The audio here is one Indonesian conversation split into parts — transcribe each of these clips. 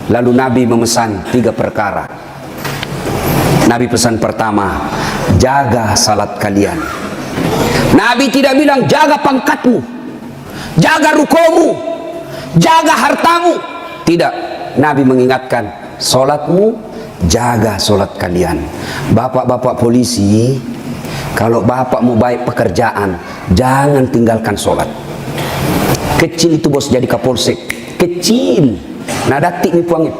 Lalu Nabi memesan 3 perkara. Nabi pesan pertama, jaga salat kalian. Nabi tidak bilang jaga pangkatmu, jaga rukomu, jaga hartamu. Tidak, Nabi mengingatkan salatmu, jaga salat kalian. Bapak-bapak polisi, kalau bapak mau baik pekerjaan, jangan tinggalkan salat. Kecil itu bos jadi kapolsek, kecil. Nah datik nih puangnya,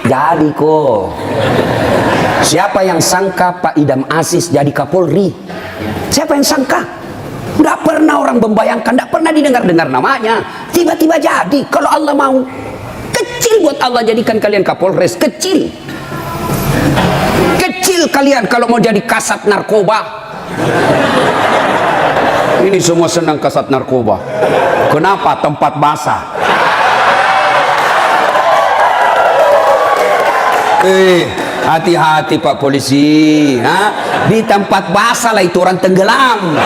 jadi kok. Siapa yang sangka Pak Idam Aziz jadi Kapolri? Siapa yang sangka? Nggak pernah orang membayangkan, nggak pernah didengar-dengar namanya. Tiba-tiba jadi, kalau Allah mau. Kecil buat Allah jadikan kalian Kapolres, kecil. Kecil kalian kalau mau jadi kasat narkoba. Ini semua senang kasat narkoba. Kenapa? Tempat basah. Hati-hati Pak Polisi, di tempat basah lah itu orang tenggelam.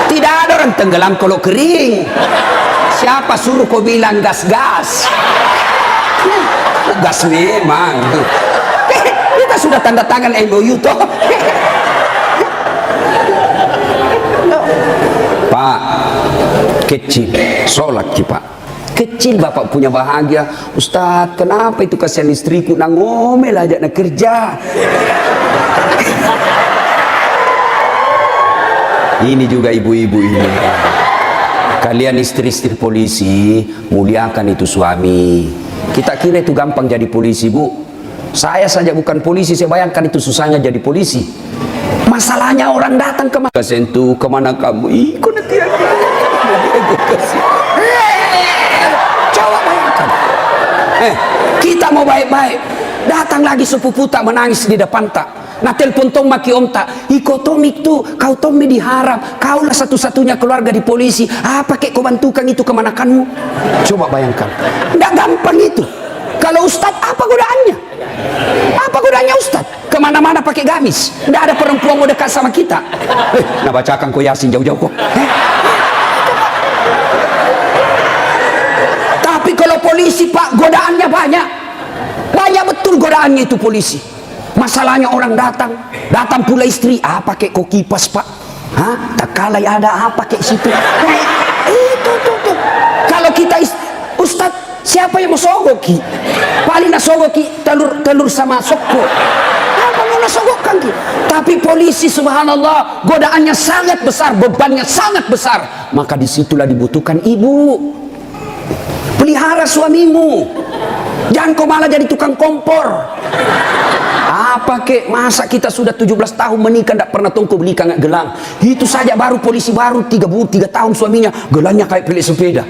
Tidak ada orang tenggelam kalau kering. Siapa suruh kau bilang gas-gas? Gas memang. Kita sudah tanda tangan MOU toh. Pak, kecil, sholat Pak. Kecil bapak punya bahagia. Ustadz, kenapa itu kasihan istriku nang ngomel aja nak kerja. Ini juga ibu-ibu ini. Kalian istri-istri polisi, muliakan itu suami. Kita kira itu gampang jadi polisi, Bu. Saya saja bukan polisi, saya bayangkan itu susahnya jadi polisi. Masalahnya orang datang ke Sentuh, kemana kamu? Ikut nanti aja. Coba bayangkan. Kita mau baik-baik, datang lagi sepupu tak menangis di depan tak. Nah telepon tong maki om tak, iko tomik tuh, kau Tommy diharap, kaulah satu-satunya keluarga di polisi. Apa kek kau bantukan itu kemanakanmu? Coba bayangkan, nggak gampang itu. Kalau Ustadz apa godaannya? Apa godaannya Ustadz? Kemana-mana pakai gamis, nggak ada perempuan mau dekat sama kita. Nah bacakan kau Yasin jauh-jauh kok. Tapi kalau polisi Pak, godaannya banyak. Banyak betul godaannya itu polisi. Masalahnya orang datang pula istri, pakai kok kipas Pak? Tak kalai ada apa kayak situ. Itu tuh. Kalau kita Ustadz, siapa yang mau sogoki? Paling nak sogoki telur sama soko. Apa mau nak sogokkan ki? Tapi polisi subhanallah, godaannya sangat besar, bebannya sangat besar. Maka disitulah dibutuhkan ibu. Pelihara suamimu. Jangan kau malah jadi tukang kompor. Apa kek, masa kita sudah 17 tahun menikah tidak pernah tongko beli gelang. Itu saja baru polisi baru 3 tahun suaminya gelangnya kayak pelik sepeda.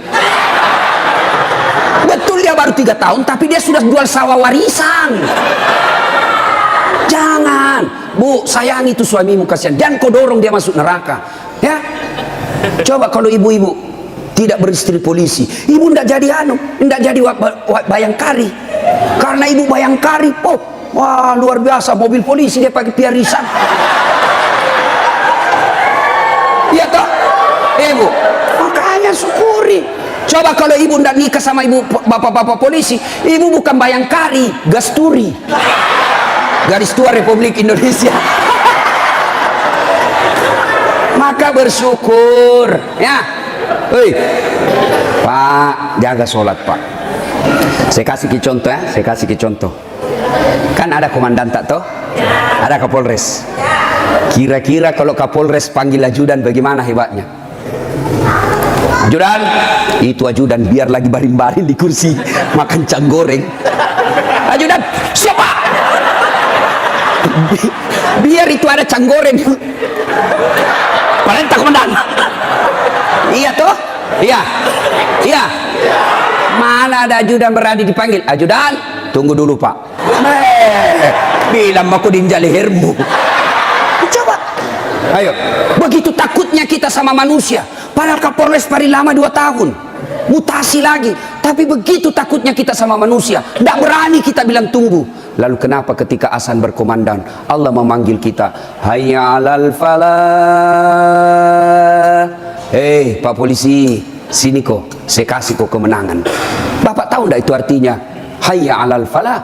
Betul dia baru 3 tahun tapi dia sudah jual sawah warisan. Jangan Bu, sayangi itu suamimu kasihan. Dan kau dorong dia masuk neraka. Ya, coba kalau ibu-ibu tidak beristri polisi, ibu tidak jadi tidak jadi bayangkari. Karena ibu bayangkari, wah luar biasa, mobil polisi dia pakai piarisan. Iya toh, ibu. Makanya syukuri. Coba kalau ibu tidak nikah sama ibu bapak-bapak polisi, ibu bukan bayangkari, gasturi. Garis Tua Republik Indonesia. Maka bersyukur, ya. Pak, jaga sholat Pak. Saya kasih contoh ya, saya kasih contoh. Kan ada komandan tak toh? Ada Kapolres. Kira-kira kalau Kapolres panggil ajudan bagaimana hebatnya? Ajudan, itu ajudan biar lagi baring-baring di kursi makan cang goreng. Ajudan, siapa? Biar itu ada cang goreng. Perintah komandan. Iya toh? Iya. Mana ada ajudan berani dipanggil? Ajudan, tunggu dulu Pak. Bilang aku dinjak lehermu. Coba. Ayo. Begitu takutnya kita sama manusia. Padahal Kapolres paling lama 2 tahun. Mutasi lagi. Tapi begitu takutnya kita sama manusia. Tidak berani kita bilang tunggu. Lalu kenapa ketika azan berkomandan Allah memanggil kita, hayya 'alal falah. Pak polisi, sini kok, saya kasih kok kemenangan. Bapak tahu Tahu enggak itu artinya? Hayya 'alal falah.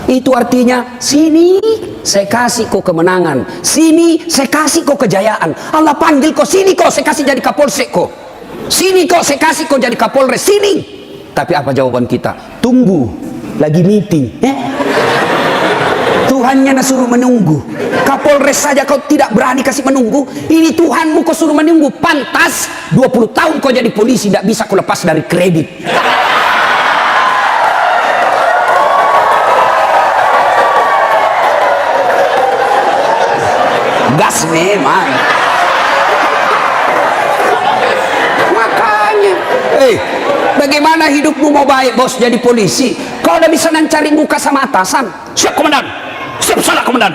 Itu artinya, sini saya kasih kau kemenangan, sini saya kasih kau kejayaan. Allah panggil kau, sini kau saya kasih jadi kapolsek kau, sini kau saya kasih kau jadi kapolres, sini. Tapi apa jawaban kita? Tunggu, lagi meeting. Tuhannya nak suruh menunggu. Kapolres saja kau tidak berani kasih menunggu. Ini Tuhanmu kau suruh menunggu. Pantas 20 tahun kau jadi polisi, tidak bisa kau lepas dari kredit. Gas memang. Makanya, bagaimana hidupmu mau baik bos jadi polisi? Kau udah bisa cari muka sama atasan. Siap komandan, siap salah komandan.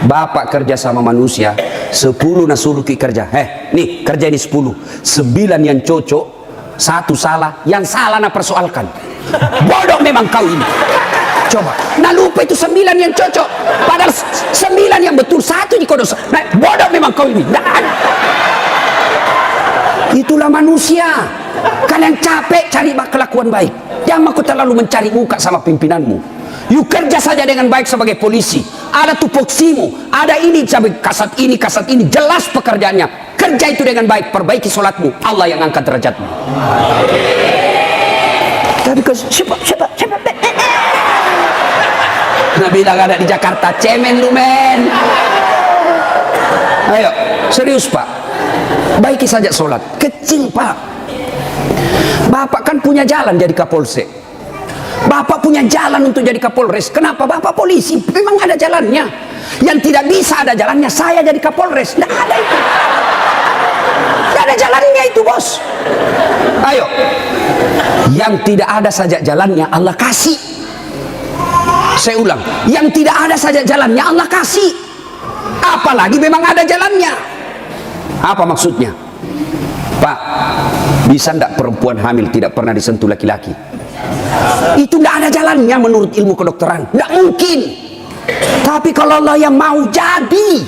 Bapak kerja sama manusia, 10 nak suruh ki kerja. Nih kerja ini 10, 9 yang cocok, 1 salah, yang salah nak persoalkan. Bodoh memang kau ini. Coba, nah lupa itu 9 yang cocok, padahal 9 yang betul, 1 di kodosa. Nah, bodoh memang kau ini. Nah, itulah manusia. Kalian capek cari kelakuan baik, jangan kau terlalu mencari muka sama pimpinanmu. You kerja saja dengan baik sebagai polisi. Ada tupoksimu, ada ini kasat ini, jelas pekerjaannya. Kerja itu dengan baik, perbaiki sholatmu, Allah yang angkat derajatmu. Tapi siapa? Nah bilang ada di Jakarta, cemen lu men. Ayo, serius pak, baiki saja sholat. Kecil pak. Bapak kan punya jalan jadi kapolsek, bapak punya jalan untuk jadi kapolres. Kenapa? Bapak polisi, memang ada jalannya. Yang tidak bisa ada jalannya, saya jadi kapolres. Tidak ada itu, tidak ada jalannya itu bos. Ayo, yang tidak ada saja jalannya Allah kasih. Saya ulang, yang tidak ada saja jalannya Allah kasih, apalagi memang ada jalannya. Apa maksudnya? Pak, bisa ndak perempuan hamil tidak pernah disentuh laki-laki? Itu ndak ada jalannya menurut ilmu kedokteran, ndak mungkin. Tapi kalau Allah yang mau, jadi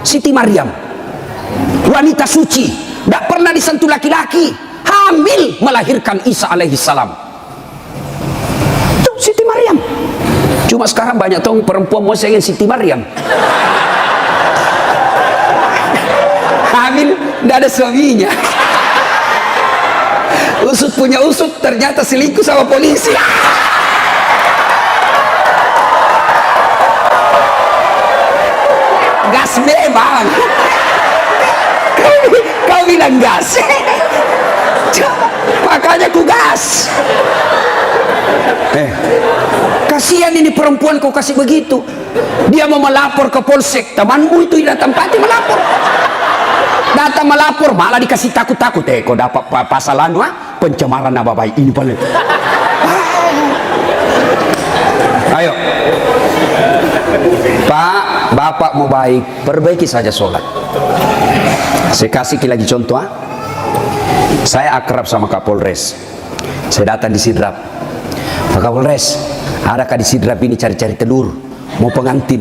Siti Maryam, wanita suci, ndak pernah disentuh laki-laki, hamil melahirkan Isa alaihissalam. Itu Siti Maryam. Cuma sekarang banyak tuh perempuan mau sayang Siti Maryam. Hamil, tidak ada suaminya. Usut punya usut, ternyata selingkuh sama polisi. Gas memang. Kau bilang gas. Makanya ku gas. Kasihan ini perempuan kau kasih begitu. Dia mau melapor ke polsek, temanmu itu datang pati melapor. Datang melapor malah dikasih takut-takut. Kau dapat pasal pencemaran nama baik ini paling. Ayo Pak, bapak mau baik, perbaiki saja sholat. Saya kasih lagi contoh. Saya akrab sama Kapolres. Saya datang di Sidrap. Pak Kapolres, adakah di Sidrap ini cari-cari telur, mau pengantin?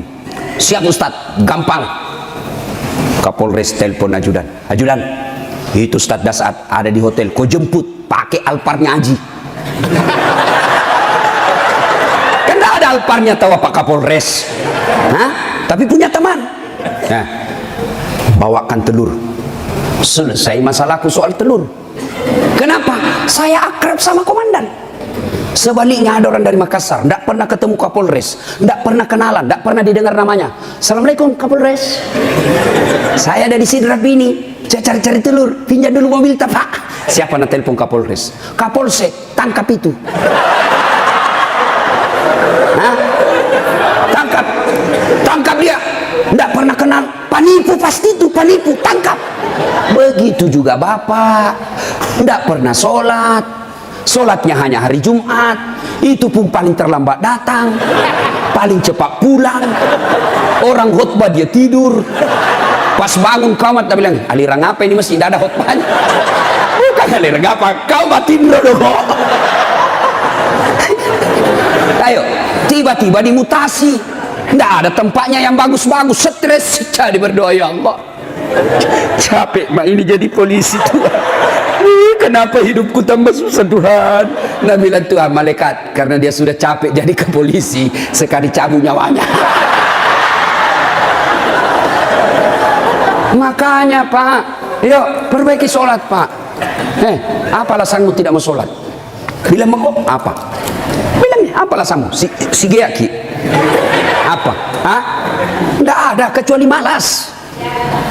Siap Ustadz, gampang. Kapolres telepon ajudan, ajudan, itu Ustadz Dasat ada di hotel, kau jemput pakai Alparnya Aji. Kan tidak ada Alparnya tahu Pak Kapolres. Tapi punya teman. Nah, bawakan telur. Selesai masalahku soal telur. Kenapa? Saya akrab sama komandan. Sebaliknya ada orang dari Makassar, tidak pernah ketemu Kapolres, tidak pernah kenalan, tidak pernah didengar namanya. Assalamualaikum Kapolres, saya dari Sidrap ini, saya cari-cari telur, pinjam dulu mobil Pak. Siapa nak telepon Kapolres? Kapolsek, tangkap itu. Tangkap dia, tidak pernah kenal, penipu pasti itu, penipu, tangkap. Begitu juga bapak, tidak pernah sholat. Sholatnya hanya hari Jumat, itu pun paling terlambat datang, paling cepat pulang. Orang khutbah dia tidur, pas bangun kamat dia bilang, aliran apa ini masih tidak ada khutbahnya? Bukan aliran apa, kau batin dong. Ayo, tiba-tiba dimutasi, tidak ada tempatnya yang bagus-bagus, stres, jadi berdoa ya Allah. Capek mak ini jadi polisi tuh. kenapa hidupku tambah susah Tuhan? Nabi bilang, Tuhan, malaikat, karena dia sudah capek jadi ke polisi, sekali cabut nyawanya. Makanya Pak, yuk perbaiki sholat Pak. Apa alasanmu tidak mau sholat? Bilang mau apa? Bilang apa alasanmu? Si Geaki. Apa? Tidak ada kecuali malas.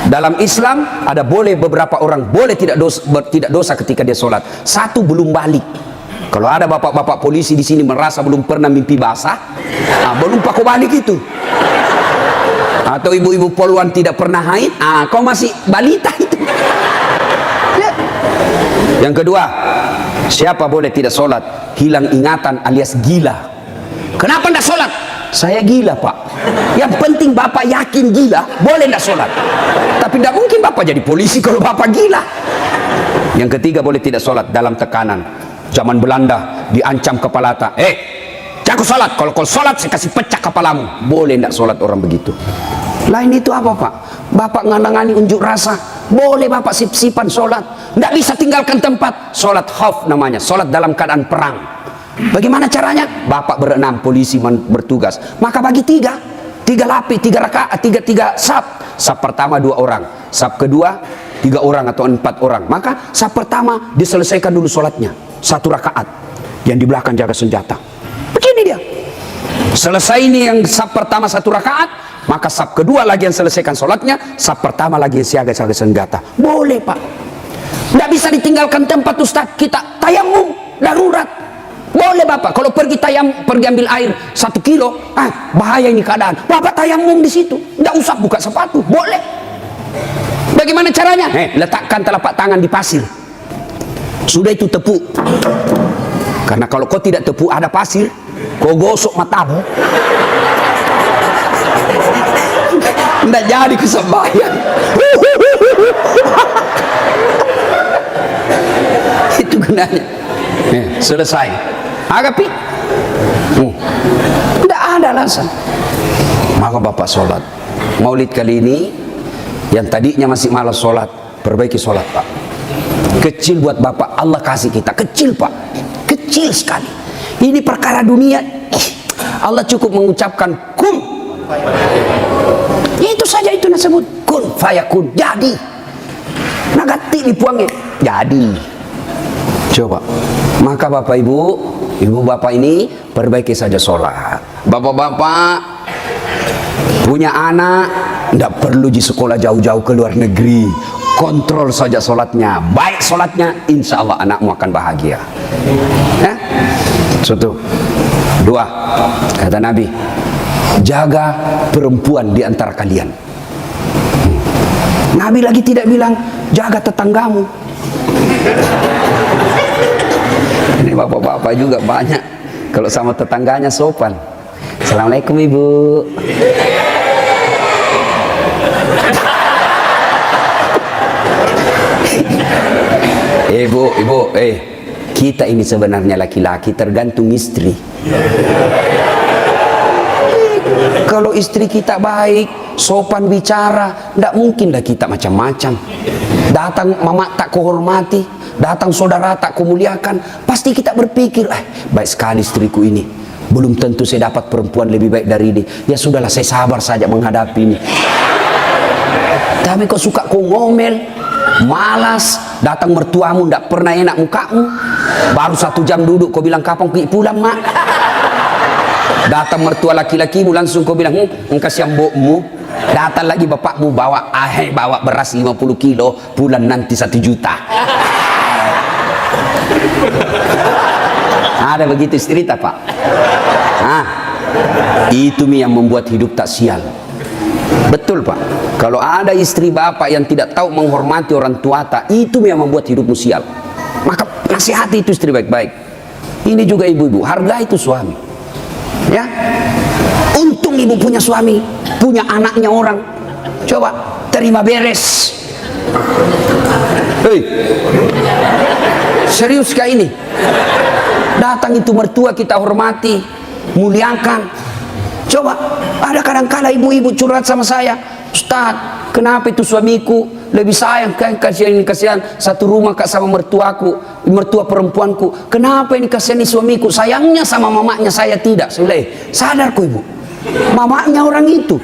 Dalam Islam ada boleh beberapa orang boleh tidak dosa ketika dia sholat. Satu, belum balik. Kalau ada bapak-bapak polisi di sini merasa belum pernah mimpi basah, belum pakai balik itu. Atau ibu-ibu poluan tidak pernah haid, kau masih balita itu. Ya. Yang kedua, siapa boleh tidak sholat? Hilang ingatan alias gila. Kenapa tidak sholat? Saya gila Pak. Yang penting Bapak yakin gila, boleh tidak sholat. Tapi tidak mungkin Bapak jadi polisi kalau Bapak gila. Yang ketiga, boleh tidak sholat dalam tekanan. Zaman Belanda diancam kepala tak, jangan sholat, kalau kau sholat saya kasih pecah kepalamu. Boleh tidak sholat orang begitu. Lain itu apa Pak? Bapak nganangani unjuk rasa, boleh Bapak sip-sipan sholat. Tidak bisa tinggalkan tempat. Sholat khauf namanya, sholat dalam keadaan perang. Bagaimana caranya? Bapak berenam, polisi bertugas, maka bagi tiga lapis, 3 rakaat, tiga saf. Saf pertama 2 orang, saf kedua 3 orang atau 4 orang. Maka saf pertama diselesaikan dulu sholatnya 1 rakaat, yang di belakang jaga senjata. Begini dia. Selesai ini yang saf pertama 1 rakaat, maka saf kedua lagi yang selesaikan sholatnya, saf pertama lagi yang siaga senjata. Boleh Pak. Tidak bisa ditinggalkan tempat Ustaz. Kita tayamum darurat. Boleh Bapak, kalau pergi ambil air 1 kilo, bahaya ini keadaan. Bapak tayamum di situ, tidak usah buka sepatu, boleh. Bagaimana caranya? Letakkan telapak tangan di pasir. Sudah itu tepuk. Karena kalau kau tidak tepuk ada pasir, kau gosok matamu. Tidak jadi kesembahyang. Itu gunanya. Selesai. Agapi, tidak ada alasan. Maka Bapak sholat. Maulid kali ini, yang tadinya masih malas sholat, perbaiki sholat Pak. Kecil buat Bapak, Allah kasih kita. Kecil Pak, kecil sekali. Ini perkara dunia, Allah cukup mengucapkan kun. Itu saja, itu disebut kun fayakun, jadi. Nagati dipuangnya, jadi. Coba. Maka Bapak Ibu Bapak ini perbaiki saja sholat. Bapak-bapak punya anak, tidak perlu di sekolah jauh-jauh ke luar negeri. Kontrol saja sholatnya. Baik sholatnya, insya Allah anakmu akan bahagia. Satu. 2, kata Nabi, jaga perempuan di antara kalian. Nabi lagi tidak bilang jaga tetanggamu. Ini bapak-bapak juga banyak kalau sama tetangganya sopan. Assalamualaikum Ibu. Ibu, kita ini sebenarnya laki-laki tergantung istri. Kalau istri kita baik, sopan bicara, tidak mungkinlah kita macam-macam. Datang mama tak kuhormati, datang saudara tak kumuliakan, pasti kita berpikir, baik sekali istriku ini, belum tentu saya dapat perempuan lebih baik dari ini. Ya sudahlah, saya sabar saja menghadapi ini. Tapi kau suka kau ngomel, malas, datang mertuamu tidak pernah enak mukamu, baru 1 jam duduk kau bilang kapan pulang mak. Datang mertua laki-lakimu langsung kau bilang engkau mbokmu. Datang lagi bapakmu bawa beras 50 kilo, pulang nanti 1 juta. Ada begitu cerita Pak. Itu yang membuat hidup tak sial. Betul Pak. Kalau ada istri bapak yang tidak tahu menghormati orang tua tak, itu yang membuat hidupmu sial. Maka nasihati itu istri baik-baik. Ini juga ibu-ibu, hargai itu suami. Ya, untung ibu punya suami, punya anaknya orang. Coba terima beres. Serius kah ini? Datang itu mertua kita hormati, muliakan. Coba ada kadang-kala ibu-ibu curhat sama saya, Ustaz, kenapa itu suamiku lebih sayang kan, kasihan satu rumah kak sama mertuaku, mertua perempuanku. Kenapa ini kasihani suamiku? Sayangnya sama mamanya saya tidak. Saya bilang, sadar kok ibu, mamanya orang itu,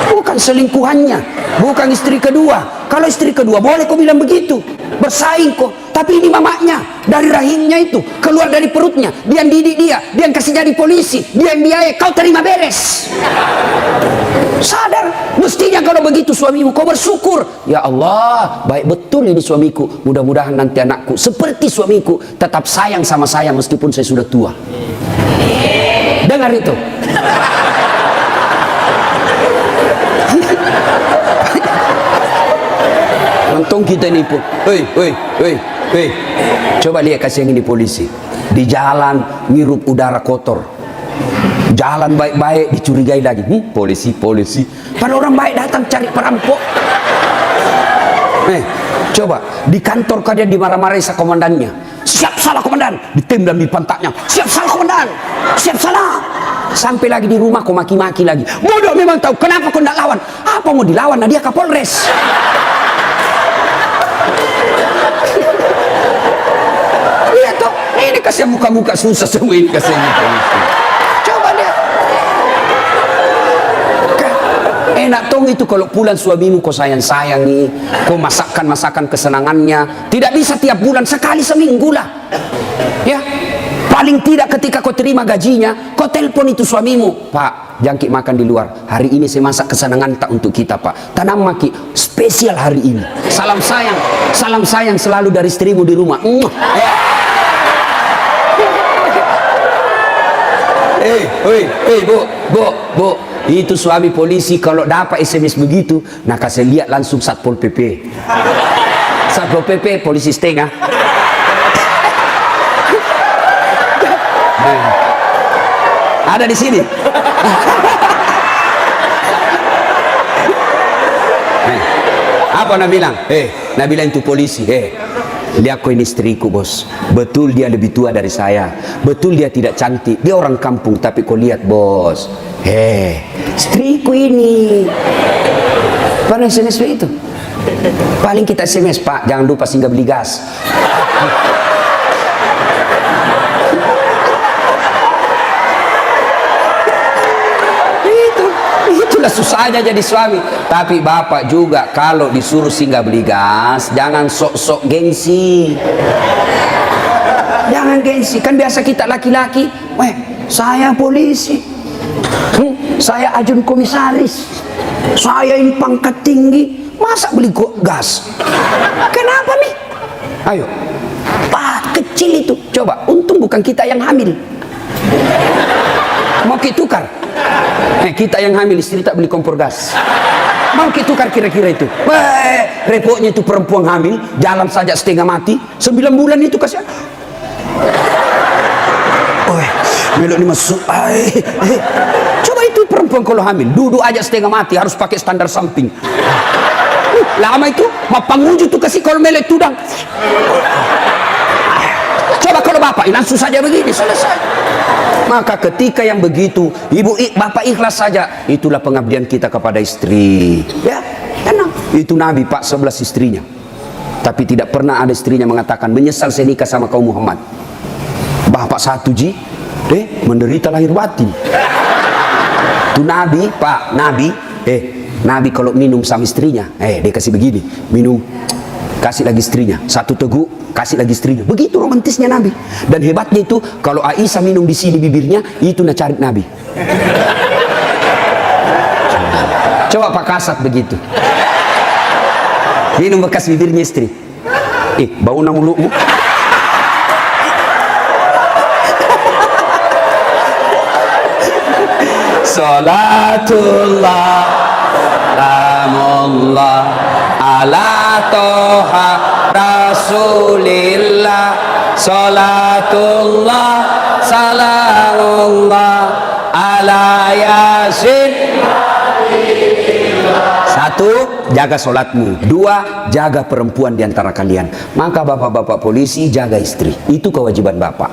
bukan selingkuhannya, bukan istri kedua. Kalau istri kedua boleh kau bilang begitu, bersaing kok. Tapi ini mamanya, dari rahimnya itu, keluar dari perutnya, dia yang didik dia yang kasih jadi polisi, dia yang biaya, kau terima beres. Sadar, mestinya kalau begitu suamimu, kau bersyukur. Ya Allah, baik betul ini suamiku. Mudah-mudahan nanti anakku seperti suamiku, tetap sayang sama saya meskipun saya sudah tua. Dengar itu. Untung kita ini pun, coba lihat kasih yang ini polisi. Di jalan ngirup udara kotor, jalan baik-baik dicurigai lagi. Polisi. Pada orang baik datang cari perampok. Coba di kantor kalian dimarah-marahi sa komandannya. Siap salah komandan, ditembak di pantatnya. Siap salah komandan, siap salah. Sampai lagi di rumah kau maki-maki lagi. Bodoh memang tahu kenapa kau tidak lawan. Apa mau dilawan? Nah dia Kapolres. Lihat tuh, ini kasih muka-muka susah semua ini kasih polisi. Coba lihat. Enak tong itu kalau pulang suamimu kau sayang-sayangi, kau masakan kesenangannya. Tidak bisa tiap bulan, sekali seminggu lah. Ya, paling tidak ketika kau terima gajinya, kau telepon itu suamimu. Pak, jangkit makan di luar. Hari ini saya masak kesenangan tak untuk kita, Pak. Tanam maki spesial hari ini. Salam sayang selalu dari istrimu di rumah. Bu, itu suami polisi kalau dapat SMS begitu, nah kasih lihat langsung Satpol PP. Satpol PP polisi setengah. Ada di sini. Apa nak bilang? Nak bilang itu polisi. Lihat kau ini istriku bos, betul dia lebih tua dari saya, betul dia tidak cantik, dia orang kampung, tapi kau lihat bos, istriku ini. Pernah SMS itu? Paling kita SMS, Pak, jangan lupa singgah beli gas. Itulah susahnya jadi suami. Tapi bapak juga kalau disuruh singgah beli gas, jangan sok-sok gengsi. Jangan gengsi. Kan biasa kita laki-laki, saya polisi, saya ajun komisaris, saya ini pangkat tinggi, masa beli gas? Kenapa nih? Ayo, Pak, kecil itu. Coba, untung bukan kita yang hamil. Mau kita tukar? Kita yang hamil, istri tak beli kompor gas. Mau kita tukar kira-kira itu? Repotnya itu perempuan hamil, jalan saja setengah mati, 9 bulan itu kasihan. Melok ini masuk. Coba itu perempuan kalau hamil, duduk aja setengah mati, harus pakai standar samping. Lama itu, mapanguju tuh kasih kalau melek tudang. Coba kalau bapak langsung saja begini, selesai. Maka ketika yang begitu, bapak ikhlas saja, itulah pengabdian kita kepada istri. Ya, tenang. Itu Nabi Pak 11 istrinya. Tapi tidak pernah ada istrinya mengatakan menyesal saya nikah sama kaum Muhammad. Bapak satu menderita lahir batin. Itu Nabi Pak, Nabi kalau minum sama istrinya, dia kasih begini, minum, kasih lagi istrinya, satu teguk, kasih lagi istrinya. Begitu romantisnya Nabi. Dan hebatnya itu kalau Aisyah minum di sini bibirnya, itu nak cari Nabi. Coba Pak Kasat begitu. Minum bekas bibirnya istri. Bau na mulutmu. Salatullah salamullah ala toha Rasulillah, salatullah salamullah ala yasin. Satu, jaga solatmu. Dua, jaga perempuan di antara kalian. Maka bapak-bapak polisi jaga istri. Itu kewajiban bapak.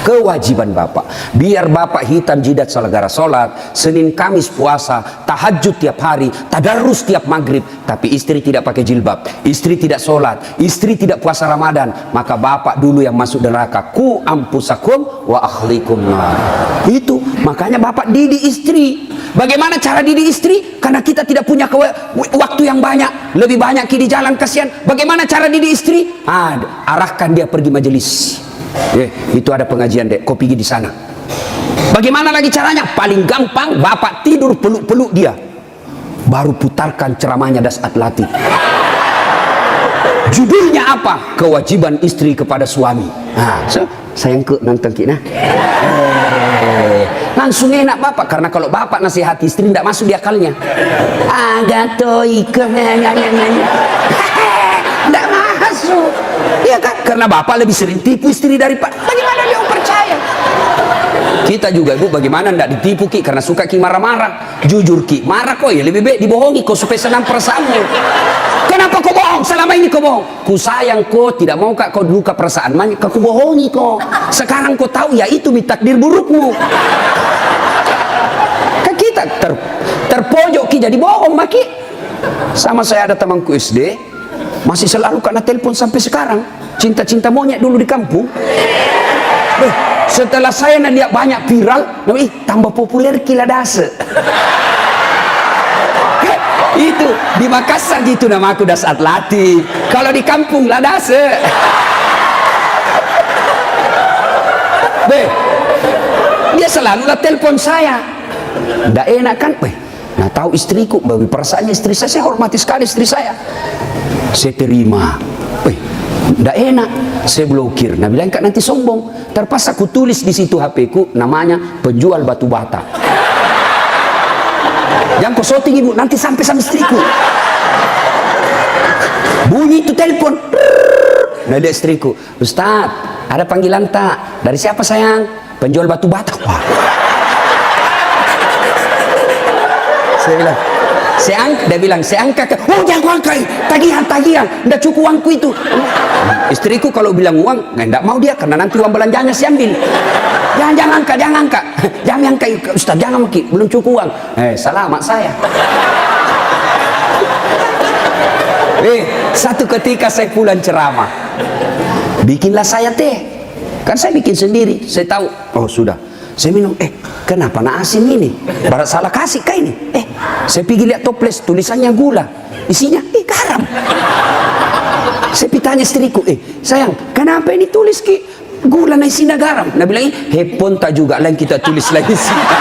kewajiban bapak. Biar bapak hitam jidat selegara sholat, Senin Kamis puasa, tahajud tiap hari, tadarus tiap maghrib, tapi istri tidak pakai jilbab, istri tidak sholat, istri tidak puasa Ramadan, maka bapak dulu yang masuk neraka. Ku ampusakum wa akhlikum nar. Itu makanya bapak didik istri. Bagaimana cara didik istri? Karena kita tidak punya waktu yang banyak, lebih banyak di jalan, kasihan. Bagaimana cara didik istri? Arahkan dia pergi majelis. Itu ada pengajian dek, kau pergi di sana. Bagaimana lagi caranya? Paling gampang, bapak tidur peluk-peluk dia, baru putarkan ceramahnya Dasat Latif. Judulnya apa? Kewajiban istri kepada suami. Sayang ke nonton kita. Langsung enak bapak, karena kalau bapak nasihati istri tidak masuk di akalnya. Agak tidak masuk, ya kan? Karena bapak lebih sering tipu istri daripada. Bagaimana dia percaya? Kita juga ibu, bagaimana tidak ditipu ki? Karena suka ki marah-marah. Jujur ki, marah kok ya lebih baik dibohongi kau supaya senang perasaanmu. Kenapa kau bohong? Selama ini kau bohong. Ku sayang kau, tidak mau kak kau luka perasaan. Kau bohongi kau. Sekarang kau tahu ya itu takdir burukmu. Kan kita terpojok ki jadi bohong maki. Sama saya ada temanku SD, masih selalu kena telepon sampai sekarang. Cinta-cinta monyet dulu di kampung. Setelah saya lihat banyak viral, tambah populer kila dase. Itu di Makassar gitu nama aku Dasat Latif. Kalau di kampung Ladase. Dia selalu lah telepon saya. Nggak enak kan? Nah tahu istriku, bagi perasaannya istri saya hormati sekali istri saya. Saya terima. Nggak enak, saya blokir. Nah bilang kak nanti sombong. Terpaksa aku tulis di situ HP ku namanya penjual batu bata. Yang kau shooting ibu nanti sampai sama istriku. Bunyi itu telepon. Nah ada istriku, Ustaz, ada panggilan tak? Dari siapa sayang? Penjual batu bata. Wah. Saya bilang, dia bilang, saya angkat. Oh jangan angkat, tagihan, nggak cukup uangku itu. Istriku kalau bilang uang, nggak mau dia, karena nanti uang belanjanya saya ambil. Jangan angkat. Jangan angkat, Ustaz, jangan maki, belum cukup uang. Selamat saya. Satu ketika saya pulang ceramah, bikinlah saya teh. Kan saya bikin sendiri, saya tahu. Oh sudah. Saya minum, kenapa nak asin ini? Barat salah kasih kah ini? Saya pergi lihat toples, tulisannya gula. Isinya, garam. Saya tanya istriku, sayang, kenapa ini tulis ki gula na isinya garam? Nah bilang, hepon tak juga lain kita tulis lagi isinya.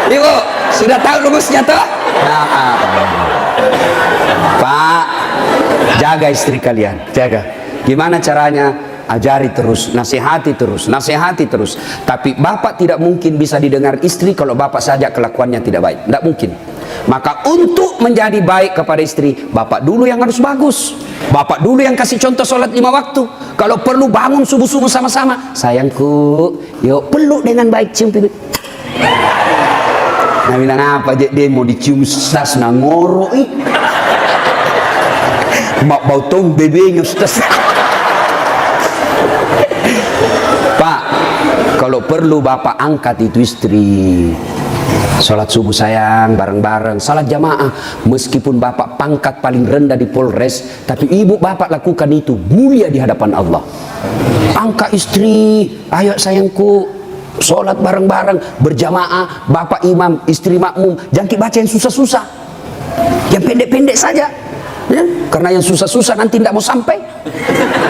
Ibu, sudah tahu rumusnya toh? Pak, jaga istri kalian, jaga. Gimana caranya? Ajari terus, nasihati terus. Tapi bapak tidak mungkin bisa didengar istri kalau bapak saja kelakuannya tidak baik. Tidak mungkin. Maka untuk menjadi baik kepada istri, bapak dulu yang harus bagus. Bapak dulu yang kasih contoh sholat 5 waktu. Kalau perlu bangun subuh-subuh sama-sama. Sayangku, yuk peluk dengan baik, cium pipi. Nah bilang apa dia mau dicium stas nangoro mak bau tong bebenya stas. Pak, kalau perlu bapak angkat itu istri. Sholat subuh sayang, bareng-bareng, salat jamaah. Meskipun bapak pangkat paling rendah di Polres, tapi ibu bapak lakukan itu mulia di hadapan Allah. Angkat istri, ayo sayangku, sholat bareng-bareng, berjamaah, bapak imam, istri makmum. Jangan baca yang susah-susah, yang pendek-pendek saja. Ya? Karena yang susah-susah nanti tidak mau sampai.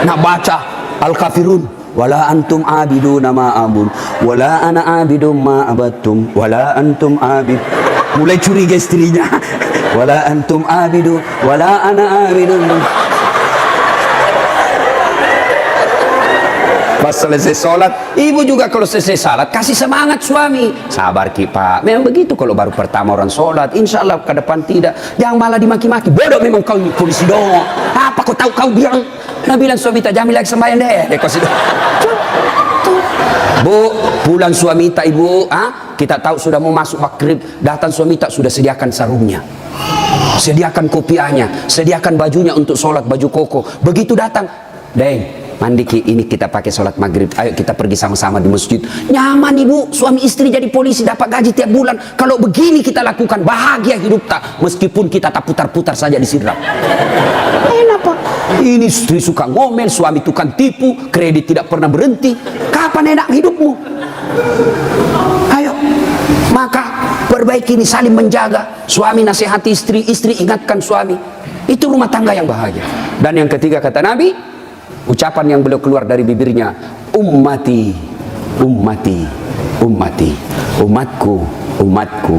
Nah baca Al-Kafirun. Wala antum abiduna ma abud, wala ana abidum ma abattum, wala antum abid. Mulai curiga istrinya. Wala antum abidu, wala ana abidum. Pas selesai sholat, ibu juga kalau selesai sholat kasih semangat suami. Sabar ki pak, memang begitu kalau baru pertama orang sholat. Insya Allah ke depan tidak. Jangan malah dimaki-maki. Bodoh memang kau ini polisi dong. Apa kau tahu kau bilang? Nah bilang suami tak jamil lagi sembahyang deh. Bu, pulang suami tak ibu, kita tahu sudah mau masuk maghrib, datang suami tak sudah sediakan sarungnya. Sediakan kopiahnya, sediakan bajunya untuk sholat, baju koko. Begitu datang, Deng, mandi ini kita pakai sholat maghrib, ayo kita pergi sama-sama di masjid. Nyaman ibu, suami istri jadi polisi dapat gaji tiap bulan. Kalau begini kita lakukan, bahagia hidup tak, meskipun kita tak putar-putar saja di sidrap. Enak pak. Ini istri suka ngomel, suami tukang tipu, kredit tidak pernah berhenti. Kapan enak hidupmu? Ayo, maka perbaiki ini, saling menjaga. Suami nasihati istri, istri ingatkan suami. Itu rumah tangga yang bahagia. Dan yang ketiga kata Nabi, ucapan yang beliau keluar dari bibirnya, ummati, ummati, ummati, umatku, umatku,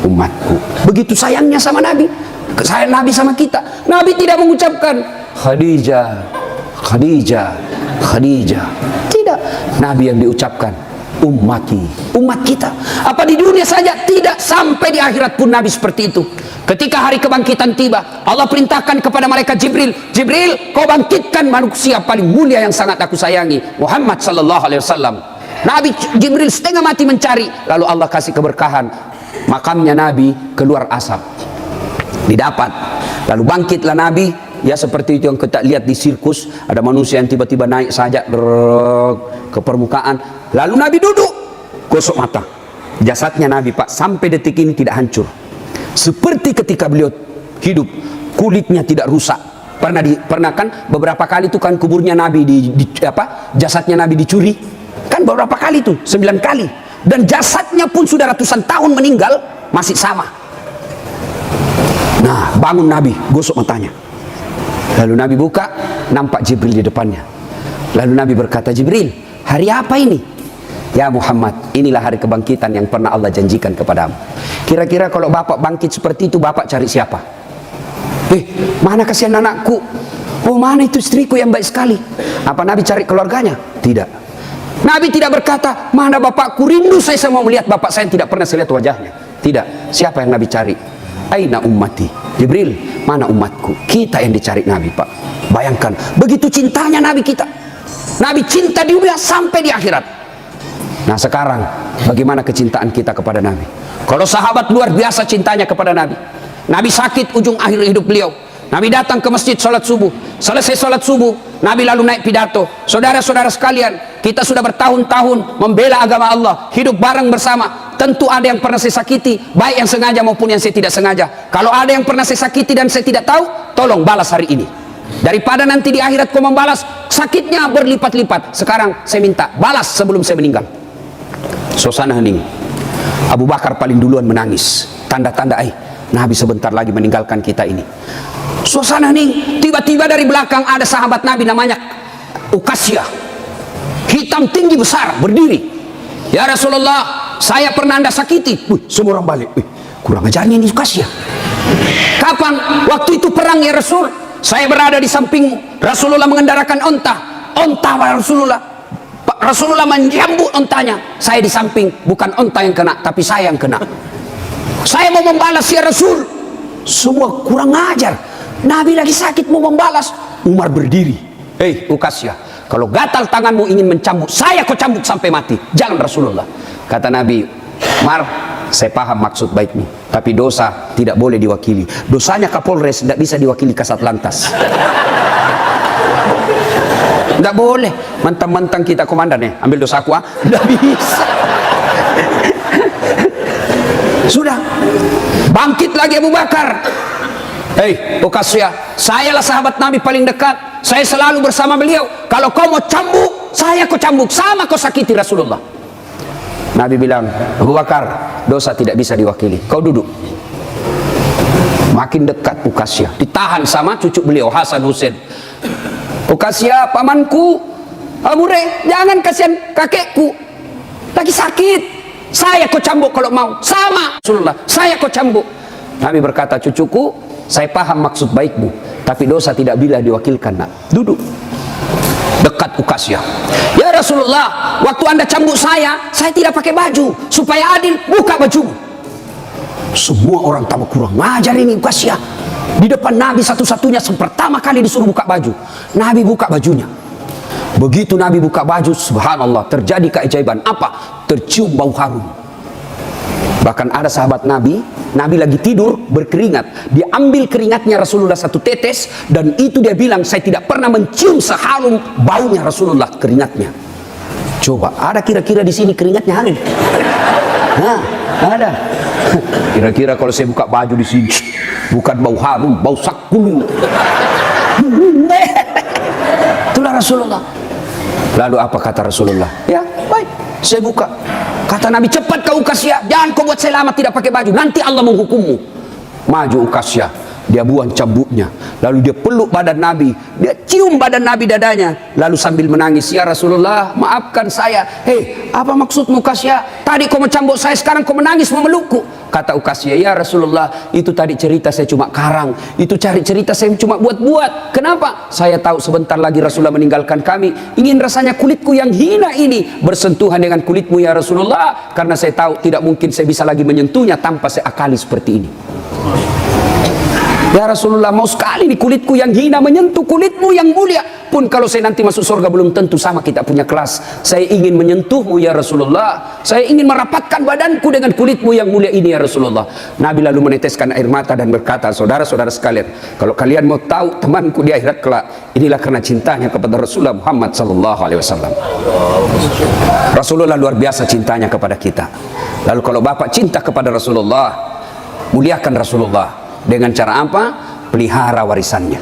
umatku. Begitu sayangnya sama Nabi, sayang Nabi sama kita. Nabi tidak mengucapkan Khadijah, Khadijah, Khadijah. Tidak. Nabi yang diucapkan ummati, umat kita. Apa di dunia saja? Tidak, sampai di akhirat pun Nabi seperti itu. Ketika hari kebangkitan tiba, Allah perintahkan kepada malaikat Jibril, Jibril, kau bangkitkan manusia paling mulia yang sangat aku sayangi, Muhammad sallallahu alaihi wasallam. Nabi Jibril setengah mati mencari, lalu Allah kasih keberkahan, makamnya Nabi keluar asap, didapat. Lalu bangkitlah Nabi, ya seperti itu yang kita lihat di sirkus, ada manusia yang tiba-tiba naik saja ke permukaan, lalu Nabi duduk, gosok mata. Jasadnya Nabi pak sampai detik ini tidak hancur, seperti ketika beliau hidup, kulitnya tidak rusak. Pernah kan beberapa kali itu kan kuburnya Nabi jasadnya Nabi dicuri, kan beberapa kali itu, 9 kali, dan jasadnya pun sudah ratusan tahun meninggal masih sama. Nah, bangun Nabi, gosok matanya. Lalu Nabi buka, nampak Jibril di depannya. Lalu Nabi berkata, Jibril, hari apa ini? Ya Muhammad, inilah hari kebangkitan yang pernah Allah janjikan kepadamu. Kira-kira kalau bapak bangkit seperti itu, bapak cari siapa? Mana kasihan anakku? Oh, mana itu istriku yang baik sekali? Apa Nabi cari keluarganya? Tidak. Nabi tidak berkata, mana bapakku, rindu saya mau melihat bapak saya, tidak pernah saya lihat wajahnya. Tidak. Siapa yang Nabi cari? Aina ummati. Jibril, mana umatku? Kita yang dicari Nabi pak. Bayangkan, begitu cintanya Nabi kita. Nabi cinta di dunia sampai di akhirat. Nah sekarang, bagaimana kecintaan kita kepada Nabi? Kalau sahabat luar biasa cintanya kepada Nabi. Nabi sakit ujung akhir hidup beliau. Nabi datang ke masjid sholat subuh. Selesai sholat subuh, Nabi lalu naik pidato. Saudara-saudara sekalian, kita sudah bertahun-tahun membela agama Allah, hidup bareng bersama. Tentu ada yang pernah saya sakiti, baik yang sengaja maupun yang saya tidak sengaja. Kalau ada yang pernah saya sakiti dan saya tidak tahu, tolong balas hari ini. Daripada nanti di akhirat kau membalas, sakitnya berlipat-lipat. Sekarang saya minta balas sebelum saya meninggal. Suasana hening. Abu Bakar paling duluan menangis. Tanda-tanda Nabi sebentar lagi meninggalkan kita ini. Suasana hening. Tiba-tiba dari belakang ada sahabat Nabi namanya Uqasyah, hitam tinggi besar, berdiri. Ya Rasulullah, saya pernah Anda sakiti. Semua orang balik. Kurang ajarnya ini Uqasyah. Kapan? Waktu itu perang ya Rasul. Saya berada di sampingmu. Rasulullah mengendarakan onta. Onta Rasulullah. Rasulullah menjambut ontanya. Saya di samping, bukan onta yang kena, tapi saya yang kena. Saya mau membalas ya Rasul. Semua kurang ajar. Nabi lagi sakit mau membalas. Umar berdiri. Uqasyah, kalau gatal tanganmu ingin mencambuk, saya kau cambuk sampai mati. Jangan Rasulullah. Kata Nabi, Mar, saya paham maksud baikmu, tapi dosa tidak boleh diwakili. Dosanya Kapolres tidak bisa diwakili Kasat Lantas. Tidak boleh. Mentang-mentang kita komandan ambil dosaku tidak bisa. Sudah. Bangkit lagi Abu Bakar. Uqasyah, sayalah sahabat Nabi paling dekat. Saya selalu bersama beliau. Kalau kau mau cambuk, saya kau cambuk. Sama kau sakiti Rasulullah. Nabi bilang, Abu Bakar, dosa tidak bisa diwakili. Kau duduk. Makin dekat Uqasyah. Ditahan sama cucu beliau, Hasan Husain. Uqasyah, pamanku, Amure, jangan kasihan kakekku. Lagi sakit. Saya kau cambuk kalau mau. Sama Rasulullah, saya kau cambuk. Nabi berkata, cucuku, saya paham maksud baikmu, tapi dosa tidak bila diwakilkan. Nak, duduk dekat Uqasyah. Ya Rasulullah, waktu Anda cambuk saya tidak pakai baju. Supaya adil, buka baju. Semua orang tambah kurang ngajar ini Uqasyah. Di depan Nabi satu-satunya pertama kali disuruh buka baju. Nabi buka bajunya. Begitu Nabi buka baju, subhanallah, terjadi keajaiban. Apa? Tercium bau harum. Bahkan ada sahabat Nabi, Nabi lagi tidur berkeringat, dia ambil keringatnya Rasulullah satu tetes, dan itu dia bilang, saya tidak pernah mencium seharum baunya Rasulullah keringatnya. Coba, ada kira-kira di sini keringatnya ada? Nah, ada. Kira-kira kalau saya buka baju di sini, bukan bau harum, bau sakul. Itulah Rasulullah. Lalu apa kata Rasulullah? Ya, baik, saya buka. Kata Nabi, cepat kau Uqasyah, jangan kau buat saya lama tidak pakai baju, nanti Allah menghukummu. Maju Uqasyah, dia buang cambuknya, lalu dia peluk badan Nabi, dia cium badan Nabi dadanya, lalu sambil menangis, ya Rasulullah, maafkan saya. Hei, apa maksudmu Uqasyah? Tadi kau mencambuk saya, sekarang kau menangis memelukku. Kata Uqasyah, ya Rasulullah, itu tadi cerita saya cuma karang, itu cari cerita saya cuma buat-buat. Kenapa? Saya tahu sebentar lagi Rasulullah meninggalkan kami, ingin rasanya kulitku yang hina ini bersentuhan dengan kulitmu ya Rasulullah, karena saya tahu tidak mungkin saya bisa lagi menyentuhnya tanpa saya akali seperti ini. Ya Rasulullah, mau sekali nih kulitku yang hina menyentuh kulitmu yang mulia. Pun kalau saya nanti masuk surga belum tentu sama kita punya kelas. Saya ingin menyentuhmu ya Rasulullah. Saya ingin merapatkan badanku dengan kulitmu yang mulia ini ya Rasulullah. Nabi lalu meneteskan air mata dan berkata, saudara-saudara sekalian, kalau kalian mau tahu temanku di akhirat kelak, inilah karena cintanya kepada Rasulullah Muhammad sallallahu alaihi wasallam. Rasulullah luar biasa cintanya kepada kita. Lalu kalau Bapak cinta kepada Rasulullah, muliakan Rasulullah. Dengan cara apa? Pelihara warisannya.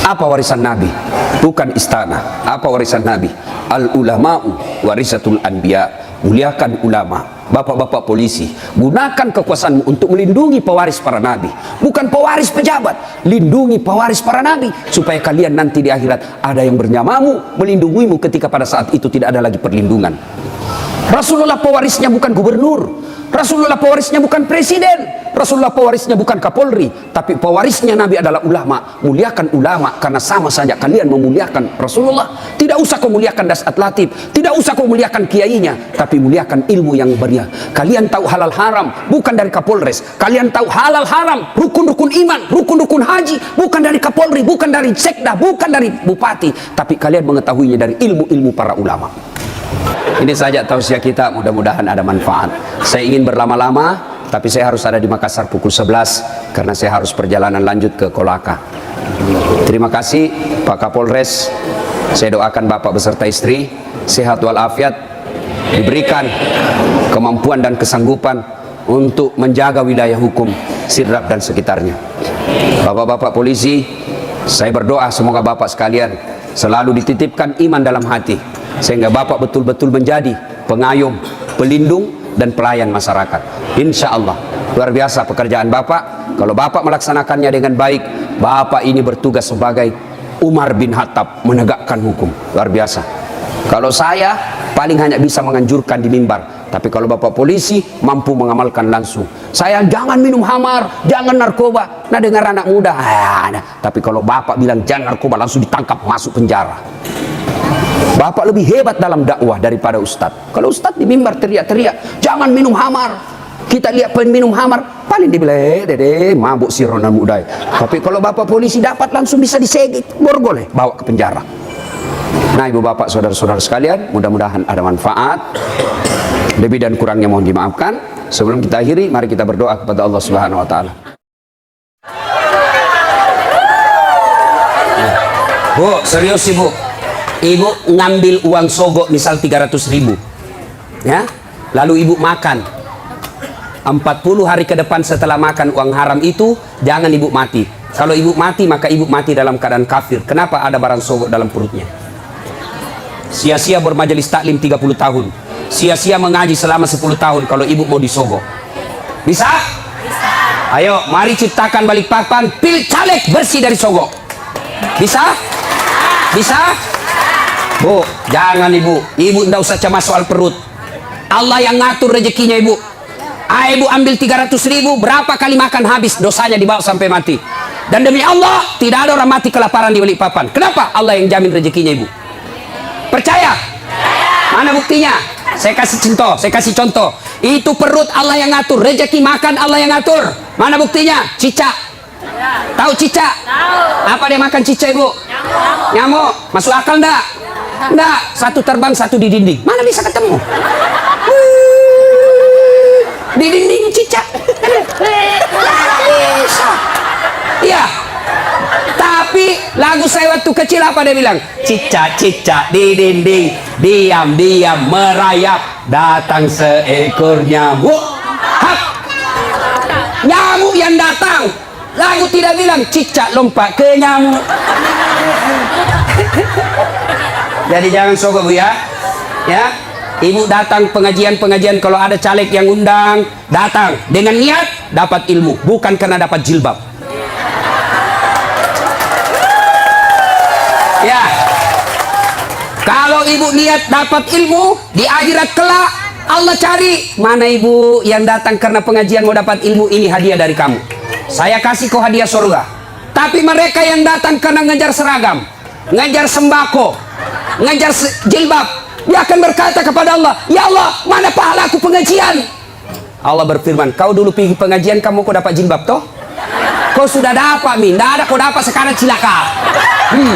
Apa warisan Nabi? Bukan istana. Apa warisan Nabi? Al ulama'u warisatul anbiya. Muliakan ulama. Bapak-bapak polisi, gunakan kekuasaanmu untuk melindungi pewaris para nabi, bukan pewaris pejabat. Lindungi pewaris para nabi, supaya kalian nanti di akhirat ada yang bernyamamu, melindungimu ketika pada saat itu tidak ada lagi perlindungan. Rasulullah pewarisnya bukan gubernur, Rasulullah pewarisnya bukan presiden, Rasulullah pewarisnya bukan Kapolri, tapi pewarisnya Nabi adalah ulama. Muliakan ulama, karena sama saja kalian memuliakan Rasulullah. Tidak usah kau muliakan Dasat Latif, tidak usah kau muliakan kiainya, tapi muliakan ilmu yang beria. Kalian tahu halal haram bukan dari Kapolres, kalian tahu halal haram, rukun-rukun iman, rukun-rukun haji bukan dari Kapolri, bukan dari sekda, bukan dari bupati, tapi kalian mengetahuinya dari ilmu-ilmu para ulama. Ini saja tausiah kita, mudah-mudahan ada manfaat. Saya ingin berlama-lama, tapi saya harus ada di Makassar pukul 11 karena saya harus perjalanan lanjut ke Kolaka. Terima kasih Pak Kapolres. Saya doakan Bapak beserta istri sehat walafiat, diberikan kemampuan dan kesanggupan untuk menjaga wilayah hukum Sidrap dan sekitarnya. Bapak-bapak polisi, saya berdoa semoga Bapak sekalian selalu dititipkan iman dalam hati, sehingga Bapak betul-betul menjadi pengayom, pelindung, dan pelayan masyarakat. Insya Allah, luar biasa pekerjaan Bapak. Kalau Bapak melaksanakannya dengan baik, Bapak ini bertugas sebagai Umar bin Khattab, menegakkan hukum. Luar biasa. Kalau saya paling hanya bisa menganjurkan di mimbar, tapi kalau Bapak polisi mampu mengamalkan langsung. Saya jangan minum khamar, jangan narkoba. Nah, dengar anak muda, tapi kalau Bapak bilang jangan narkoba, langsung ditangkap, masuk penjara. Bapak lebih hebat dalam dakwah daripada ustadz. Kalau ustadz di mimbar teriak-teriak, jangan minum khamar. Kita lihat peminum khamar, paling dibilang, dede, mabuk si Ronald Mudai. Tapi kalau Bapak polisi dapat langsung bisa disegit, borgol, bawa ke penjara. Nah, ibu bapak, saudara-saudara sekalian, mudah-mudahan ada manfaat. Lebih dan kurangnya mohon dimaafkan. Sebelum kita akhiri, mari kita berdoa kepada Allah Subhanahu wa taala. Bu, serius sih Bu. Ibu ngambil uang sogok misal 300.000, ya, lalu ibu makan 40 hari ke depan. Setelah makan uang haram itu, jangan ibu mati. Kalau ibu mati, maka ibu mati dalam keadaan kafir. Kenapa? Ada barang sogok dalam perutnya. Sia-sia bermajelis taklim 30 tahun, sia-sia mengaji selama 10 tahun kalau ibu mau disogok. Bisa? Bisa. Ayo, mari ciptakan Balikpapan pil caleg bersih dari sogok. Bisa? Bisa? Bu, jangan ibu. Ibu tidak usah cemas soal perut. Allah yang ngatur rezekinya ibu. Ibu ambil 300.000, berapa kali makan habis, dosanya dibawa sampai mati. Dan demi Allah, tidak ada orang mati kelaparan di Balikpapan. Kenapa? Allah yang jamin rezekinya ibu. Percaya? Mana buktinya? Saya kasih contoh. Itu perut Allah yang ngatur, rezeki makan Allah yang ngatur. Mana buktinya? Cicak. Tahu cicak? Apa dia makan cicak ibu? Nyamuk. Masuk akal enggak? Enggak, satu terbang, satu di dinding. Mana bisa ketemu? di dinding cicak. Bisa. Iya. Tapi lagu saya waktu kecil apa dia bilang? Cicak-cicak di dinding, diam-diam merayap, datang seekor nyamuk. Hap. Nyamuk yang datang. Lagu tidak bilang cicak lompat ke nyamuk. Jadi jangan sogo Bu ya. Ya. Ibu datang pengajian-pengajian, kalau ada caleg yang undang, datang dengan niat dapat ilmu, bukan karena dapat jilbab. Ya. Kalau ibu niat dapat ilmu di akhirat kelak, Allah cari mana ibu yang datang karena pengajian mau dapat ilmu, ini hadiah dari kamu. Saya kasih kau hadiah surga. Tapi mereka yang datang karena ngejar seragam, ngejar sembako, ngejar jilbab, dia akan berkata kepada Allah, ya Allah, mana pahalaku pengajian? Allah berfirman, kau dulu pergi pengajian, kamu kau dapat jilbab toh? Kau sudah dapat, Min. Tidak ada kau dapat, sekarang cilaka.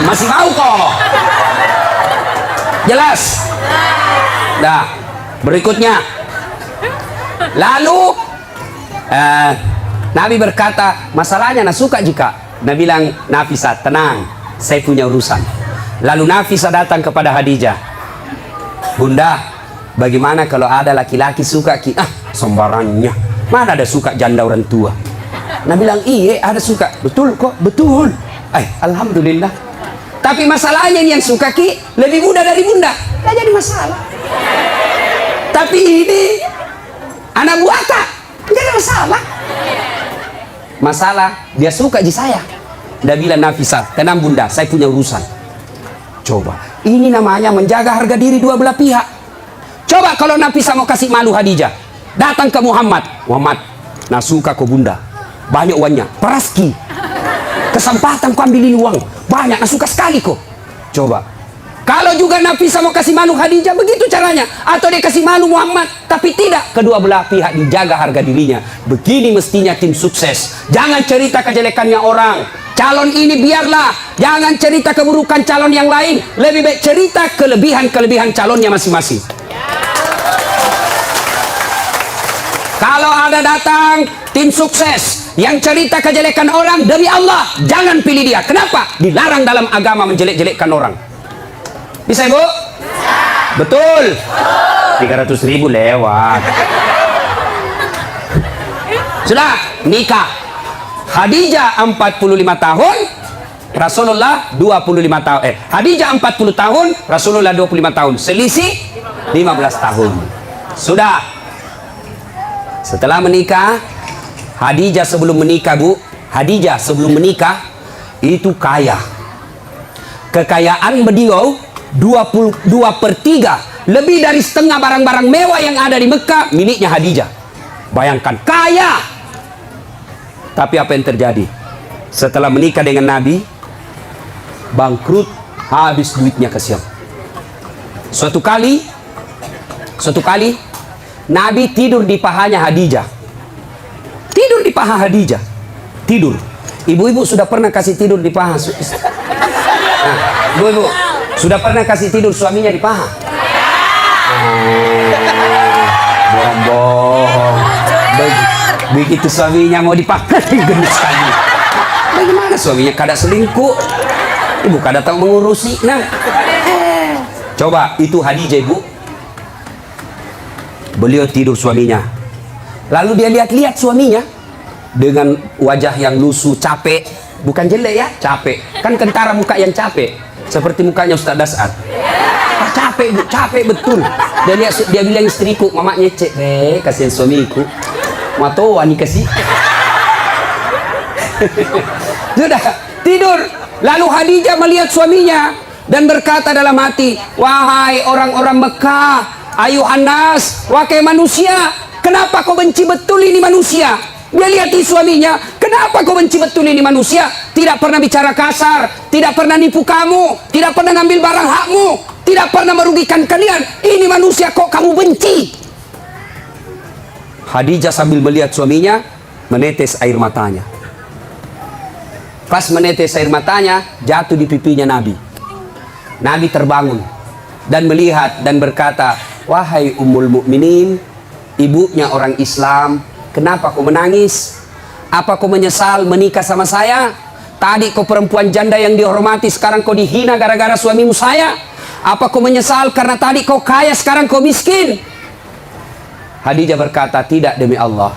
Masih mau kau? Jelas? Dah. Berikutnya. Lalu Nabi berkata, masalahnya nak suka jika. Nabi bilang, Nafisah, tenang, saya punya urusan. Lalu Nafisah datang kepada Khadijah. Bunda, bagaimana kalau ada laki-laki suka ki? Sembarangnya. Mana ada suka janda orang tua? Nabi bilang, iya ada suka. Betul kok, betul. Alhamdulillah. Tapi masalahnya yang suka ki lebih muda dari bunda. Tidak jadi masalah. Tapi ini anak buata, tidak ada masalah. Masalah dia suka di saya. Dia bilang, Nafisah, tenang bunda, saya punya urusan. Coba, ini namanya menjaga harga diri dua belah pihak. Coba kalau Nafisah mau kasih malu Khadijah, datang ke Muhammad. Muhammad, nah suka kok bunda, banyak uangnya, peraski, kesempatan ku ambilin uang, banyak, nah suka sekali kok. Coba, kalau juga Nafisah mau kasih malu Khadijah, begitu caranya. Atau dia kasih malu Muhammad, tapi tidak, kedua belah pihak dijaga harga dirinya. Begini mestinya tim sukses. Jangan cerita kejelekannya orang. Calon ini biarlah, jangan cerita keburukan calon yang lain. Lebih baik cerita kelebihan-kelebihan calonnya masing-masing. Kalau ada datang tim sukses yang cerita kejelekan orang, demi Allah jangan pilih dia. Kenapa? Dilarang dalam agama menjelek-jelekkan orang. Bisa ibu? Betul. 300.000 lewat. Sudah nikah. Khadijah 45 tahun, Rasulullah 25 tahun. Khadijah 40 tahun, Rasulullah 25 tahun. Selisih 15 tahun. Sudah. Setelah menikah, Khadijah sebelum menikah, Bu, Khadijah sebelum menikah itu kaya. Kekayaan beliau 2/3, lebih dari setengah barang-barang mewah yang ada di Mekah miliknya Khadijah. Bayangkan, kaya. Tapi apa yang terjadi? Setelah menikah dengan Nabi, bangkrut, habis duitnya kesian. Suatu kali Nabi tidur di pahanya Khadijah. Tidur di paha Khadijah. Tidur. Ibu-ibu sudah pernah kasih tidur di paha? Ibu-ibu sudah pernah kasih tidur suaminya di paha? Bohong-bohong. Begitu suaminya mau dipakai, gendut sekali. Bagaimana suaminya kada selingkuh? Ibu kada tahu mengurusi. Nah, coba itu Khadijah, ibu. Beliau tidur suaminya. Lalu dia lihat-lihat suaminya dengan wajah yang lusuh, capek. Bukan jelek ya, capek. Kan kentara muka yang capek, seperti mukanya Ustaz Dasar. Capek, Bu, capek betul. Dia bilang istriku, mama nyecek, kasihan suamiku. Matoa nih kasih. Sudah tidur. Lalu Khadijah melihat suaminya dan berkata dalam hati, wahai orang-orang Mekah, ayuhan nas, wahai manusia, kenapa kau benci betul ini manusia? Dia lihat di suaminya, kenapa kau benci betul ini manusia? Tidak pernah bicara kasar, tidak pernah nipu kamu, tidak pernah ngambil barang hakmu, tidak pernah merugikan kalian. Ini manusia kok kamu benci? Khadijah sambil melihat suaminya, menetes air matanya. Pas menetes air matanya, jatuh di pipinya Nabi. Nabi terbangun dan melihat dan berkata, wahai Ummul Mukminin, ibunya orang Islam. Kenapa kau menangis? Apa kau menyesal menikah sama saya? Tadi kau perempuan janda yang dihormati, sekarang kau dihina gara-gara suamimu saya. Apa kau menyesal karena tadi kau kaya, sekarang kau miskin? Khadijah berkata, tidak, demi Allah,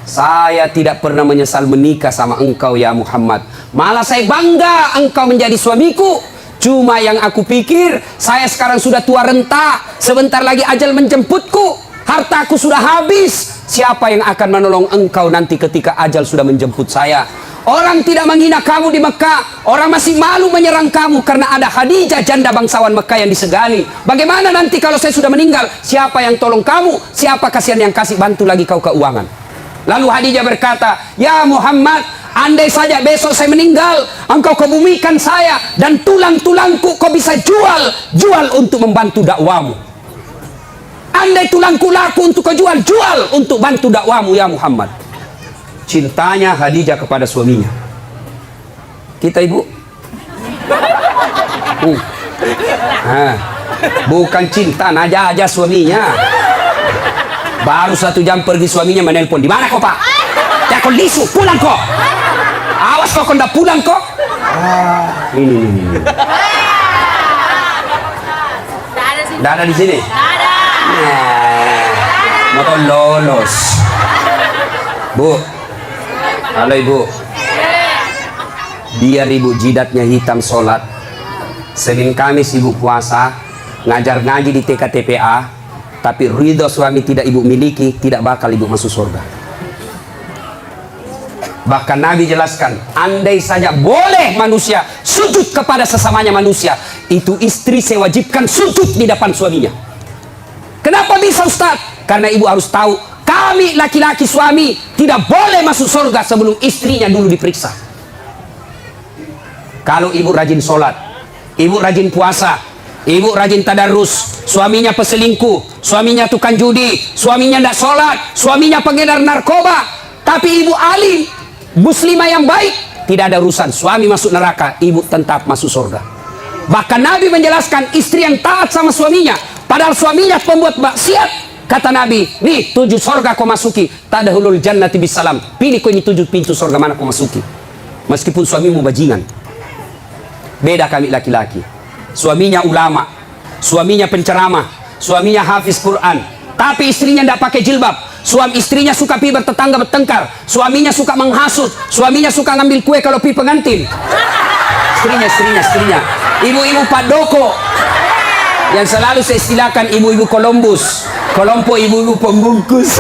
saya tidak pernah menyesal menikah sama engkau ya Muhammad. Malah saya bangga engkau menjadi suamiku. Cuma yang aku pikir, saya sekarang sudah tua renta, sebentar lagi ajal menjemputku, hartaku sudah habis. Siapa yang akan menolong engkau nanti ketika ajal sudah menjemput saya? Orang tidak menghina kamu di Mekah, orang masih malu menyerang kamu karena ada Khadijah, janda bangsawan Mekah yang disegani. Bagaimana nanti kalau saya sudah meninggal? Siapa yang tolong kamu? Siapa kasihan yang kasih bantu lagi kau keuangan? Lalu Khadijah berkata, ya Muhammad, andai saja besok saya meninggal, engkau kebumikan saya dan tulang-tulangku kau bisa jual untuk membantu dakwamu. Andai tulangku laku untuk kau jual untuk bantu dakwamu ya Muhammad. Cintanya Khadijah kepada suaminya. Kita ibu, bukan cinta, naja aja suaminya. Baru 1 jam pergi suaminya menelpon, di mana kau pak? Ya kau lisu, pulang kok. Awas kau ndak pulang kok. Ini. Nggak ada di sini. Mau lolos. Bu, halo ibu. Biar ibu jidatnya hitam sholat, Senin Kamis ibu puasa, ngajar ngaji di TKTPA, tapi ridho suami tidak ibu miliki, tidak bakal ibu masuk surga. Bahkan Nabi jelaskan, andai saja boleh manusia sujud kepada sesamanya manusia, itu istri saya wajibkan sujud di depan suaminya. Kenapa bisa Ustaz? Karena ibu harus tahu, kami laki-laki suami tidak boleh masuk surga sebelum istrinya dulu diperiksa. Kalau ibu rajin sholat, ibu rajin puasa, ibu rajin tadarus, suaminya peselingkuh, suaminya tukang judi, suaminya tidak sholat, suaminya pengedar narkoba, tapi ibu alim, muslimah yang baik, tidak ada urusan, suami masuk neraka, ibu tetap masuk surga. Bahkan Nabi menjelaskan istri yang taat sama suaminya, padahal suaminya pembuat maksiat, kata Nabi, nih 7 surga kau masuki, tadkhulul jannati bisalam. Pilih kau ini 7 pintu surga mana kau masuki. Meskipun suamimu bajingan. Beda kami laki-laki. Suaminya ulama, suaminya penceramah, suaminya hafiz Quran, tapi istrinya tidak pakai jilbab. Suami istrinya suka pi bertetangga bertengkar, suaminya suka menghasut, suaminya suka ngambil kue kalau pi pengantin. Istrinya. Ibu-ibu Padoko yang selalu saya istilahkan ibu-ibu Columbus, kelompok ibu-ibu pembungkus.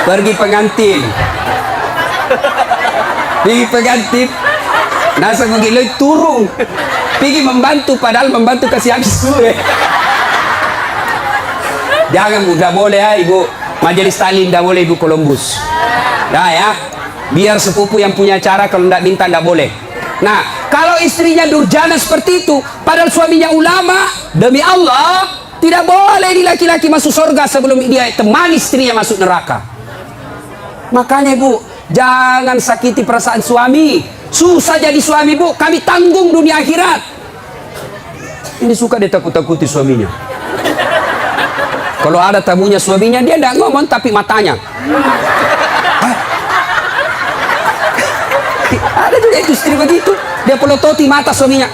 Pergi pengantin, nasa mengiloy turung, pergi membantu, padahal membantu kasih habis kue. Jangan, udah boleh ya ibu majelis taklim, udah boleh ibu Columbus. Nah ya, biar sepupu yang punya acara kalau tidak minta tidak boleh. Nah, kalau istrinya durjana seperti itu, padahal suaminya ulama, demi Allah, tidak boleh di laki-laki masuk surga sebelum dia temani istrinya masuk neraka. Makanya ibu, jangan sakiti perasaan suami. Susah jadi suami bu, kami tanggung dunia akhirat. Ini suka dia takut-takuti suaminya. Kalau ada tamunya suaminya, dia tidak ngomong tapi matanya. Ada juga itu istri begitu, dia pelototi mata suaminya.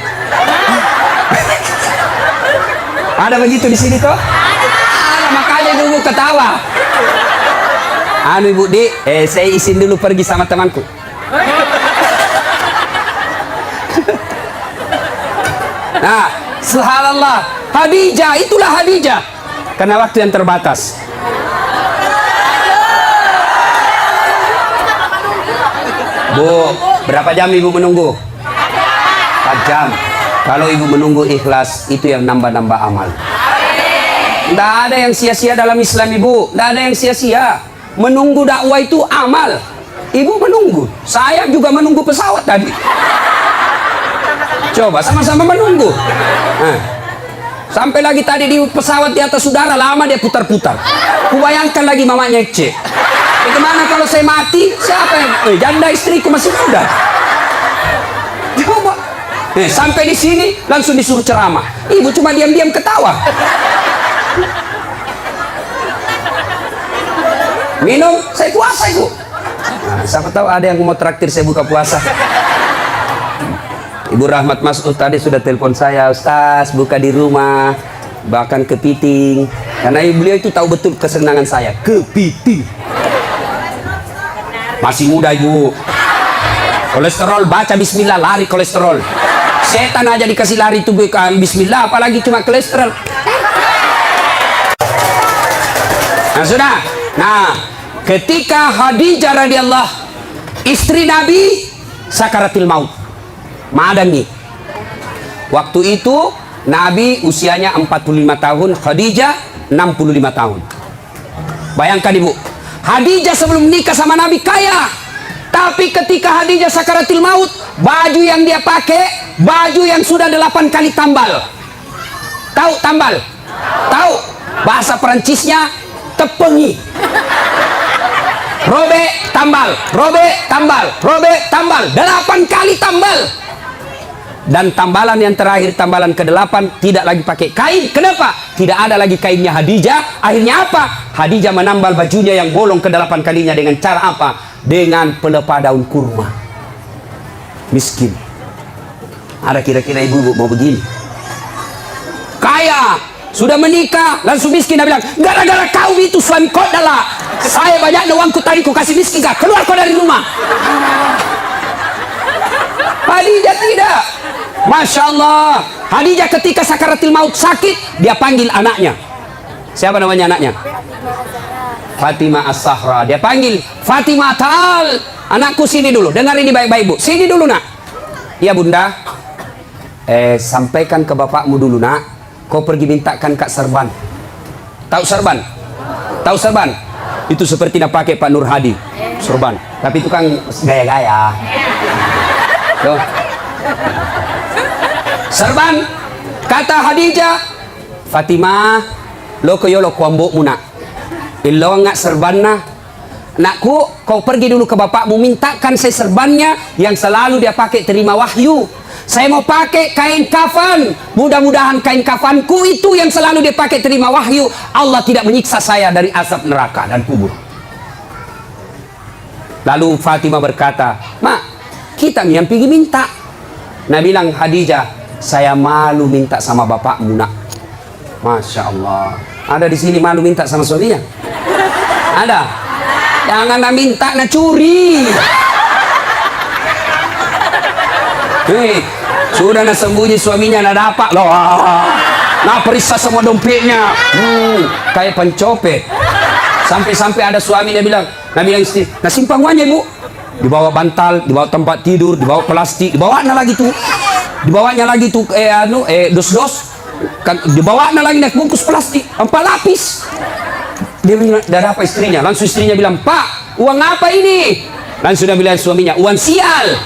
Ada begitu di sini toh? Ada, makanya ibu ketawa. Anu ibu di, saya izin dulu pergi sama temanku. Nah, subhanallah, Khadijah, itulah Khadijah. Karena waktu yang terbatas. Bu, berapa jam ibu menunggu? 4 jam. Kalau ibu menunggu ikhlas, itu yang nambah-nambah amal. Tidak ada yang sia-sia dalam Islam ibu. Tidak ada yang sia-sia. Menunggu dakwah itu amal. Ibu menunggu. Saya juga menunggu pesawat tadi. Coba sama-sama menunggu. Nah, sampai lagi tadi di pesawat di atas udara lama dia putar-putar. Kubayangkan lagi mamanya cek. Bagaimana kalau saya mati? Siapa yang janda istriku masih muda? Coba. Sampai di sini langsung disuruh ceramah. Ibu cuma diam-diam ketawa. Minum, saya puasa ibu. Nah, siapa tahu ada yang mau traktir saya buka puasa. Ibu Rahmat Masud tadi sudah telepon saya, Ustaz buka di rumah, bahkan kepiting. Karena beliau itu tahu betul kesenangan saya, kepiting. Masih muda ibu. Kolesterol, baca bismillah, lari kolesterol. Setan aja dikasih lari itu bukan bismillah, apalagi cuma kolesterol. Nah sudah. Nah, ketika Khadijah radhiyallahu istri Nabi sakaratil maut. Madani. Waktu itu Nabi usianya 45 tahun, Khadijah 65 tahun. Bayangkan ibu, Khadijah sebelum menikah sama Nabi kaya. Tapi ketika Khadijah sakaratil maut, baju yang dia pakai, baju yang sudah 8 kali tambal. Tahu tambal? Tahu? Bahasa Perancisnya tepengi. Robe tambal, robe tambal, robe tambal, 8 kali tambal. Dan tambalan yang terakhir, tambalan ke-8, tidak lagi pakai kain. Kenapa? Tidak ada lagi kainnya Khadijah. Akhirnya apa? Khadijah menambal bajunya yang bolong ke-8 kalinya dengan cara apa? Dengan pelepah daun kurma. Miskin. Ada kira-kira ibu-ibu mau begini? Kaya, sudah menikah, langsung miskin. Dia bilang, gara-gara kau itu suami kau adalah, saya banyak uangku tadi ku kasih miskin, gak? Keluar kau dari rumah. Khadijah tidak. Masya Allah. Khadijah ketika sakaratil maut sakit, dia panggil anaknya. Siapa namanya anaknya? Fatimah As-Sahra. Dia panggil, Fatimah ta'al, anakku sini dulu. Dengar ini baik-baik bu. Sini dulu nak. Iya bunda. Sampaikan ke bapakmu dulu nak. Kau pergi mintakan Kak Serban. Tahu Serban? Tahu Serban? Itu seperti nak pakai Pak Nur Hadi. Serban. Tapi itu kan gaya-gaya. Tuh. Serban, kata Khadijah, Fatimah, lo koyo lo kuambuk muna. Ilo nggak serbanna. Nakku, kau pergi dulu ke bapakmu, mintakan saya serbannya yang selalu dia pakai terima wahyu. Saya mau pakai kain kafan. Mudah-mudahan kain kafanku itu yang selalu dia pakai terima wahyu. Allah tidak menyiksa saya dari azab neraka dan kubur. Lalu Fatimah berkata, Mak, kita yang pergi minta. Nah bilang Khadijah, saya malu minta sama bapakmu nak. Masya Allah. Ada di sini malu minta sama suaminya? Ada? Jangan nak minta, nak curi. Sudah nak sembunyi suaminya, nak dapat loh. Nak periksa semua dompetnya. Kayak pencopet. Sampai-sampai ada suami dia bilang, istri, nah simpang uangnya ibu. Dibawa bantal, dibawa tempat tidur, dibawa plastik, dibawanya lagi tuh. Dibawanya lagi tuh dos-dos. Kan dibawanya lagi naik bungkus plastik 4 lapis. Dia bilang, "Dari apa istrinya?" Langsung istrinya bilang, "Pak, uang apa ini?" Langsung dia bilang suaminya, "Uang sial."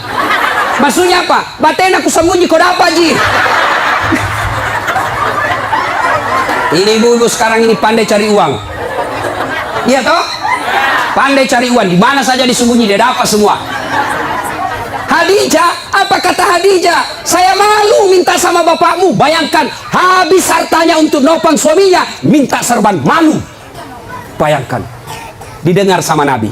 Maksudnya apa? Baten aku sembunyi kau dapat ji. Ini ibu-ibu sekarang ini pandai cari uang. Iya toh? Pandai cari uang, di mana saja disembunyi dia dapat semua. Khadijah, apa kata Khadijah? Saya malu minta sama bapakmu. Bayangkan, habis hartanya untuk nopang suaminya, minta serban, malu. Bayangkan, didengar sama Nabi.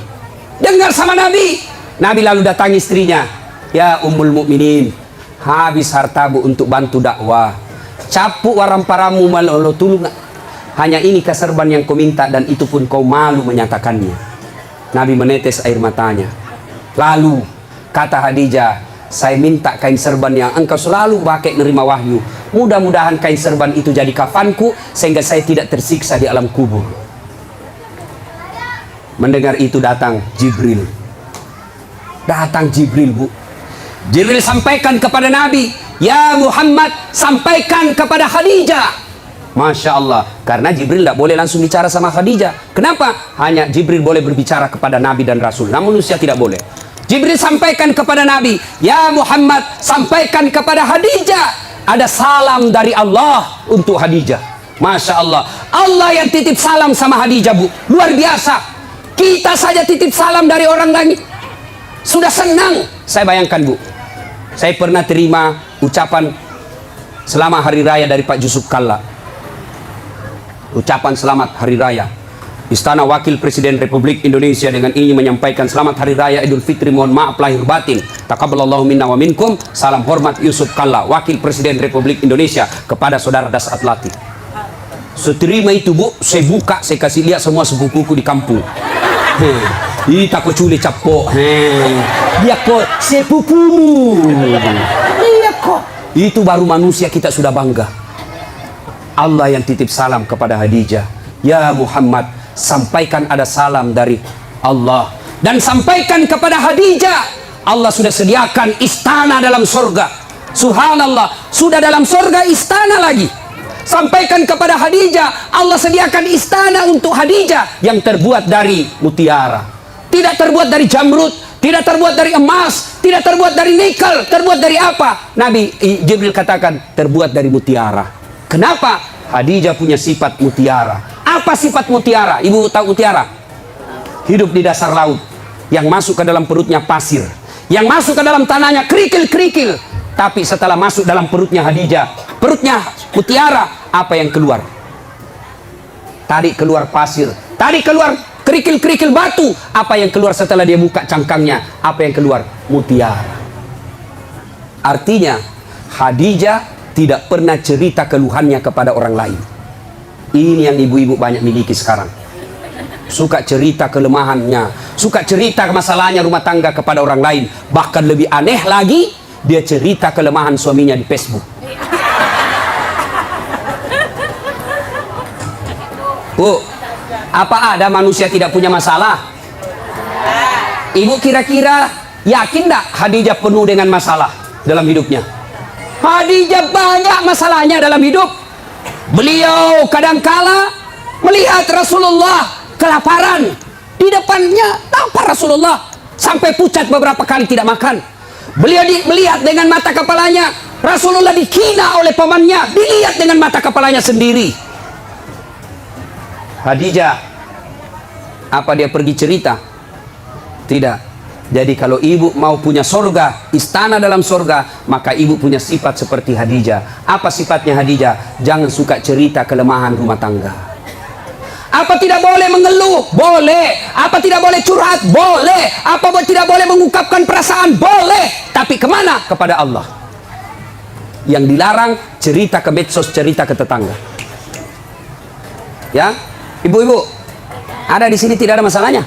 Dengar sama Nabi. Nabi lalu datangi istrinya. Ya Ummul Mukminin, habis hartamu untuk bantu dakwah. Capuk warang paramu malolo tulung. Hanya ini keserban yang kau minta dan itu pun kau malu menyatakannya. Nabi menetes air matanya. Lalu kata Khadijah, saya minta kain serban yang engkau selalu pakai nerima wahyu. Mudah-mudahan kain serban itu jadi kafanku sehingga saya tidak tersiksa di alam kubur. Mendengar itu datang Jibril. Datang Jibril bu. Jibril sampaikan kepada Nabi, ya Muhammad, sampaikan kepada Khadijah. Masya Allah, karena Jibril tidak boleh langsung bicara sama Khadijah. Kenapa? Hanya Jibril boleh berbicara kepada Nabi dan Rasul, namun manusia tidak boleh. Jibril sampaikan kepada Nabi, ya Muhammad, sampaikan kepada Khadijah, ada salam dari Allah untuk Khadijah. Masya Allah, Allah yang titip salam sama Khadijah bu, luar biasa. Kita saja titip salam dari orang langit sudah senang. Saya bayangkan Bu, saya pernah terima ucapan selamat hari raya dari Pak Yusuf Kalla. Ucapan selamat hari raya. Istana Wakil Presiden Republik Indonesia dengan ingin menyampaikan selamat hari raya Idul Fitri, mohon maaf lahir batin. Taqabbalallahu minna wa minkum. Salam hormat Yusuf Kalla, Wakil Presiden Republik Indonesia, kepada saudara Dasat Latif. Seterima itu Bu, saya buka, saya kasih lihat semua sepupuku di kampung. Ita ko culi capok. Dia kok sepupumu. Iya kok. Itu baru manusia kita sudah bangga. Allah yang titip salam kepada Khadijah. Ya Muhammad, sampaikan ada salam dari Allah. Dan sampaikan kepada Khadijah, Allah sudah sediakan istana dalam surga. Subhanallah, sudah dalam surga istana lagi. Sampaikan kepada Khadijah, Allah sediakan istana untuk Khadijah yang terbuat dari mutiara. Tidak terbuat dari jamrud, tidak terbuat dari emas, tidak terbuat dari nikel. Terbuat dari apa? Nabi Jibril katakan terbuat dari mutiara. Kenapa? Khadijah punya sifat mutiara. Apa sifat mutiara? Ibu tahu mutiara? Hidup di dasar laut, yang masuk ke dalam perutnya pasir, yang masuk ke dalam tanahnya kerikil-kerikil. Tapi setelah masuk dalam perutnya Khadijah, perutnya mutiara, apa yang keluar? Tadi keluar pasir, tadi keluar kerikil-kerikil batu. Apa yang keluar setelah dia buka cangkangnya? Apa yang keluar? Mutiara. Artinya Khadijah tidak pernah cerita keluhannya kepada orang lain. Ini yang ibu-ibu banyak miliki sekarang. Suka cerita kelemahannya, suka cerita masalahnya rumah tangga kepada orang lain. Bahkan lebih aneh lagi, dia cerita kelemahan suaminya di Facebook. Bu, apa ada manusia tidak punya masalah? Ibu kira-kira yakin tak Khadijah penuh dengan masalah dalam hidupnya? Khadijah banyak masalahnya dalam hidup. Beliau kadangkala melihat Rasulullah kelaparan. Di depannya lapar Rasulullah, sampai pucat beberapa kali tidak makan. Beliau melihat dengan mata kepalanya Rasulullah dihina oleh pamannya, dilihat dengan mata kepalanya sendiri. Khadijah, apa dia pergi cerita? Tidak. Jadi kalau ibu mau punya surga, istana dalam surga, maka ibu punya sifat seperti Khadijah. Apa sifatnya Khadijah? Jangan suka cerita kelemahan rumah tangga. Apa tidak boleh mengeluh? Boleh. Apa tidak boleh curhat? Boleh. Apa tidak boleh mengungkapkan perasaan? Boleh. Tapi kemana? Kepada Allah. Yang dilarang cerita ke medsos, cerita ke tetangga. Ya, ibu-ibu, ada di sini tidak ada masalahnya?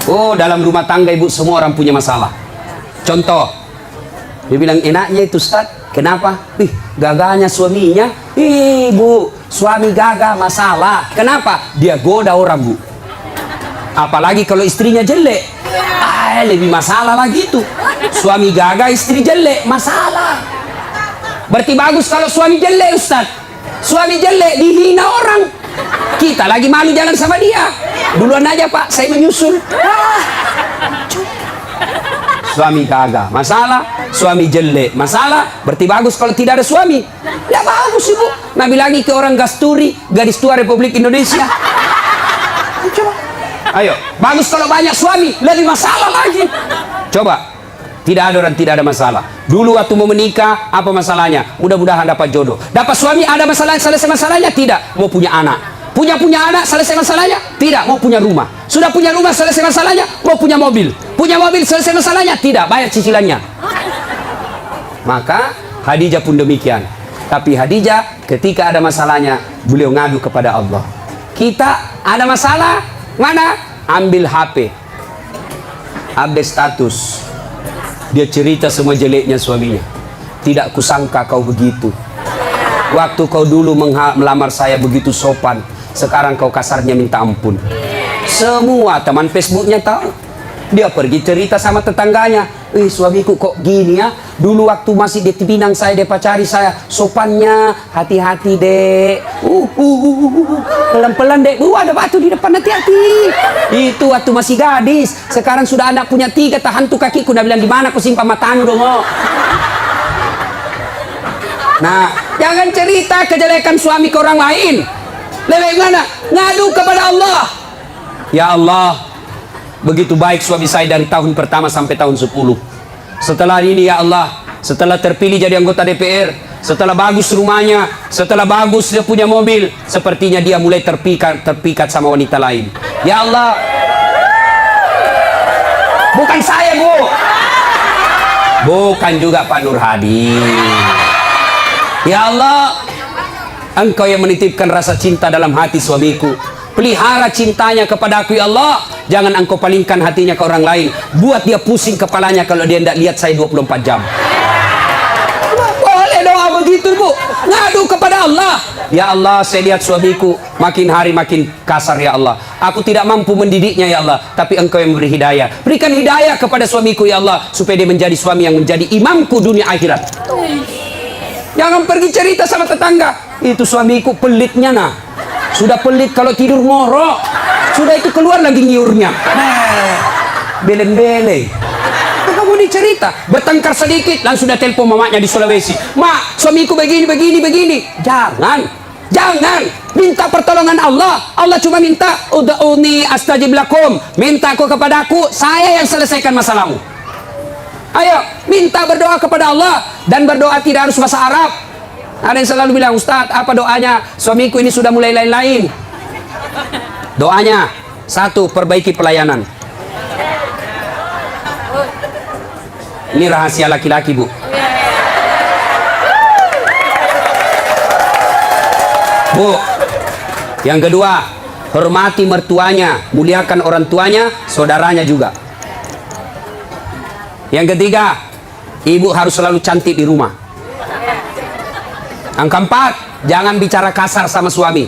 Oh, dalam rumah tangga ibu semua orang punya masalah. Contoh, dia bilang enaknya itu Ustaz. Kenapa? Gagalnya suaminya. Ibu, suami gagal masalah. Kenapa? Dia goda orang Bu. Apalagi kalau istrinya jelek. Lebih masalah lagi itu. Suami gagal, istri jelek, masalah. Berarti bagus kalau suami jelek Ustaz. Suami jelek dihina orang. Kita lagi malu jalan sama dia. Duluan aja Pak, saya menyusul. Suami gagal, masalah. Suami jelek, masalah. Berarti bagus kalau tidak ada suami. Ya bagus Ibu. Nabi lagi ke orang Gasturi, gadis tua Republik Indonesia. Coba. Ayo, bagus kalau banyak suami, lebih masalah lagi. Coba. Tidak ada orang tidak ada masalah. Dulu waktu mau menikah, apa masalahnya? Mudah-mudahan dapat jodoh. Dapat suami, ada masalah, selesai masalahnya? Tidak. Mau punya anak. Punya anak, selesai masalahnya? Tidak. Mau punya rumah. Sudah punya rumah, selesai masalahnya? Mau punya mobil. Punya mobil, selesai masalahnya? Tidak. Bayar cicilannya. Maka Khadijah pun demikian. Tapi Khadijah ketika ada masalahnya, beliau ngadu kepada Allah. Kita ada masalah, mana? Ambil HP. Update status. Dia cerita semua jeleknya suaminya. Tidak kusangka kau begitu. Waktu kau dulu melamar saya begitu sopan, sekarang kau kasarnya minta ampun. Semua teman Facebooknya tahu. Dia pergi cerita sama tetangganya. Suamiku kok gini ya. Dulu waktu masih di Pinang saya, dia pacari saya. Sopannya, hati-hati dek. Pelan-pelan dek. Ada batu di depan, hati-hati. Itu waktu masih gadis. Sekarang sudah anak punya 3, tahan tuh kakiku. Dia bilang, di mana aku simpan matamu dong. Nah, jangan cerita kejelekan suami ke orang lain. Lebih mana? Ngadu kepada Allah. Ya Allah, begitu baik suami saya dari tahun pertama sampai tahun 10. Setelah ini ya Allah, setelah terpilih jadi anggota DPR, setelah bagus rumahnya, setelah bagus dia punya mobil, sepertinya dia mulai terpikat sama wanita lain. Ya Allah, bukan saya Bu, bukan juga Pak Nur Hadi. Ya Allah, Engkau yang menitipkan rasa cinta dalam hati suamiku, pelihara cintanya kepadaku ya Allah. Jangan Engkau palingkan hatinya ke orang lain. Buat dia pusing kepalanya kalau dia tidak lihat saya 24 jam. Boleh doa begitu Bu, ngadu kepada Allah. Ya Allah, saya lihat suamiku makin hari makin kasar ya Allah. Aku tidak mampu mendidiknya ya Allah, tapi Engkau yang memberi hidayah. Berikan hidayah kepada suamiku ya Allah, supaya dia menjadi suami yang menjadi imamku dunia akhirat. Jangan pergi cerita sama tetangga, itu suamiku pelitnya nah. Sudah pelit kalau tidur ngorok, sudah itu keluar lagi ngiurnya. Beleng-beleng. Kamu dicerita, bertengkar sedikit langsung sudah telepon mamanya di Sulawesi. Mak, suamiku begini. Jangan minta pertolongan Allah. Allah cuma minta ud'uni astajib lakum. Minta kau kepadaku, saya yang selesaikan masalahmu. Ayo, minta berdoa kepada Allah. Dan berdoa tidak harus bahasa Arab. Ada yang selalu bilang, Ustaz, apa doanya? Suamiku ini sudah mulai lain-lain. Doanya, 1, perbaiki pelayanan. Ini rahasia laki-laki Bu. Bu, yang kedua, hormati mertuanya, muliakan orang tuanya, saudaranya juga. Yang ketiga, ibu harus selalu cantik di rumah. Yang keempat, jangan bicara kasar sama suami.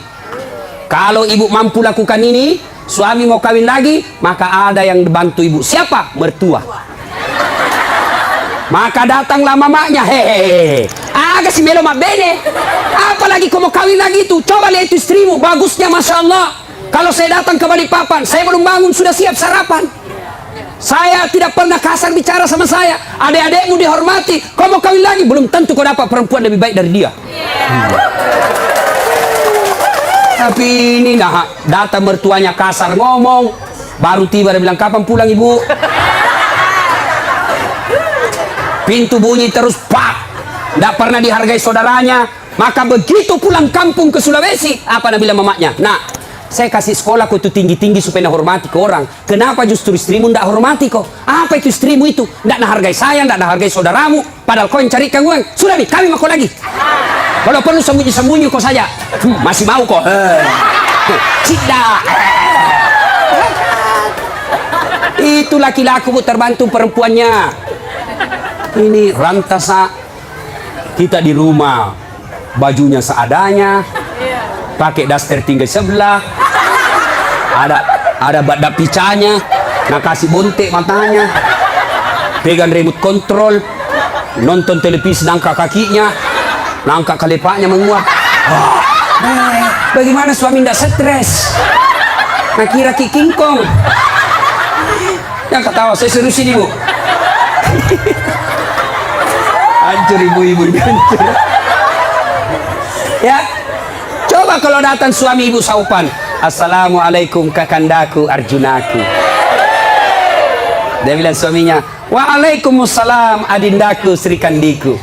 Kalau ibu mampu lakukan ini, suami mau kawin lagi, maka ada yang bantu ibu. Siapa? Mertua. Maka datanglah mamanya, hehehe, agak si melo mabene. Apalagi kau mau kawin lagi itu, coba lihat istrimu, bagusnya Masya Allah. Kalau saya datang ke Balikpapan, saya belum bangun sudah siap sarapan. Saya tidak pernah kasar bicara sama saya. Adik-adikmu dihormati. Kau mau kawin lagi, belum tentu kau dapat perempuan lebih baik dari dia. Tapi ini nah, datang mertuanya kasar ngomong, baru tiba dia bilang, kapan pulang ibu? Pintu bunyi terus, pak. Tidak pernah dihargai saudaranya. Maka begitu pulang kampung ke Sulawesi, apa dia bilang mamanya? Nah, saya kasih sekolah kau itu tinggi-tinggi supaya hormati ke orang. Kenapa justru istrimu tidak hormati kau? Apa itu istrimu itu? Tidak hargai saya, tidak hargai saudaramu. Padahal kau yang carikan uang. Sudah nih, kami mau kau lagi. Kalau perlu sembunyi-sembunyi kau saja. Masih mau kau? Tidak. Itu laki-laki Bu terbantu perempuannya. Ini rantasa kita di rumah, bajunya seadanya, pakai daster tinggal sebelah, ada badak picanya, nak kasih bontek matanya, pegang remote control, nonton televisi nangka kakinya, nangka kelepaknya menguap. Bagaimana suami tidak stres? Nah kira kikingkong. Yang ketawa, saya serius ini Bu. Hancur ibu-ibu ini hancur. Ya, coba kalau datang suami ibu saupan, Assalamualaikum kakandaku Arjunaku. Dia bilang suaminya, Waalaikumsalam adindaku Sri Kandiku.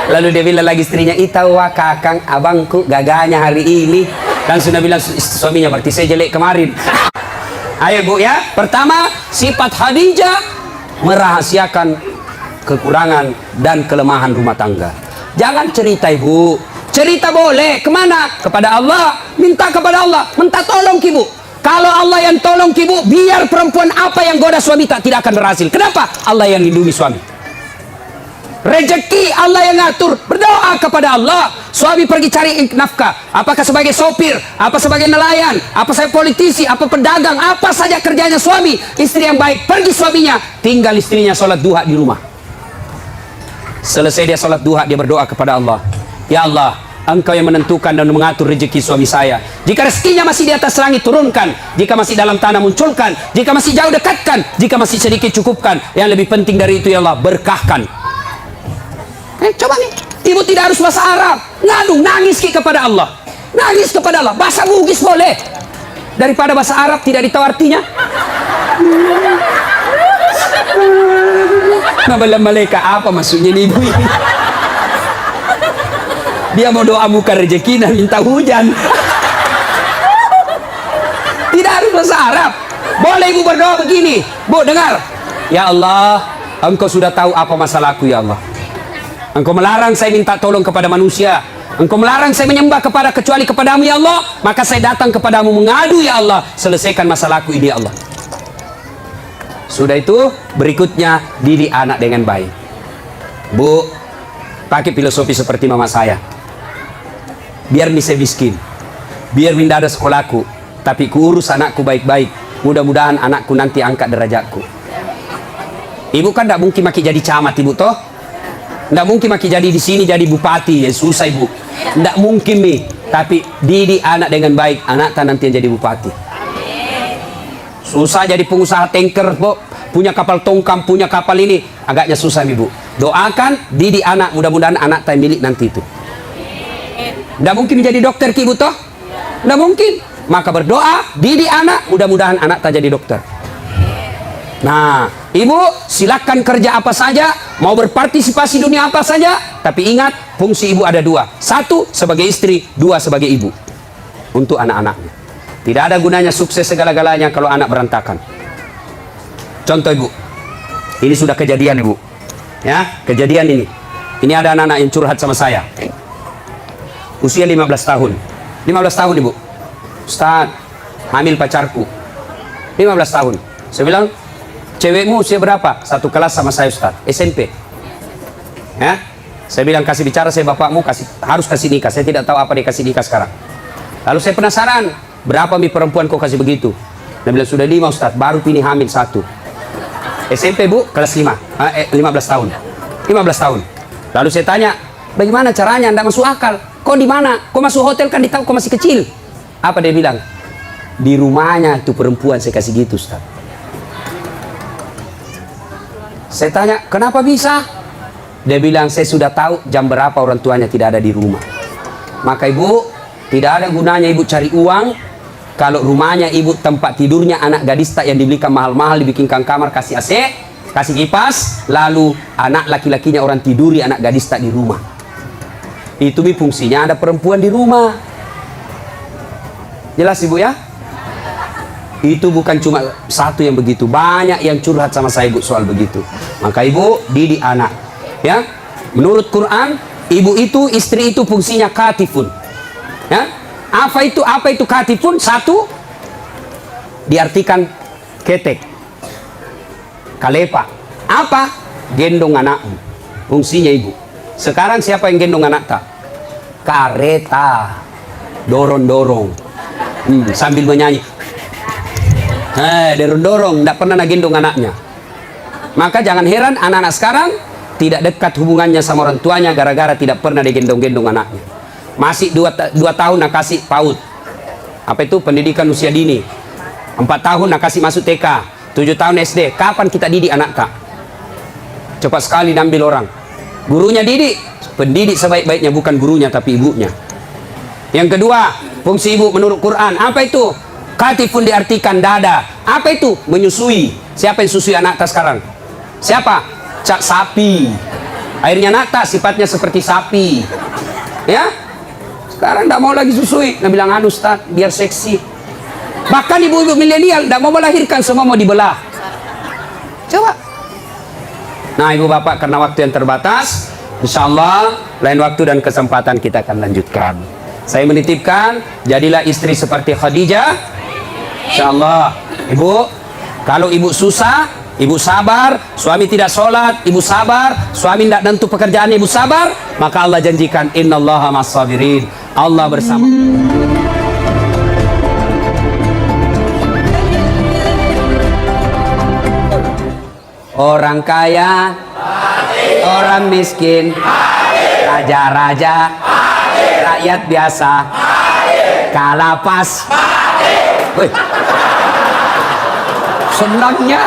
Lalu dia bilang lagi istrinya, itawa kakang abangku gaganya hari ini. Langsung dia bilang suaminya, berarti saya jelek kemarin. Ayo Bu ya, pertama sifat Khadijah merahasiakan kekurangan dan kelemahan rumah tangga. Jangan cerita ibu, cerita boleh kemana? Kepada Allah, minta kepada Allah, minta tolong ibu. Kalau Allah yang tolong ibu, biar perempuan apa yang goda suami tidak akan berhasil. Kenapa? Allah yang lindungi suami. Rezeki Allah yang ngatur. Berdoa kepada Allah. Suami pergi cari nafkah, apakah sebagai sopir, apa sebagai nelayan, apa sebagai politisi, apa pedagang, apa saja kerjanya suami. Istri yang baik, pergi suaminya, tinggal istrinya sholat duha di rumah. Selesai dia sholat duha, dia berdoa kepada Allah, ya Allah, Engkau yang menentukan dan mengatur rezeki suami saya. Jika rezekinya masih di atas langit, turunkan. Jika masih dalam tanah, munculkan. Jika masih jauh, dekatkan. Jika masih sedikit, cukupkan. Yang lebih penting dari itu ya Allah, berkahkan. Coba nih, ibu tidak harus bahasa Arab, ngadu, nangis kepada Allah, nangis kepada Allah, bahasa Bugis boleh. daripada bahasa Arab tidak ditahu artinya. Mabalam malaikat apa maksudnya nih ibu ini? Dia mau doa bukan rezeki dan minta hujan. Tidak harus bahasa Arab. Boleh ibu berdoa begini. Bu, dengar. Ya Allah, Engkau sudah tahu apa masalahku ya Allah. Engkau melarang saya minta tolong kepada manusia. Engkau melarang saya menyembah kecuali kepadamu ya Allah. Maka saya datang kepadamu mengadu ya Allah. Selesaikan masalahku ini ya Allah. Sudah itu, berikutnya didik anak dengan baik. Bu, pakai filosofi seperti mama saya. Biar saya miskin, biar minta ada sekolahku, tapi kuurus anakku baik-baik. Mudah-mudahan anakku nanti angkat derajatku. Ibu kan tidak mungkin maki jadi camat ibu toh. Tidak mungkin maki jadi di sini jadi bupati, ya susah ibu. Tidak mungkin nih. Tapi didik anak dengan baik, anak tak nanti yang jadi bupati. Susah jadi pengusaha tanker, bu. Punya kapal tongkang, punya kapal ini, agaknya susah ibu. Doakan, didik anak, mudah-mudahan anak tak milik nanti itu. Tidak mungkin menjadi dokter ki ibu toh? Tidak mungkin. Maka berdoa, didik anak, mudah-mudahan anak tak jadi dokter. Nah, ibu silakan kerja apa saja, mau berpartisipasi dunia apa saja, tapi ingat fungsi ibu ada dua. Satu sebagai istri, dua sebagai ibu untuk anak-anaknya. Tidak ada gunanya sukses segala-galanya kalau anak berantakan. Contoh ibu, ini sudah kejadian ibu, ya kejadian ini. Ini ada anak-anak yang curhat sama saya. Usia 15 tahun, 15 tahun ibu. Ustaz, hamil pacarku, 15 tahun. Saya bilang, cewekmu usia berapa? Satu kelas sama saya Ustaz, SMP. Ya, saya bilang kasih bicara saya bapakmu harus kasih nikah. Saya tidak tahu apa dia kasih nikah sekarang. Lalu saya penasaran, berapa mi perempuan kau kasih begitu? Dia bilang sudah 5 Ustaz, baru pilih hamil 1. SMP bu, kelas 5, 15 tahun. 15 tahun. Lalu saya tanya, bagaimana caranya? Anda masuk akal. Kau di mana? Kau masuk hotel kan ditahu kau masih kecil. Apa dia bilang? Di rumahnya itu perempuan saya kasih gitu Ustaz. Saya tanya, kenapa bisa? Dia bilang, saya sudah tahu jam berapa orang tuanya tidak ada di rumah. Maka ibu, tidak ada gunanya ibu cari uang kalau rumahnya ibu tempat tidurnya anak gadis tak yang dibelikan mahal-mahal, dibikinkan kamar, kasih AC, kasih kipas, lalu anak laki-lakinya orang tiduri anak gadis tak di rumah. Itu fungsinya ada perempuan di rumah. Jelas ibu ya? Itu bukan cuma satu yang begitu, banyak yang curhat sama saya ibu soal begitu. Maka ibu didik anak, ya. Menurut Quran, ibu itu, istri itu fungsinya katifun, ya. Apa itu katifun? Satu, diartikan ketek, kalepa. Apa? Gendong anakmu. Fungsinya ibu. Sekarang siapa yang gendong anak tak? Kareta, dorong-dorong, sambil menyanyi. Dorong-dorong, tidak pernah gendong anaknya. Maka jangan heran anak-anak sekarang tidak dekat hubungannya sama orang tuanya gara-gara tidak pernah digendong-gendong anaknya. Masih 2 tahun nak kasih PAUD. Apa itu? Pendidikan usia dini. 4 tahun nak kasih masuk TK. 7 tahun SD. Kapan kita didik anak tak? Cepat sekali diambil orang. Gurunya didik. Pendidik sebaik-baiknya bukan gurunya tapi ibunya. Yang kedua, fungsi ibu menurut Quran. Apa itu? Katifun diartikan dada. Apa itu? Menyusui. Siapa yang susui anak tak sekarang? Siapa? Cak sapi. Akhirnya anak tak sifatnya seperti sapi. Ya? Sekarang tidak mau lagi susui. Nah bilang, anu Ustaz, biar seksi. Bahkan ibu-ibu milenial tidak mau melahirkan, semua mau dibelah. Coba. Nah ibu bapak, karena waktu yang terbatas, insya Allah lain waktu dan kesempatan kita akan lanjutkan. Saya menitipkan, jadilah istri seperti Khadijah. Insya Allah. Ibu, kalau ibu susah, ibu sabar. Suami tidak sholat, ibu sabar. Suami tidak tentu pekerjaan, ibu sabar. Maka Allah janjikan, innallaha ma'as-sabirin. Allah bersama. Orang kaya, orang miskin, raja-raja, rakyat biasa, kalapas. Wih. Senangnya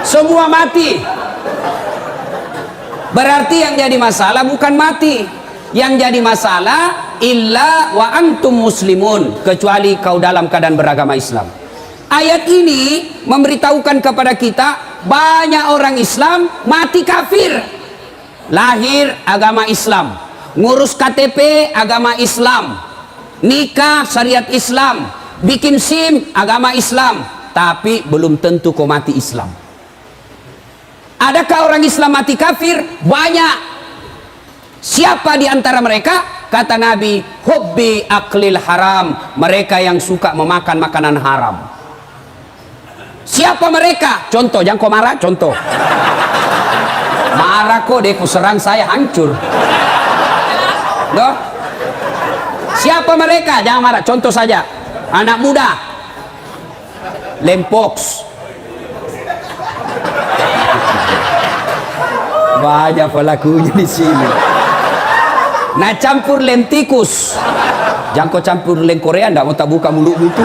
semua mati. Berarti yang jadi masalah bukan mati. Yang jadi masalah illa wa antum muslimun, kecuali kau dalam keadaan beragama Islam. Ayat ini memberitahukan kepada kita banyak orang Islam mati kafir. Lahir agama Islam, ngurus KTP agama Islam, nikah syariat Islam, bikin SIM agama Islam, tapi belum tentu kau mati Islam. Adakah orang Islam mati kafir? Banyak. Siapa di antara mereka? Kata Nabi, hubbi aklil haram, mereka yang suka memakan makanan haram. Siapa mereka? Contoh, jangan kau marah, contoh. Marah kok deh, kau serang saya hancur. Loh? Siapa mereka? Jangan marah, contoh saja. Anak muda, lempoks. Banyak pelakunya di sini. Nah, campur lem tikus. Jangan kau campur lem Korea, ndak mau tak buka mulutmu itu.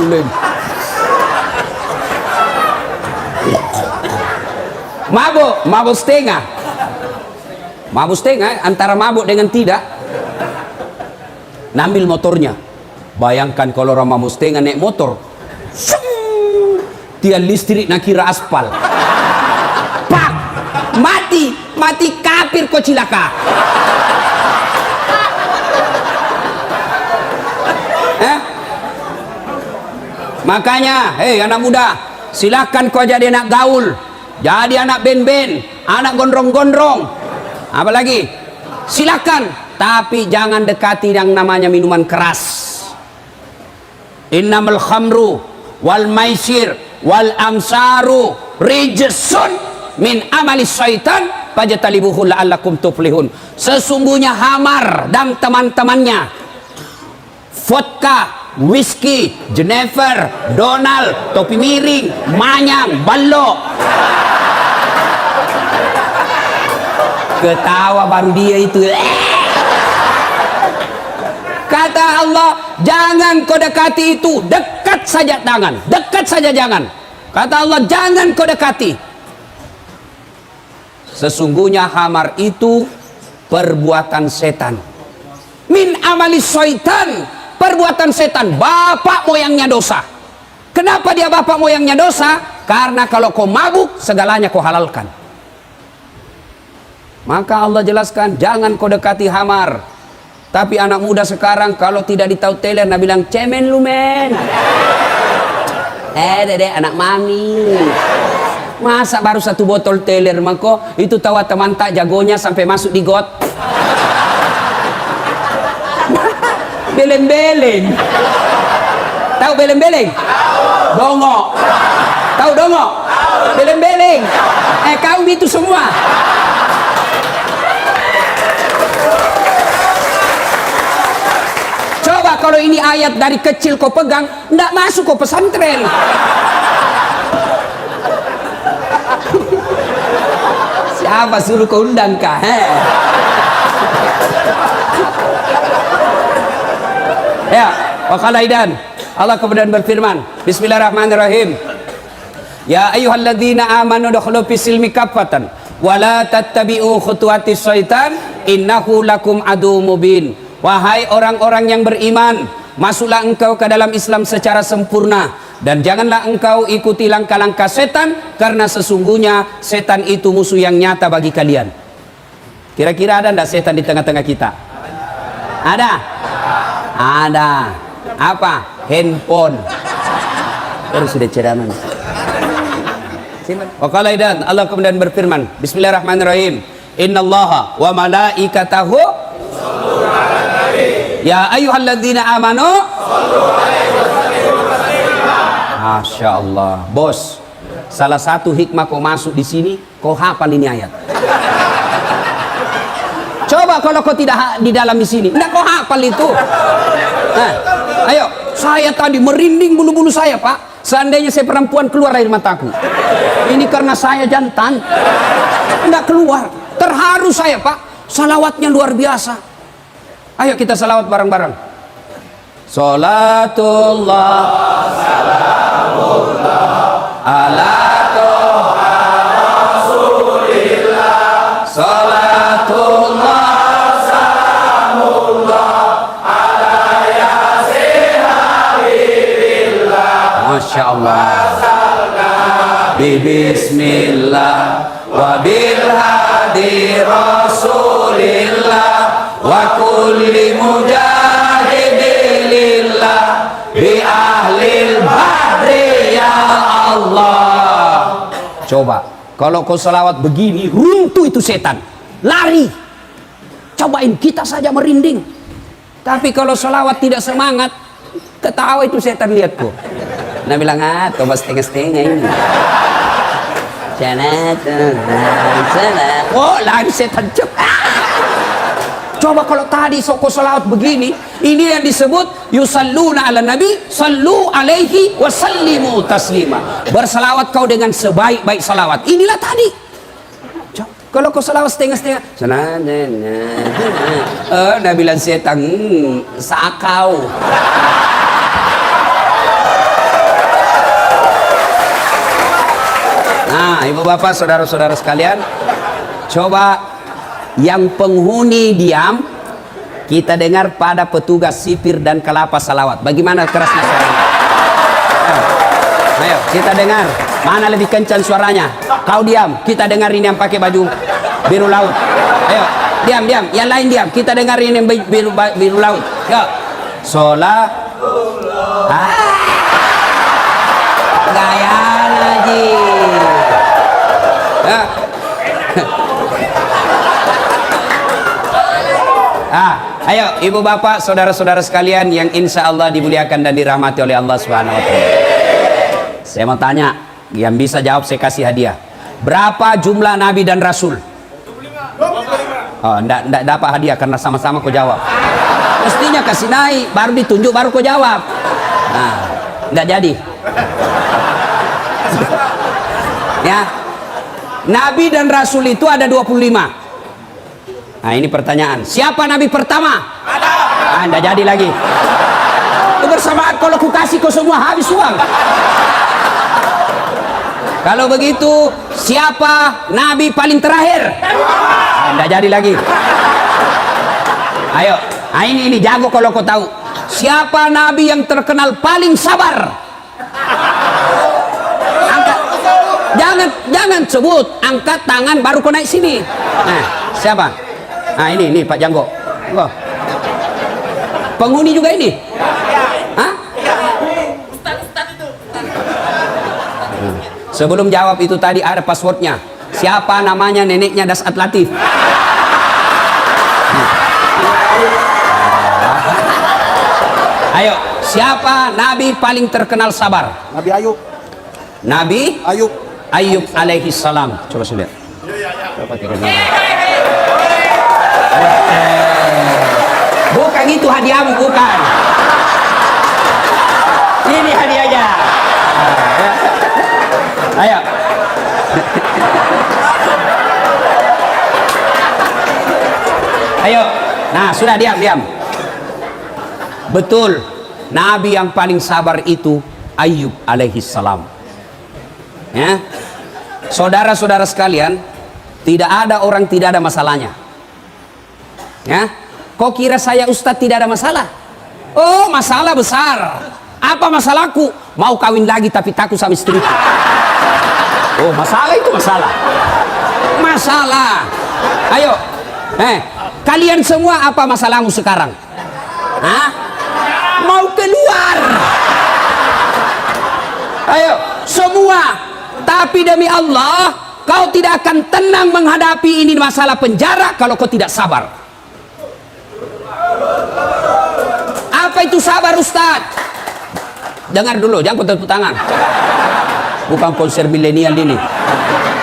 Lem. Mabuk setengah. Mabuk setengah antara mabuk dengan tidak. Nambil motornya. Bayangkan kalau orang mabuk setengah naik motor. Tiang listrik nak kira aspal. Pak, mati kafir kau cilaka. Makanya, hei anak muda, silakan kau jadi anak gaul, jadi anak ben-ben, anak gondrong-gondrong, apalagi silakan, tapi jangan dekati yang namanya minuman keras. Innamal khamru wal maisir wal amsaru rijsun min amali syaitan fajtalibuhu la'allakum tuflihun. Sesungguhnya hamar dan teman-temannya, vodka, whisky, Jennifer, Donald, topi miring, manyang, balok. Ketawa baru dia itu. Kata Allah, jangan kau dekati itu, dekat saja jangan, dekat saja jangan. Kata Allah, jangan kau dekati. Sesungguhnya hamar itu perbuatan setan. Min amali syaitan, perbuatan setan, bapak moyangnya dosa. Kenapa dia bapak moyangnya dosa? Karena kalau kau mabuk, segalanya kau halalkan. Maka Allah jelaskan, jangan kau dekati hamar. Tapi anak muda sekarang kalau tidak ditahu teler, nak bilang cemen lu men. Dedek anak mami. Masa baru satu botol teler mako itu tahu teman tak jagonya sampai masuk di got. Beleng-beleng. Tahu beleng-beleng? Dongo. Tahu dongo? Beleng-beleng. Kau itu semua. Coba kalau ini ayat dari kecil kau pegang, ndak masuk kau pesantren. Siapa suruh kau undang kah? Ya, waqalaidan. Allah kemudian berfirman, Bismillahirrahmanirrahim. Ya ayyuhalladzina amanu dukhulu fis silmi kaffatan wa la tattabi'u khutuwatis syaitan innahu lakum aduwwum mubin. Wahai orang-orang yang beriman, masuklah engkau ke dalam Islam secara sempurna dan janganlah engkau ikuti langkah-langkah setan, karena sesungguhnya setan itu musuh yang nyata bagi kalian. Kira-kira ada enggak setan di tengah-tengah kita? Ada? Ada. Apa? Handphone. Terus sudah ceramah. Waqalaidan, Allah kemudian berfirman, Bismillahirrahmanirrahim. Innallaha wa malaikatahu ya ayyuhalladzina amanu Masya Allah, bos. Salah satu hikmah kau masuk di sini, kau hafal ini ayat. Coba kalau kau tidak di dalam di sini, enggak kau hafal itu. Nah, ayo, saya tadi merinding bulu-bulu saya, Pak. Seandainya saya perempuan keluar air mataku. Ini karena saya jantan. Enggak keluar. Terharu saya, Pak. Salawatnya luar biasa. Ayo kita salawat bareng-bareng. Salatullah salamullah ala toha rasulillah. Salatullah salamullah bismillah wa bil hadi rasulillah wa kulli mujahidilillah bi ahlil badri ya Allah. Coba kalau kau salawat begini, runtuh itu setan, lari. Cobain, kita saja merinding. Tapi kalau salawat tidak semangat, ketawa itu setan, lihatku. Nah bilang, coba setengah-setengah ini. Oh, lari setan. Coba kalau tadi kau salawat begini, ini yang disebut yusalluna ala nabi, sallu alaihi wa sallimu taslima. Bersalawat kau dengan sebaik-baik salawat. Inilah tadi. Kalau kau salawat setengah-setengah, nah bilang setan, sakau. Nah, ibu bapak, saudara-saudara sekalian, coba yang penghuni diam, kita dengar pada petugas sipir dan kelapa salawat. Bagaimana kerasnya suaranya? Ayo, kita dengar. Mana lebih kencang suaranya? Kau diam, kita dengar ini yang pakai baju biru laut. Ayo, diam. Yang lain diam. Kita dengar ini yang biru laut. Yuk. Sholat. Gaya lagi. Ayo, ibu bapak, saudara-saudara sekalian yang insya Allah dimuliakan dan dirahmati oleh Allah Subhanahu Wa Taala. Saya mau tanya, yang bisa jawab saya kasih hadiah. Berapa jumlah nabi dan rasul? 25. Oh, enggak dapat hadiah karena sama-sama kau jawab. Mestinya kasih naik, baru ditunjuk, baru kau jawab. Nah, enggak jadi. Ya. Nabi dan rasul itu ada 25. Nah, ini pertanyaan. Siapa nabi pertama? Ada. Enggak jadi lagi. Itu bersamaan kalau ku kasih kau semua habis uang. Kalau begitu, siapa nabi paling terakhir? Enggak jadi lagi. Ayo, ini jago kalau kau tahu. Siapa nabi yang terkenal paling sabar? Angkat. Jangan sebut, angkat tangan baru kau naik sini. Nah, siapa? Nah, ini Pak Janggo. Oh. Penghuni juga ini? Hah? Sebelum jawab itu tadi ada passwordnya. Siapa namanya neneknya Dasat Latif? Ayo, siapa nabi paling terkenal sabar? Nabi Ayub. Nabi Ayub alaihi salam. Coba saya lihat. Bukan itu hadiahmu, bukan. Ini hadiahnya. Ayo. Ayo. Nah, sudah diam. Betul. Nabi yang paling sabar itu Ayub alaihi salam. Ya. Saudara-saudara sekalian, tidak ada orang tidak ada masalahnya. Ya. Kok kira saya Ustadz tidak ada masalah? Oh, masalah besar. Apa masalahku? Mau kawin lagi tapi takut sama istriku. Oh, masalah itu masalah. Masalah. Ayo. Kalian semua apa masalahmu sekarang? Hah? Mau keluar. Ayo, semua. Tapi demi Allah, kau tidak akan tenang menghadapi ini masalah penjara kalau kau tidak sabar. Apa itu sabar, Ustaz? Dengar dulu, jangan tepuk tangan. Bukan konser milenial ini.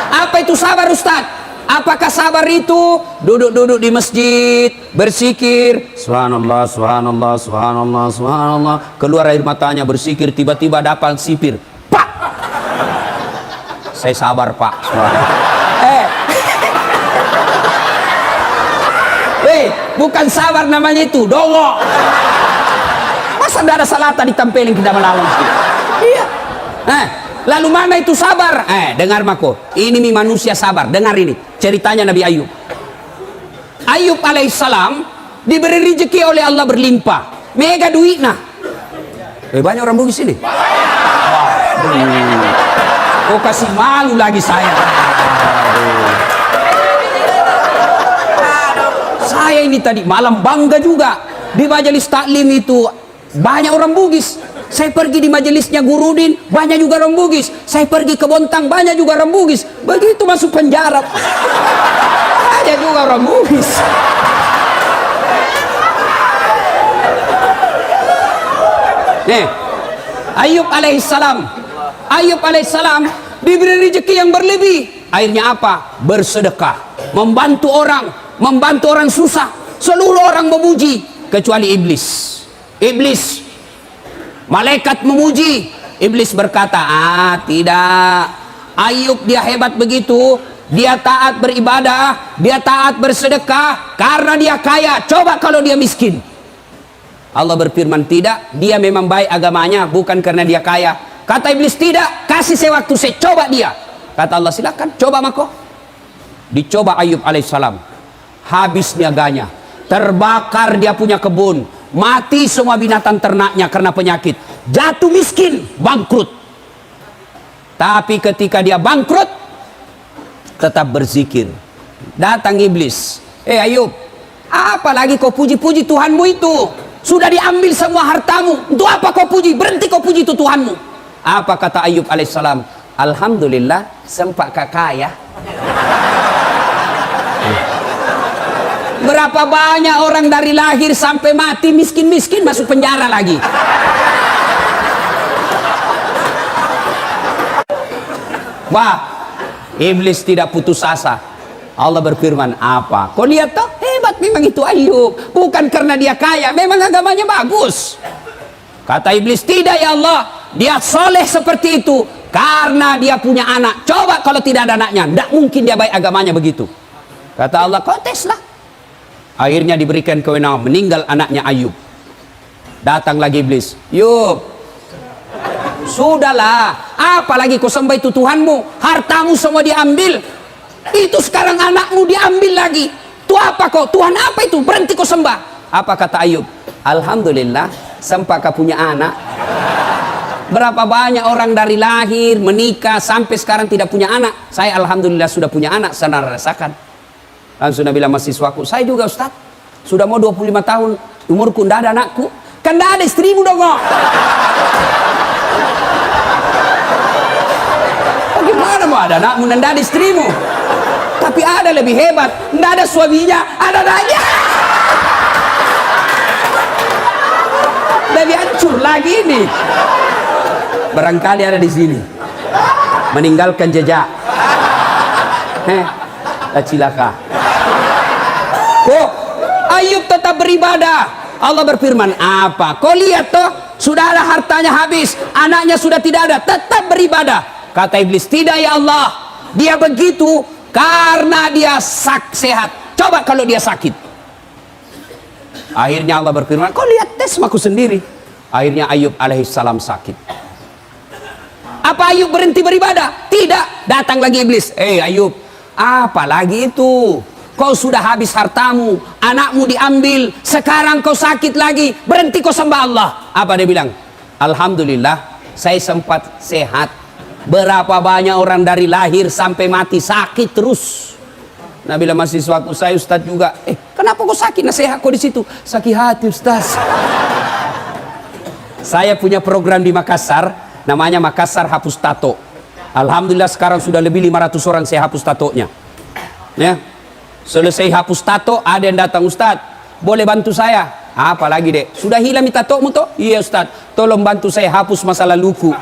Apa itu sabar, Ustaz? Apakah sabar itu duduk-duduk di masjid, berzikir, subhanallah, subhanallah, subhanallah, subhanallah, keluar air matanya berzikir, tiba-tiba dapat sipir, Pak. Saya sabar, Pak. Bukan sabar namanya itu, dongo. Masa tidak ada salata ditempelin kita melawan? Iya. Lalu mana itu sabar? Dengar mako. Ini manusia sabar. Dengar ini ceritanya Nabi Ayub. Ayub alaihissalam diberi rezeki oleh Allah berlimpah. Mega duit nah. Banyak orang bugis sini. Oh, kasih malu lagi saya. Saya ini tadi malam bangga juga di majelis taklim itu banyak orang Bugis. Saya pergi di majelisnya Gurudin, banyak juga orang Bugis. Saya pergi ke Bontang, banyak juga orang Bugis. Begitu masuk penjara, banyak juga orang Bugis. Nih, Ayub alaihissalam diberi rezeki yang berlebih. Akhirnya apa? Bersedekah, membantu orang susah. Seluruh orang memuji kecuali iblis. Malaikat memuji, iblis berkata, tidak. Ayub dia hebat begitu, dia taat beribadah, dia taat bersedekah karena dia kaya. Coba kalau dia miskin. Allah berfirman, tidak, dia memang baik agamanya, bukan karena dia kaya. Kata iblis, tidak, kasih saya waktu, saya coba dia. Kata Allah, silakan, coba mako. Dicoba Ayub alaihissalam, habis niaganya, terbakar dia punya kebun, mati semua binatang ternaknya karena penyakit, jatuh miskin, bangkrut. Tapi ketika dia bangkrut, tetap berzikir. Datang iblis, Ayub, apalagi kau puji-puji Tuhanmu itu? Sudah diambil semua hartamu, untuk apa kau puji? Berhenti kau puji itu Tuhanmu. Apa kata Ayub alaihissalam? Alhamdulillah, sempat kaya. Berapa banyak orang dari lahir sampai mati miskin-miskin masuk penjara lagi. Wah, iblis tidak putus asa. Allah berfirman, apa? Kau lihat toh, hebat memang itu Ayub. Bukan karena dia kaya, memang agamanya bagus. Kata iblis, tidak ya Allah, dia soleh seperti itu karena dia punya anak. Coba kalau tidak ada anaknya, tidak mungkin dia baik agamanya begitu. Kata Allah, kau teslah. Akhirnya diberikan kewenangan, meninggal anaknya Ayub. Datang lagi iblis, Yub, sudahlah, apalagi kau sembah itu Tuhanmu, hartamu semua diambil, itu sekarang anakmu diambil lagi. Itu apa kau? Tuhan apa itu? Berhenti kau sembah. Apa kata Ayub? Alhamdulillah, sampai kau punya anak. Berapa banyak orang dari lahir, menikah, sampai sekarang tidak punya anak. Saya alhamdulillah sudah punya anak, saya rasakan. Langsung Nabi bilang mahasiswaku, saya juga Ustaz, sudah mau 25 tahun, umurku tidak ada anakku. Kan tidak ada istrimu dong kok. Bagaimana mau ada anakmu dan tidak ada istrimu? Tapi ada lebih hebat, tidak ada suaminya, ada anaknya. Lebih hancur lagi ini. Barangkali ada di sini, meninggalkan jejak. Cilaka. Oh, Ayub tetap beribadah. Allah berfirman, apa? Kau lihat toh, sudah ada hartanya habis, anaknya sudah tidak ada, tetap beribadah. Kata iblis, tidak ya Allah, dia begitu karena dia sehat. Coba kalau dia sakit. Akhirnya Allah berfirman, kau lihat tes aku sendiri. Akhirnya Ayub alaihissalam sakit. Apa Ayub berhenti beribadah? Tidak. Datang lagi iblis, Ayub, apa lagi itu? Kau sudah habis hartamu, anakmu diambil, sekarang kau sakit lagi, berhenti kau sembah Allah. Apa dia bilang? Alhamdulillah, saya sempat sehat. Berapa banyak orang dari lahir sampai mati sakit terus. Nabi bilang mahasiswaku, saya Ustaz juga. Kenapa kau sakit? Nasihat kau di situ. Sakit hati Ustaz. Saya punya program di Makassar, namanya Makassar Hapus Tato. Alhamdulillah sekarang sudah lebih 500 orang saya hapus tatonya. Ya. Selesai hapus tato, ada yang datang, Ustaz, boleh bantu saya? Apa lagi dek? Sudah hilang tatomu toh? Iya Ustaz, tolong bantu saya hapus masa laluku.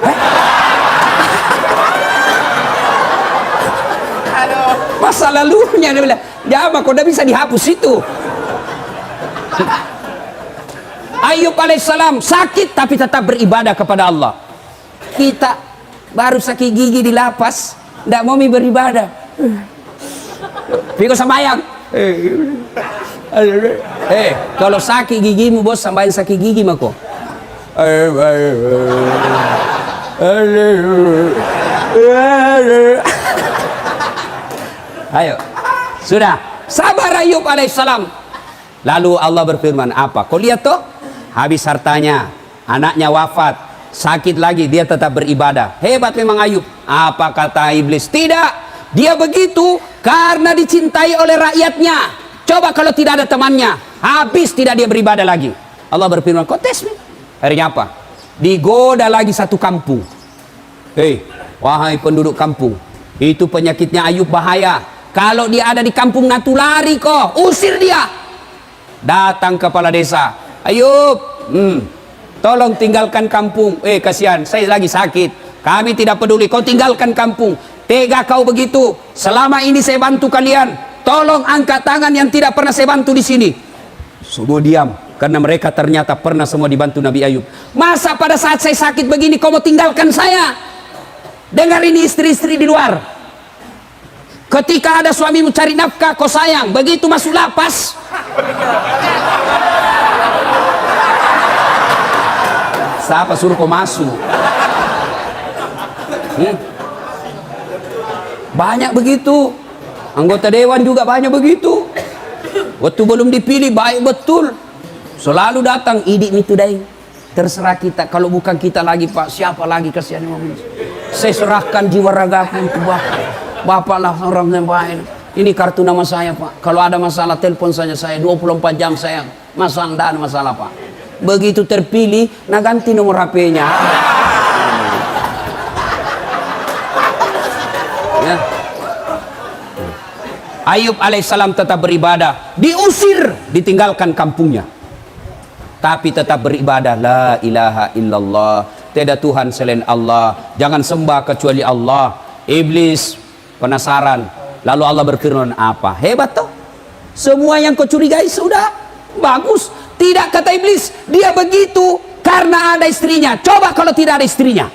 Masa lalunya, dia bilang, jangan kok udah bisa dihapus itu. Ayub alaihissalam sakit tapi tetap beribadah kepada Allah. Kita baru sakit gigi di lapas, tidak mau beribadah. Piko sembahyang. Kalau sakit gigimu bos, sembahyang sakit gigi mako. Ayo, sudah sabar Ayub alaihissalam. Lalu Allah berfirman, apa? Kau lihat toh, habis hartanya, anaknya wafat, sakit lagi, dia tetap beribadah. Hebat memang Ayub. Apa kata iblis? Tidak, dia begitu karena dicintai oleh rakyatnya. Coba kalau tidak ada temannya, habis tidak dia beribadah lagi. Allah berfirman, kau tes nih. Akhirnya apa? Digoda lagi satu kampung. Hei, wahai penduduk kampung, itu penyakitnya Ayub bahaya. Kalau dia ada di kampung natulari kok, usir dia. Datang kepala desa, Ayub, tolong tinggalkan kampung. Kasihan, saya lagi sakit. Kami tidak peduli, kau tinggalkan kampung. Tega kau begitu. Selama ini saya bantu kalian. Tolong angkat tangan yang tidak pernah saya bantu di sini. Semua diam, karena mereka ternyata pernah semua dibantu Nabi Ayub. Masa pada saat saya sakit begini kau mau tinggalkan saya? Dengar ini istri-istri di luar. Ketika ada suamimu cari nafkah, kau sayang. Begitu masuk lapas, siapa suruh kau masuk? Banyak begitu. Anggota dewan juga banyak begitu. Waktu belum dipilih baik betul, selalu datang idik itu dai. Terserah kita, kalau bukan kita lagi Pak, siapa lagi, kasihan mobil. Saya serahkan jiwa ragaku untuk Bapak lah orang yang baik. Ini kartu nama saya Pak. Kalau ada masalah telepon saja saya, 24 jam saya. Masalah, tidak ada masalah Pak. Begitu terpilih, nah ganti nomor HP-nya. Ya. Ayub alaihissalam tetap beribadah. Diusir, ditinggalkan kampungnya. Tapi tetap beribadah. La ilaha illallah. Tiada Tuhan selain Allah. Jangan sembah kecuali Allah. Iblis penasaran. Lalu Allah berfirman apa? Hebat toh? Semua yang kau curigai sudah bagus. Tidak, kata iblis, dia begitu karena ada istrinya. Coba kalau tidak ada istrinya.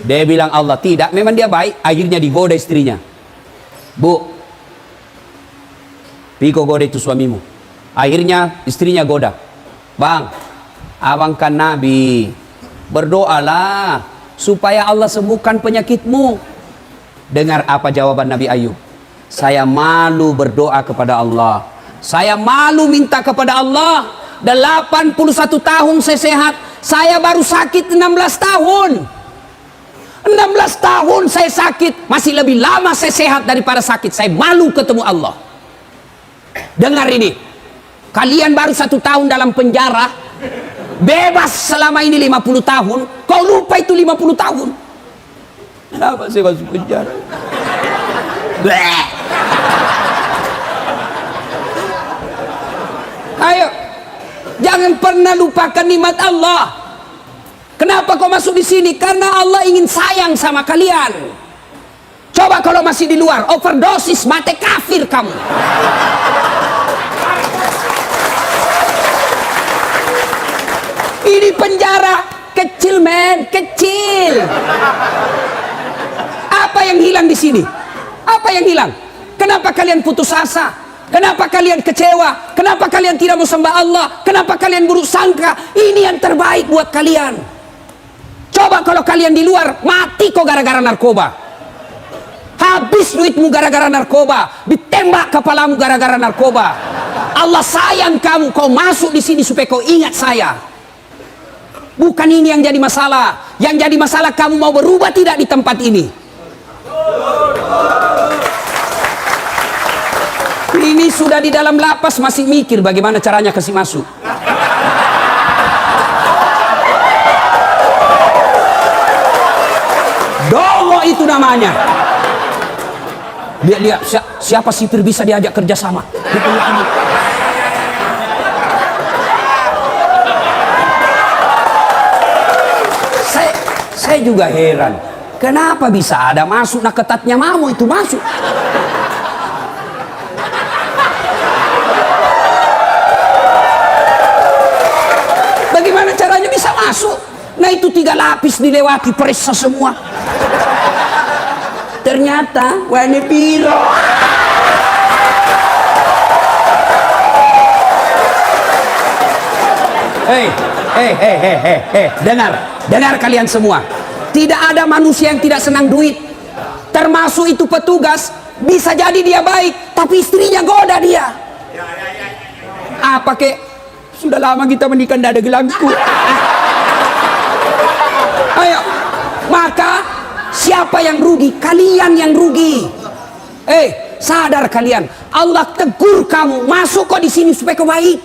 Dia bilang Allah, tidak, memang dia baik. Akhirnya digoda istrinya. Bu, Piko goda itu suamimu. Akhirnya istrinya goda. Bang, abang kan Nabi, berdoalah supaya Allah sembuhkan penyakitmu. Dengar apa jawaban Nabi Ayub. Saya malu berdoa kepada Allah. Saya malu minta kepada Allah. 81 tahun saya sehat. Saya baru sakit 16 tahun. 16 tahun saya sakit. Masih lebih lama saya sehat daripada sakit. Saya malu ketemu Allah. Dengar ini. Kalian baru 1 tahun dalam penjara. Bebas selama ini 50 tahun. Kau lupa itu 50 tahun. Kenapa saya masuk penjara? Bleh. Ayo, jangan pernah lupakan nikmat Allah. Kenapa kau masuk di sini? Karena Allah ingin sayang sama kalian. Coba kalau masih di luar, overdosis, mati kafir kamu. Ini penjara kecil, men, kecil. Apa yang hilang di sini? Apa yang hilang? Kenapa kalian putus asa? Kenapa kalian kecewa? Kenapa kalian tidak mau sembah Allah? Kenapa kalian buruk sangka? Ini yang terbaik buat kalian. Coba kalau kalian di luar, mati kok gara-gara narkoba. Habis duitmu gara-gara narkoba. Ditembak kepalamu gara-gara narkoba. Allah sayang kamu, kau masuk di sini supaya kau ingat saya. Bukan ini yang jadi masalah. Yang jadi masalah kamu mau berubah tidak di tempat ini. Ini sudah di dalam lapas masih mikir bagaimana caranya kasih masuk. Dongo itu namanya. Lihat siapa sipir bisa diajak kerjasama. Saya juga heran. Kenapa bisa ada masuk nak ketatnya mamu itu masuk. Bagaimana caranya bisa masuk? Nah itu 3 lapis dilewati, periksa semua. Ternyata warna biru. Hei, dengar kalian semua. Tidak ada manusia yang tidak senang duit. Termasuk itu petugas. Bisa jadi dia baik, tapi istrinya goda dia. Apa kek? Sudah lama kita menikah, tidak ada gelangku. Ayo, maka siapa yang rugi? Kalian yang rugi. Sadar kalian, Allah tegur kamu, masuk kok di sini supaya kau baik.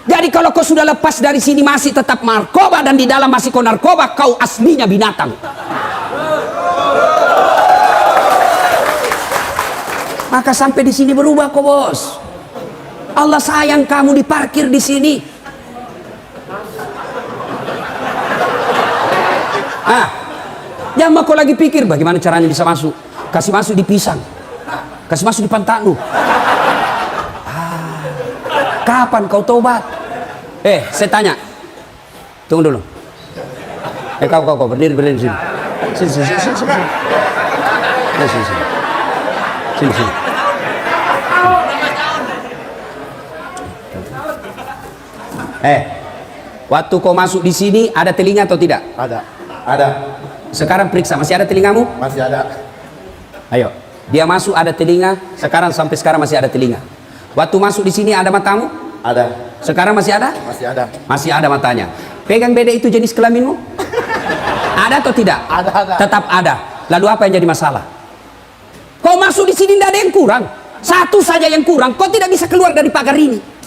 Jadi kalau kau sudah lepas dari sini masih tetap narkoba dan di dalam masih kau narkoba, kau aslinya binatang. Maka sampai di sini berubah kok bos. Allah sayang kamu diparkir di sini. Jangan kau lagi pikir bagaimana caranya bisa masuk. Kasih masuk di pisang, kasih masuk di pantat lu. Kapan kau tobat? Saya tanya. Tunggu dulu. Kau berdiri sini. Sini. Waktu kau masuk di sini ada telinga atau tidak? Ada. Sekarang periksa, masih ada telingamu? Masih ada. Ayo, dia masuk ada telinga. Sekarang sampai sekarang masih ada telinga. Waktu masuk di sini ada matamu? Ada. Sekarang masih ada? Masih ada. Masih ada matanya. Pegang beda itu jenis kelaminmu? Ada atau tidak? Ada. Tetap ada. Lalu apa yang jadi masalah? Kau masuk di sini tidak ada yang kurang. Satu saja yang kurang. Kau tidak bisa keluar dari pagar ini.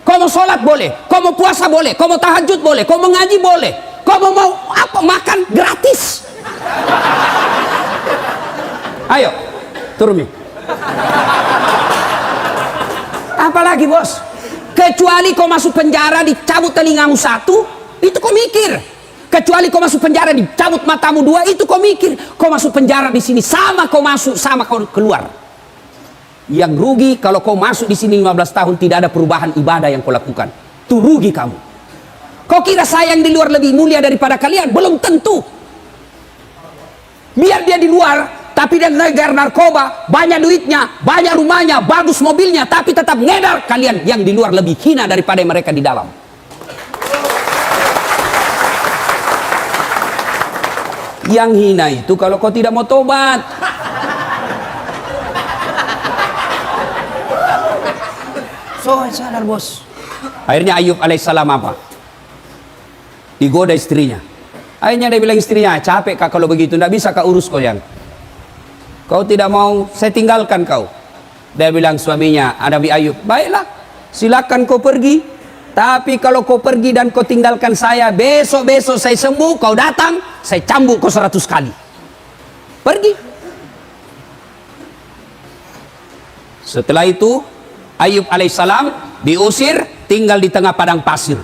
Kau mau sholat boleh, kau mau puasa boleh, kau mau tahajud boleh, kau mau ngaji boleh, kau mau apa makan gratis. Ayo, turun nih. Apalagi bos? Kecuali kau masuk penjara dicabut telingamu satu, itu kau mikir. Kecuali kau masuk penjara dicabut matamu dua, itu kau mikir. Kau masuk penjara di sini sama kau masuk sama kau keluar. Yang rugi kalau kau masuk di sini 15 tahun tidak ada perubahan ibadah yang kau lakukan. Itu rugi kamu. Kau kira saya yang di luar lebih mulia daripada kalian? Belum tentu. Biar dia di luar, tapi dia ngedar narkoba, banyak duitnya, banyak rumahnya, bagus mobilnya, tapi tetap ngedar. Kalian yang di luar lebih hina daripada mereka di dalam. Yang hina itu kalau kau tidak mau tobat. Sadar bos. Akhirnya Ayub alaihissalam apa? Digoda istrinya. Akhirnya dia bilang istrinya, capek kak kalau begitu, tidak bisa kak urus kau yang. Kau tidak mau, saya tinggalkan kau. Dia bilang suaminya, Nabi Ayub, baiklah, silakan kau pergi. Tapi kalau kau pergi dan kau tinggalkan saya, besok-besok saya sembuh, kau datang, saya cambuk kau 100 kali. Pergi. Setelah itu Ayub alaihissalam diusir, tinggal di tengah padang pasir.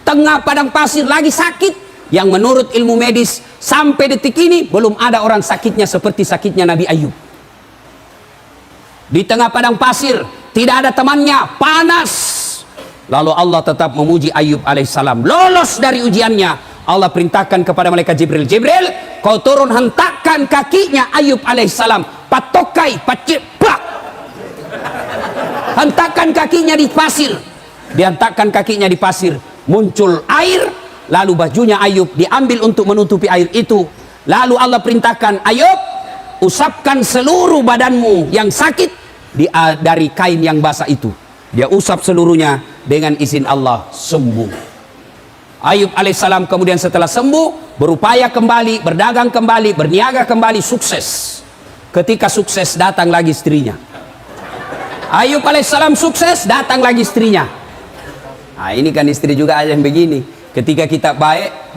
Tengah padang pasir lagi sakit, yang menurut ilmu medis sampai detik ini belum ada orang sakitnya seperti sakitnya Nabi Ayub. Di tengah padang pasir, tidak ada temannya, panas. Lalu Allah tetap memuji Ayub alaihissalam. Lolos dari ujiannya, Allah perintahkan kepada malaikat Jibril, Jibril, kau turun hentakkan kakinya Ayub alaihissalam, patokai, plak. Hentakkan kakinya di pasir. Dihentakkan kakinya di pasir, muncul air. Lalu bajunya Ayub diambil untuk menutupi air itu. Lalu Allah perintahkan, Ayub, usapkan seluruh badanmu yang sakit dari kain yang basah itu. Dia usap seluruhnya, dengan izin Allah sembuh. Ayub alaihissalam kemudian setelah sembuh, berupaya kembali, berdagang kembali, berniaga kembali, sukses. Ketika sukses, datang lagi istrinya. Ayub alaihissalam sukses, datang lagi istrinya. Nah, ini kan istri juga ada yang begini. Ketika kita baik,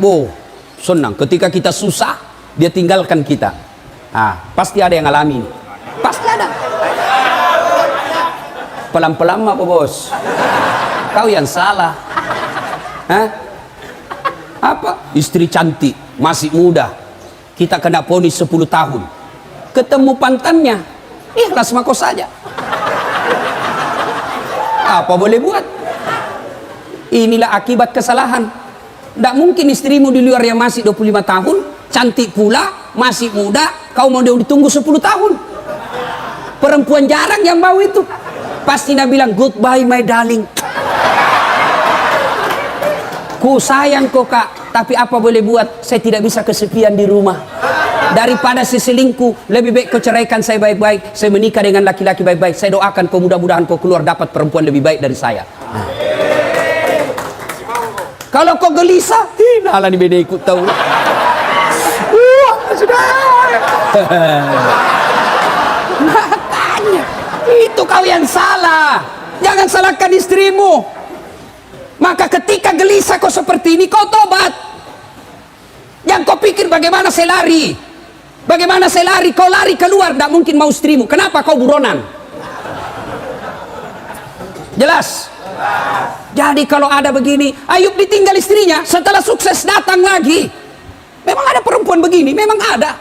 senang. Ketika kita susah, dia tinggalkan kita. Pasti ada yang alami. Pasti ada. Pelan-pelan apa bos? Kau yang salah. Apa? Istri cantik, masih muda. Kita kena vonis 10 tahun. Ketemu pantannya, ikhlas mako saja. Apa boleh buat? Inilah akibat kesalahan. Tidak mungkin istrimu di luar yang masih 25 tahun, cantik pula, masih muda, kau mau dia ditunggu 10 tahun. Perempuan jarang yang mau itu. Pasti dia bilang, goodbye my darling. Ku sayang kok kak, tapi apa boleh buat, saya tidak bisa kesepian di rumah. Daripada saya selingkuh, lebih baik kau ceraikan saya baik-baik, saya menikah dengan laki-laki baik-baik, saya doakan kau mudah-mudahan kau keluar dapat perempuan lebih baik dari saya. Kalau kau gelisah, nalah ni beda ikut tahu. sudah. Makanya itu kau yang salah. Jangan salahkan istrimu. Maka ketika gelisah kau seperti ini, kau tobat. Yang kau pikir bagaimana saya lari. Bagaimana saya lari? Kau lari keluar, tidak mungkin mau istrimu. Kenapa kau buronan? Jelas? Jadi kalau ada begini, Ayub ditinggal istrinya, setelah sukses datang lagi. Memang ada perempuan begini, memang ada.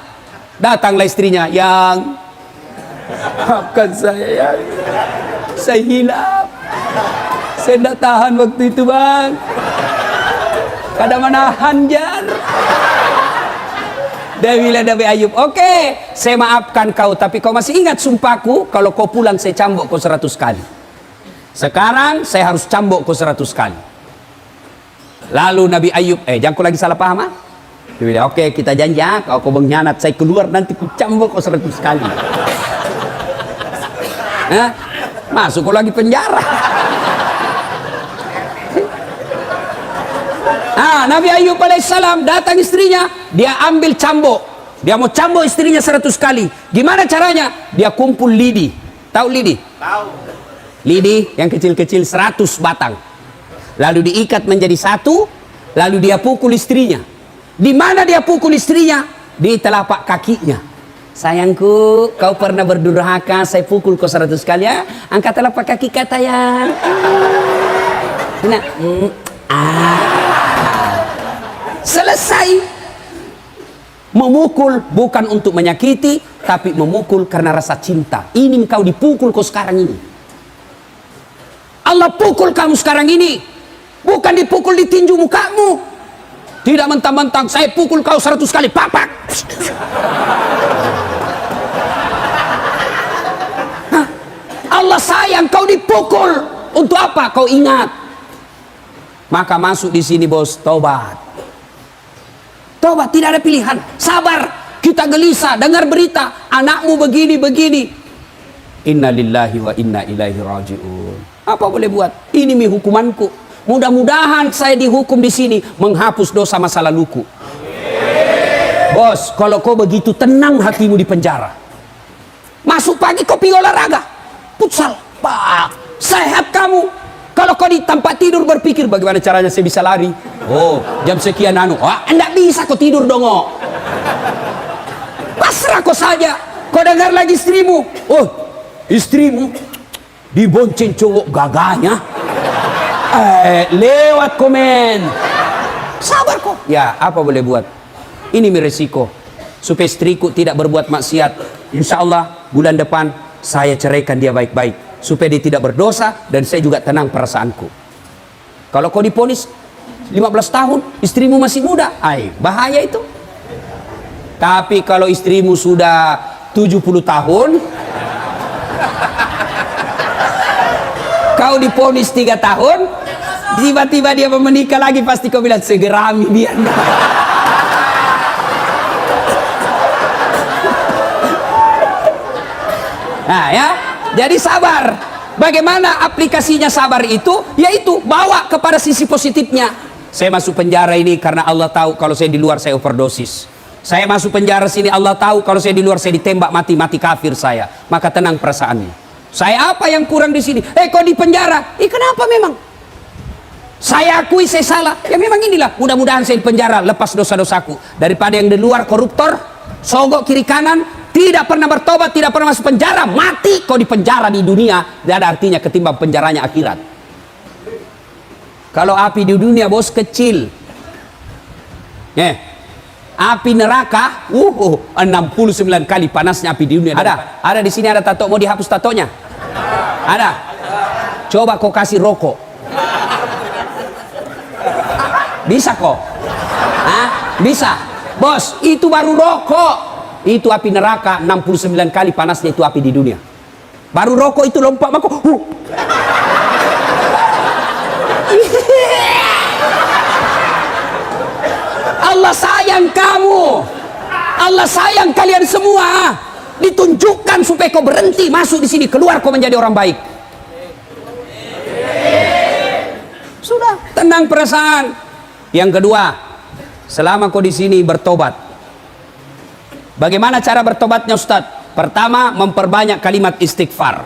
Datanglah istrinya, yang maafkan saya ya. Saya hilaf. Saya tidak tahan waktu itu bang. Kada menahan jar. Dia bilang Nabi Ayub, oke, saya maafkan kau, tapi kau masih ingat sumpahku, kalau kau pulang saya cambuk kau 100 kali. Sekarang saya harus cambuk kau 100 kali. Lalu Nabi Ayub, jangan kau lagi salah paham ah? Dia bilang, oke, kita janji ya, kau mengkhianat, saya keluar nanti ku cambuk kau 100 kali. Masuk kau lagi penjara. Nabi Ayub alaihissalam datang istrinya, dia ambil cambuk, dia mau cambuk istrinya 100 kali. Gimana caranya? Dia kumpul lidi. Tahu lidi? Tahu. Lidi yang kecil-kecil 100 batang, lalu diikat menjadi satu, lalu dia pukul istrinya. Di mana dia pukul istrinya? Di telapak kakinya. Sayangku, kau pernah berdurhaka, saya pukul kau 100 kali ya. Angkat telapak kaki kata ya. Nah, selesai. Memukul bukan untuk menyakiti, tapi memukul karena rasa cinta. Ini kau dipukul kau sekarang ini. Allah pukul kamu sekarang ini, bukan dipukul di tinju mukamu. Tidak mentang-mentang saya pukul kau 100 kali, papak. Allah sayang kau dipukul. Untuk apa? Kau ingat. Maka masuk di sini bos, tobat. Tobat, tidak ada pilihan. Sabar. Kita gelisah dengar berita anakmu begini. Inna lillahi wa inna ilaihi raji'un. Apa boleh buat? Ini hukumanku. Mudah-mudahan saya dihukum di sini menghapus dosa masa laluku. Bos, kalau kau begitu tenang hatimu di penjara. Masuk pagi kau pergi olahraga, futsal, pak, sehat kamu. Kalau kau di tempat tidur berpikir bagaimana caranya saya bisa lari. Oh, jam sekian enggak bisa kau tidur dong. Pasrah kau saja. Kau dengar lagi istrimu. Oh, istrimu dibonceng cowok gagahnya. Lewat komen. Sabar kok. Ya, apa boleh buat? Ini resiko. Supaya istriku tidak berbuat maksiat. Insya Allah bulan depan saya ceraikan dia baik-baik. Supaya dia tidak berdosa dan saya juga tenang perasaanku. Kalau kau diponis 15 tahun, istrimu masih muda, bahaya itu. Tapi kalau istrimu sudah 70 tahun, kau diponis 3 tahun, tiba-tiba dia mau menikah lagi, pasti kau bilang segerami dia. Nah ya, jadi sabar. Bagaimana aplikasinya sabar itu? Yaitu bawa kepada sisi positifnya. Saya masuk penjara ini karena Allah tahu kalau saya di luar saya overdosis. Saya masuk penjara sini, Allah tahu kalau saya di luar saya ditembak mati kafir saya. Maka tenang perasaannya. Saya apa yang kurang di sini? Kok di penjara? Kenapa memang? Saya akui saya salah. Ya memang inilah. Mudah-mudahan saya di penjara lepas dosa-dosaku daripada yang di luar koruptor, sogok kiri kanan, tidak pernah bertobat, tidak pernah masuk penjara, mati kau di penjara di dunia. Tidak ada artinya ketimbang penjaranya akhirat. Kalau api di dunia bos kecil. Api neraka 69 kali panasnya api di dunia. Ada di sini ada tato, mau dihapus tatonya? Ada. Coba kau kasih rokok. Bisa kok? Bisa. Bos, itu baru rokok. Itu api neraka 69 kali panasnya itu api di dunia. Baru rokok itu lompat mako. Allah sayang kamu. Allah sayang kalian semua. Ditunjukkan supaya kau berhenti masuk di sini, keluar kau menjadi orang baik. Sudah, tenang perasaan. Yang kedua, selama kau di sini bertobat, Bagaimana cara bertobatnya Ustaz? Pertama, memperbanyak kalimat istighfar.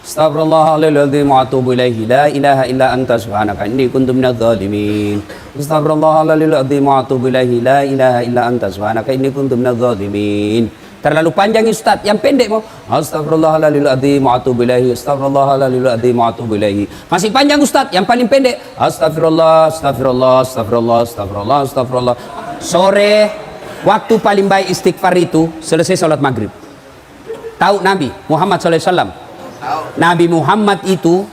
Astaghfirullahaladzim wa atubu ilaihi, la ilaha illa anta subhanaka inni kuntu minadz zalimin. Astaghfirullahaladzim wa atubu ilaihi, la ilaha illa anta subhanaka inni kuntu minadz zalimin. Terlalu panjang Ustaz, yang pendek mau Astaghfirullahaladzim wa atubu ilaihi, Astaghfirullahaladzim wa atubu ilaihi. Masih panjang Ustaz, yang paling pendek Astagfirullah, astagfirullah, astagfirullah, astagfirullah, astagfirullah. Sore waktu paling baik istighfar itu selesai sholat maghrib. Tahu Nabi Muhammad SAW? Nabi Muhammad itu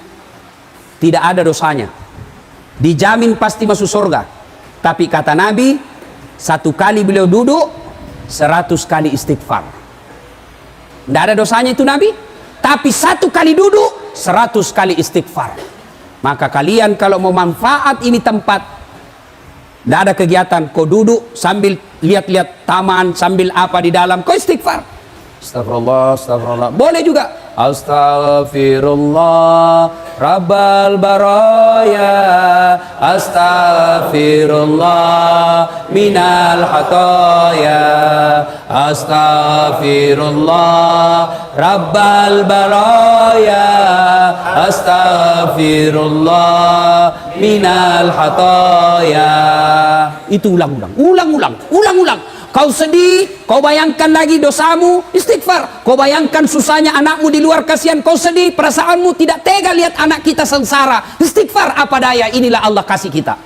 tidak ada dosanya, dijamin pasti masuk surga. Tapi kata Nabi, satu kali beliau duduk 100 kali istighfar. Tidak ada dosanya itu Nabi, tapi satu kali duduk 100 kali istighfar. Maka kalian kalau mau manfaat ini tempat, tidak ada kegiatan, kau duduk sambil lihat-lihat taman, sambil apa di dalam, kau istighfar. Astagfirullah, astagfirullah. Boleh juga. Astaghfirullah Rabbal baraya, astaghfirullah minal khataya, astaghfirullah Rabbal baraya, astaghfirullah minal khataya. Itu ulang-ulang. Kau sedih, kau bayangkan lagi dosamu, istighfar. Kau bayangkan susahnya anakmu di luar, kasihan, kau sedih, perasaanmu tidak tega lihat anak kita sengsara, istighfar. Apa daya, inilah Allah kasih kita.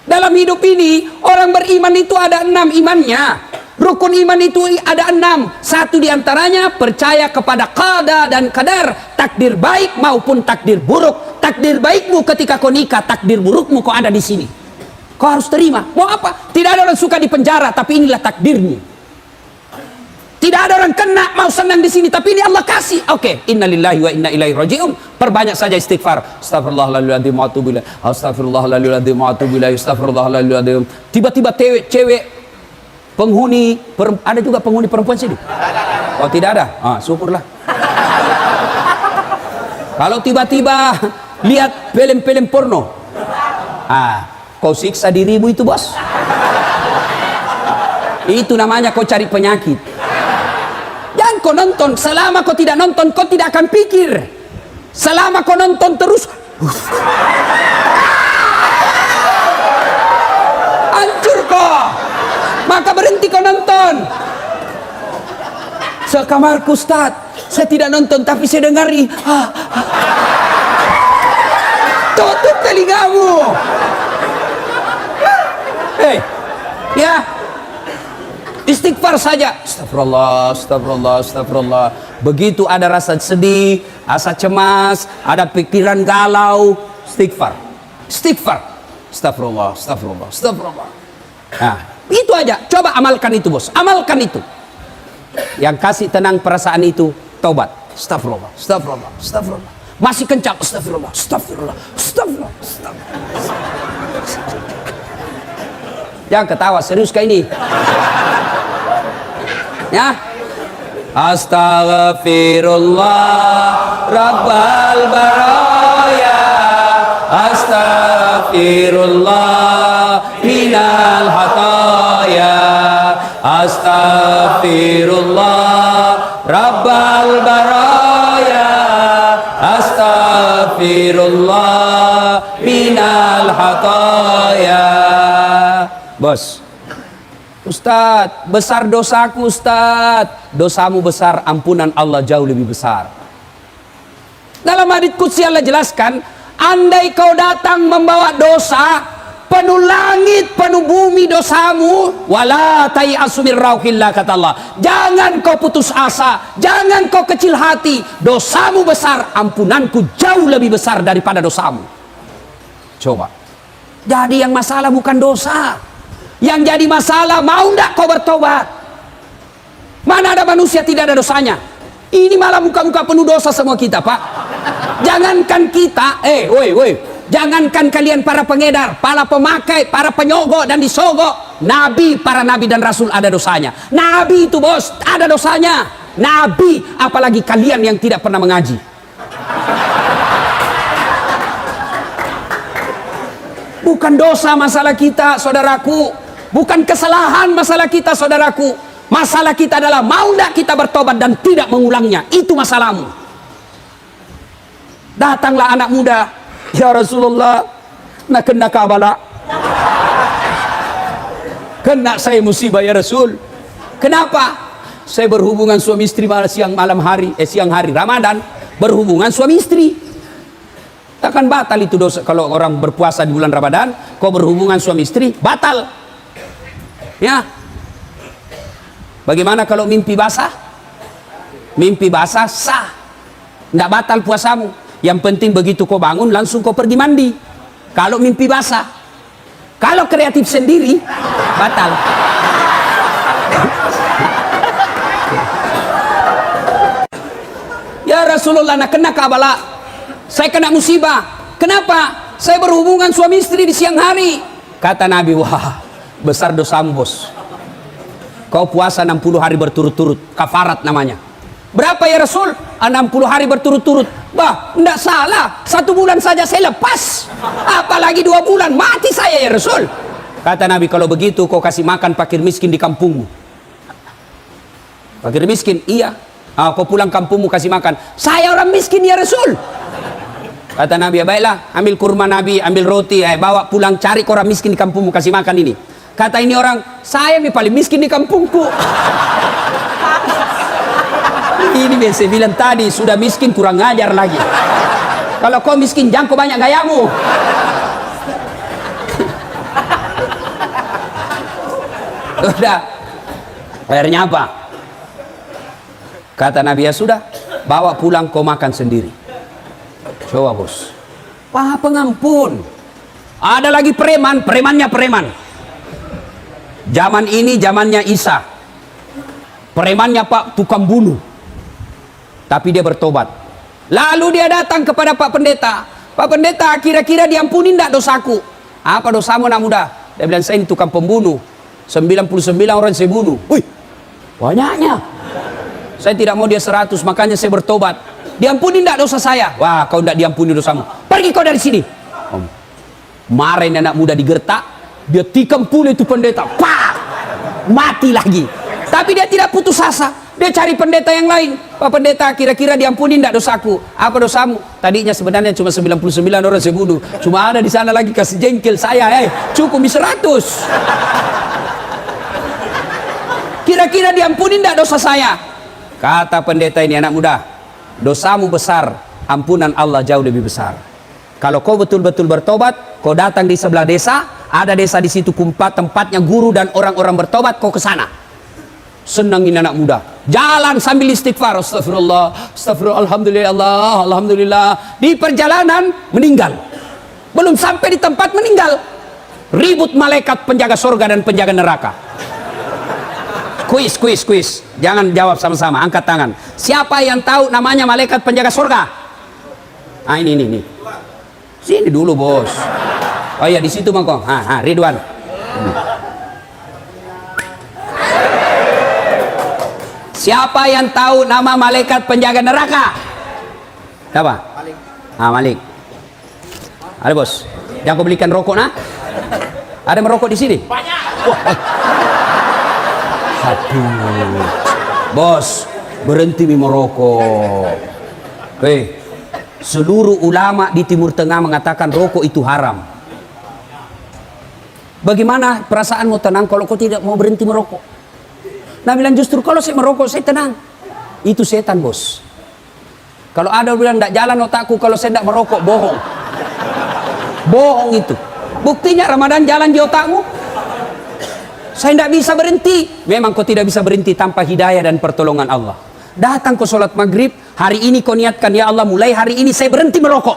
Dalam hidup ini orang beriman itu ada 6 imannya. Rukun iman itu ada 6. Satu diantaranya percaya kepada qada dan qadar, takdir baik maupun takdir buruk. Takdir baikmu ketika kau nikah, takdir burukmu kau ada di sini. Kau harus terima. Mau apa? Tidak ada orang suka di penjara, tapi inilah takdirnya. Tidak ada orang kena mau senang di sini, tapi ini Allah kasih. Oke, innalillahi wa inna ilaihi raji'un. Perbanyak saja istighfar. Astagfirullahaladzim wa atubu ilaih. Astagfirullahaladzim wa atubu ilaih. Astagfirullahaladzim. Tiba-tiba cewek penghuni, ada juga penghuni perempuan sini? Oh, tidak ada? Ah, syukurlah. Kalau tiba-tiba lihat film-film porno, kau siksa dirimu itu bos. Itu namanya kau cari penyakit. Jangan kau nonton. Selama kau tidak nonton, kau tidak akan pikir. Selama kau nonton terus, hancur kau. Maka berhenti kau nonton. Sekamarku Ustaz, saya tidak nonton tapi saya dengari. Tutup telingamu. Ya, istighfar saja. Astagfirullah, astagfirullah, astagfirullah. Begitu ada rasa sedih, rasa cemas, ada pikiran galau, istighfar. Astagfirullah, astagfirullah, astagfirullah. Nah, itu aja. Coba amalkan itu bos. Amalkan itu. Yang kasih tenang perasaan itu, taubat. Astagfirullah, astagfirullah, astagfirullah. Masih kencang. Astagfirullah, astagfirullah, astagfirullah, astagfirullah. Jangan ketawa, serius kayak ini. Ya. Astaghfirullah Rabbal baraya, astaghfirullah minal khataya, astaghfirullah Rabbal baraya, astaghfirullah minal khataya. Bos, Ustadz, besar dosaku Ustadz. Dosamu besar, ampunan Allah jauh lebih besar. Dalam hadits qudsi Allah jelaskan, andai kau datang membawa dosa, penuh langit, penuh bumi dosamu, wala tayasu min rauhillah, kata Allah. Jangan kau putus asa, jangan kau kecil hati. Dosamu besar, ampunanku jauh lebih besar daripada dosamu. Coba. Jadi yang masalah bukan dosa. Yang jadi masalah, mau ndak kau bertobat? Mana ada manusia tidak ada dosanya? Ini malah muka-muka penuh dosa semua kita, Pak. Jangankan kita, jangankan kalian para pengedar, para pemakai, para penyogok dan disogok. Nabi, para nabi dan rasul ada dosanya. Nabi itu bos, ada dosanya. Nabi, apalagi kalian yang tidak pernah mengaji. Bukan dosa masalah kita, saudaraku. Bukan kesalahan masalah kita, saudaraku. Masalah kita adalah mau tidak kita bertobat dan tidak mengulangnya. Itu masalahmu. Datanglah anak muda, ya Rasulullah, nak kena kabala, kena saya musibah ya Rasul. Kenapa? Saya berhubungan suami istri siang hari Ramadan, berhubungan suami istri. Takkan batal itu dosa kalau orang berpuasa di bulan Ramadan, kau berhubungan suami istri, batal. Ya. Bagaimana kalau mimpi basah? Mimpi basah sah. Tidak batal puasamu. Yang penting begitu kau bangun langsung kau pergi mandi. Kalau mimpi basah. Kalau kreatif sendiri batal. Ya Rasulullah, nak kena kabala, saya kena musibah. Kenapa? Saya berhubungan suami istri di siang hari. Kata Nabi, wah, besar dosamu bos. Kau puasa 60 hari berturut-turut, kafarat namanya. Berapa ya Rasul? 60 hari berturut-turut. Bah, tidak salah. 1 bulan saja saya lepas. Apalagi 2 bulan, mati saya ya Rasul. Kata Nabi, kalau begitu kau kasih makan fakir miskin di kampungmu. Fakir miskin, iya. Kau pulang kampungmu kasih makan. Saya orang miskin ya Rasul. Kata Nabi, ya baiklah, ambil kurma Nabi, ambil roti, bawa pulang, cari orang miskin di kampungmu kasih makan ini. Kata ini orang, saya yang paling miskin di kampungku. Ini biasa bilang tadi, sudah miskin kurang ngajar lagi. Kalau kau miskin jangan kau banyak gayamu. Udah. Akhirnya apa? Kata Nabi, ya sudah, bawa pulang kau makan sendiri. Coba bos. Wah, pengampun. Ada lagi preman, premannya preman. Zaman ini zamannya Isa. Premannya Pak tukang bunuh. Tapi dia bertobat. Lalu dia datang kepada Pak Pendeta. Pak Pendeta, kira-kira diampuni tidak dosaku? Apa dosamu anak muda? Dia bilang, saya ini tukang pembunuh. 99 orang saya bunuh. Wih, banyaknya. Saya tidak mau dia 100, makanya saya bertobat. Diampuni tidak dosa saya? Wah, kau tidak diampuni dosamu. Pergi kau dari sini. Marahin anak muda digertak, dia tikam pula itu pendeta. Pak, mati lagi. Tapi dia tidak putus asa. Dia cari pendeta yang lain. Pak Pendeta, kira-kira diampuni tidak dosaku? Apa dosamu? Tadinya sebenarnya cuma 99 orang saya bunuh. Cuma ada di sana lagi kasih jengkel saya. Cukup 100. Kira-kira diampuni tidak dosa saya? Kata pendeta ini, anak muda, dosamu besar, ampunan Allah jauh lebih besar. Kalau kau betul-betul bertobat, kau datang di sebelah desa, ada desa di situ tempatnya guru dan orang-orang bertobat, kau ke sana. Senangin anak muda, jalan sambil istighfar, astagfirullah, astagfirullah, alhamdulillah, Allah, alhamdulillah. Di perjalanan meninggal, belum sampai di tempat meninggal, ribut malaikat penjaga surga dan penjaga neraka. Kuis. Jangan jawab sama-sama, angkat tangan. Siapa yang tahu namanya malaikat penjaga surga? Ah, ini. Sini dulu, bos. Oh iya, di situ Bang Kong. Ridwan. Siapa yang tahu nama malaikat penjaga neraka? Siapa? Malik. Malik. Ada, bos. Jangan kau belikan rokok, nah. Ada merokok di sini? Banyak. Aduh, bos, berhenti merokok. Seluruh ulama di Timur Tengah mengatakan rokok itu haram. Bagaimana perasaanmu tenang kalau kau tidak mau berhenti merokok? Nah, bilang justru kalau saya merokok saya tenang. Itu setan, bos. Kalau ada bilang tidak jalan otakku kalau saya tidak merokok, bohong. Bohong itu. Buktinya Ramadan jalan di otakmu. Saya tidak bisa berhenti. Memang kau tidak bisa berhenti tanpa hidayah dan pertolongan Allah. Datang ke sholat maghrib, hari ini kau niatkan, ya Allah, mulai hari ini saya berhenti merokok.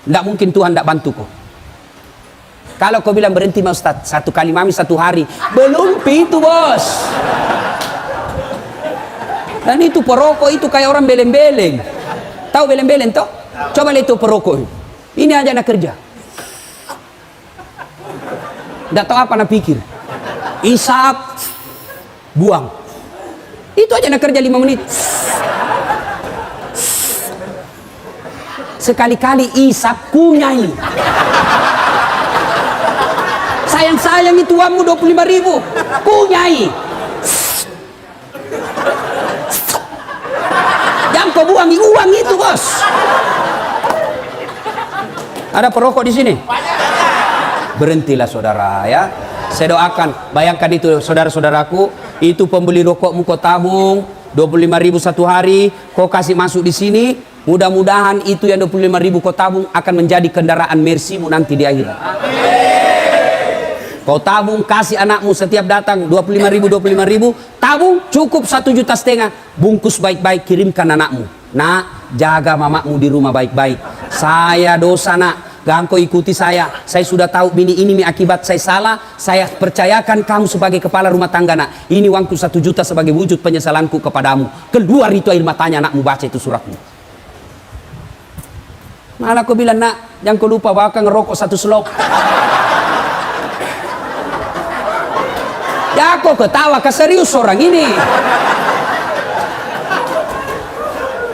Tidak mungkin Tuhan tidak bantu kau. Kalau kau bilang berhenti, Mas Ustaz, 1 kali mami 1 hari, belum itu, bos. Dan itu perokok itu kayak orang beleng-beleng. Tahu beleng-beleng toh? Coba lihat itu perokok. Ini aja nak kerja. Tidak tahu apa nak pikir. Isap, buang. Itu aja nak kerja 5 menit. Sekali-kali isap, kunyai. Sayang-sayang itu uangmu 25.000. Kunyai. Jangan kau buang uang itu, bos. Ada perokok di sini? Berhentilah saudara ya. Saya doakan, bayangkan itu saudara-saudaraku, itu pembeli rokokmu kau tabung 25.000 satu hari, kau kasih masuk di sini. Mudah-mudahan itu yang 25.000 kau tabung akan menjadi kendaraan Mercy-mu nanti di akhirat. Kau tabung, kasih anakmu setiap datang 25.000, tabung cukup 1,5 juta, bungkus baik-baik, kirimkan anakmu. Nak, jaga mamamu di rumah baik-baik. Saya dosa nak, jangan kau ikuti saya sudah tahu ini akibat saya salah. Saya percayakan kamu sebagai kepala rumah tangga nak, ini uangku 1 juta sebagai wujud penyesalanku kepadamu. Keluar itu air matanya anakmu, baca itu suratmu. Malah kau bilang nak, jangan kau lupa bahkan ngerokok 1 slop. Ya kok ketawa, keserius orang ini.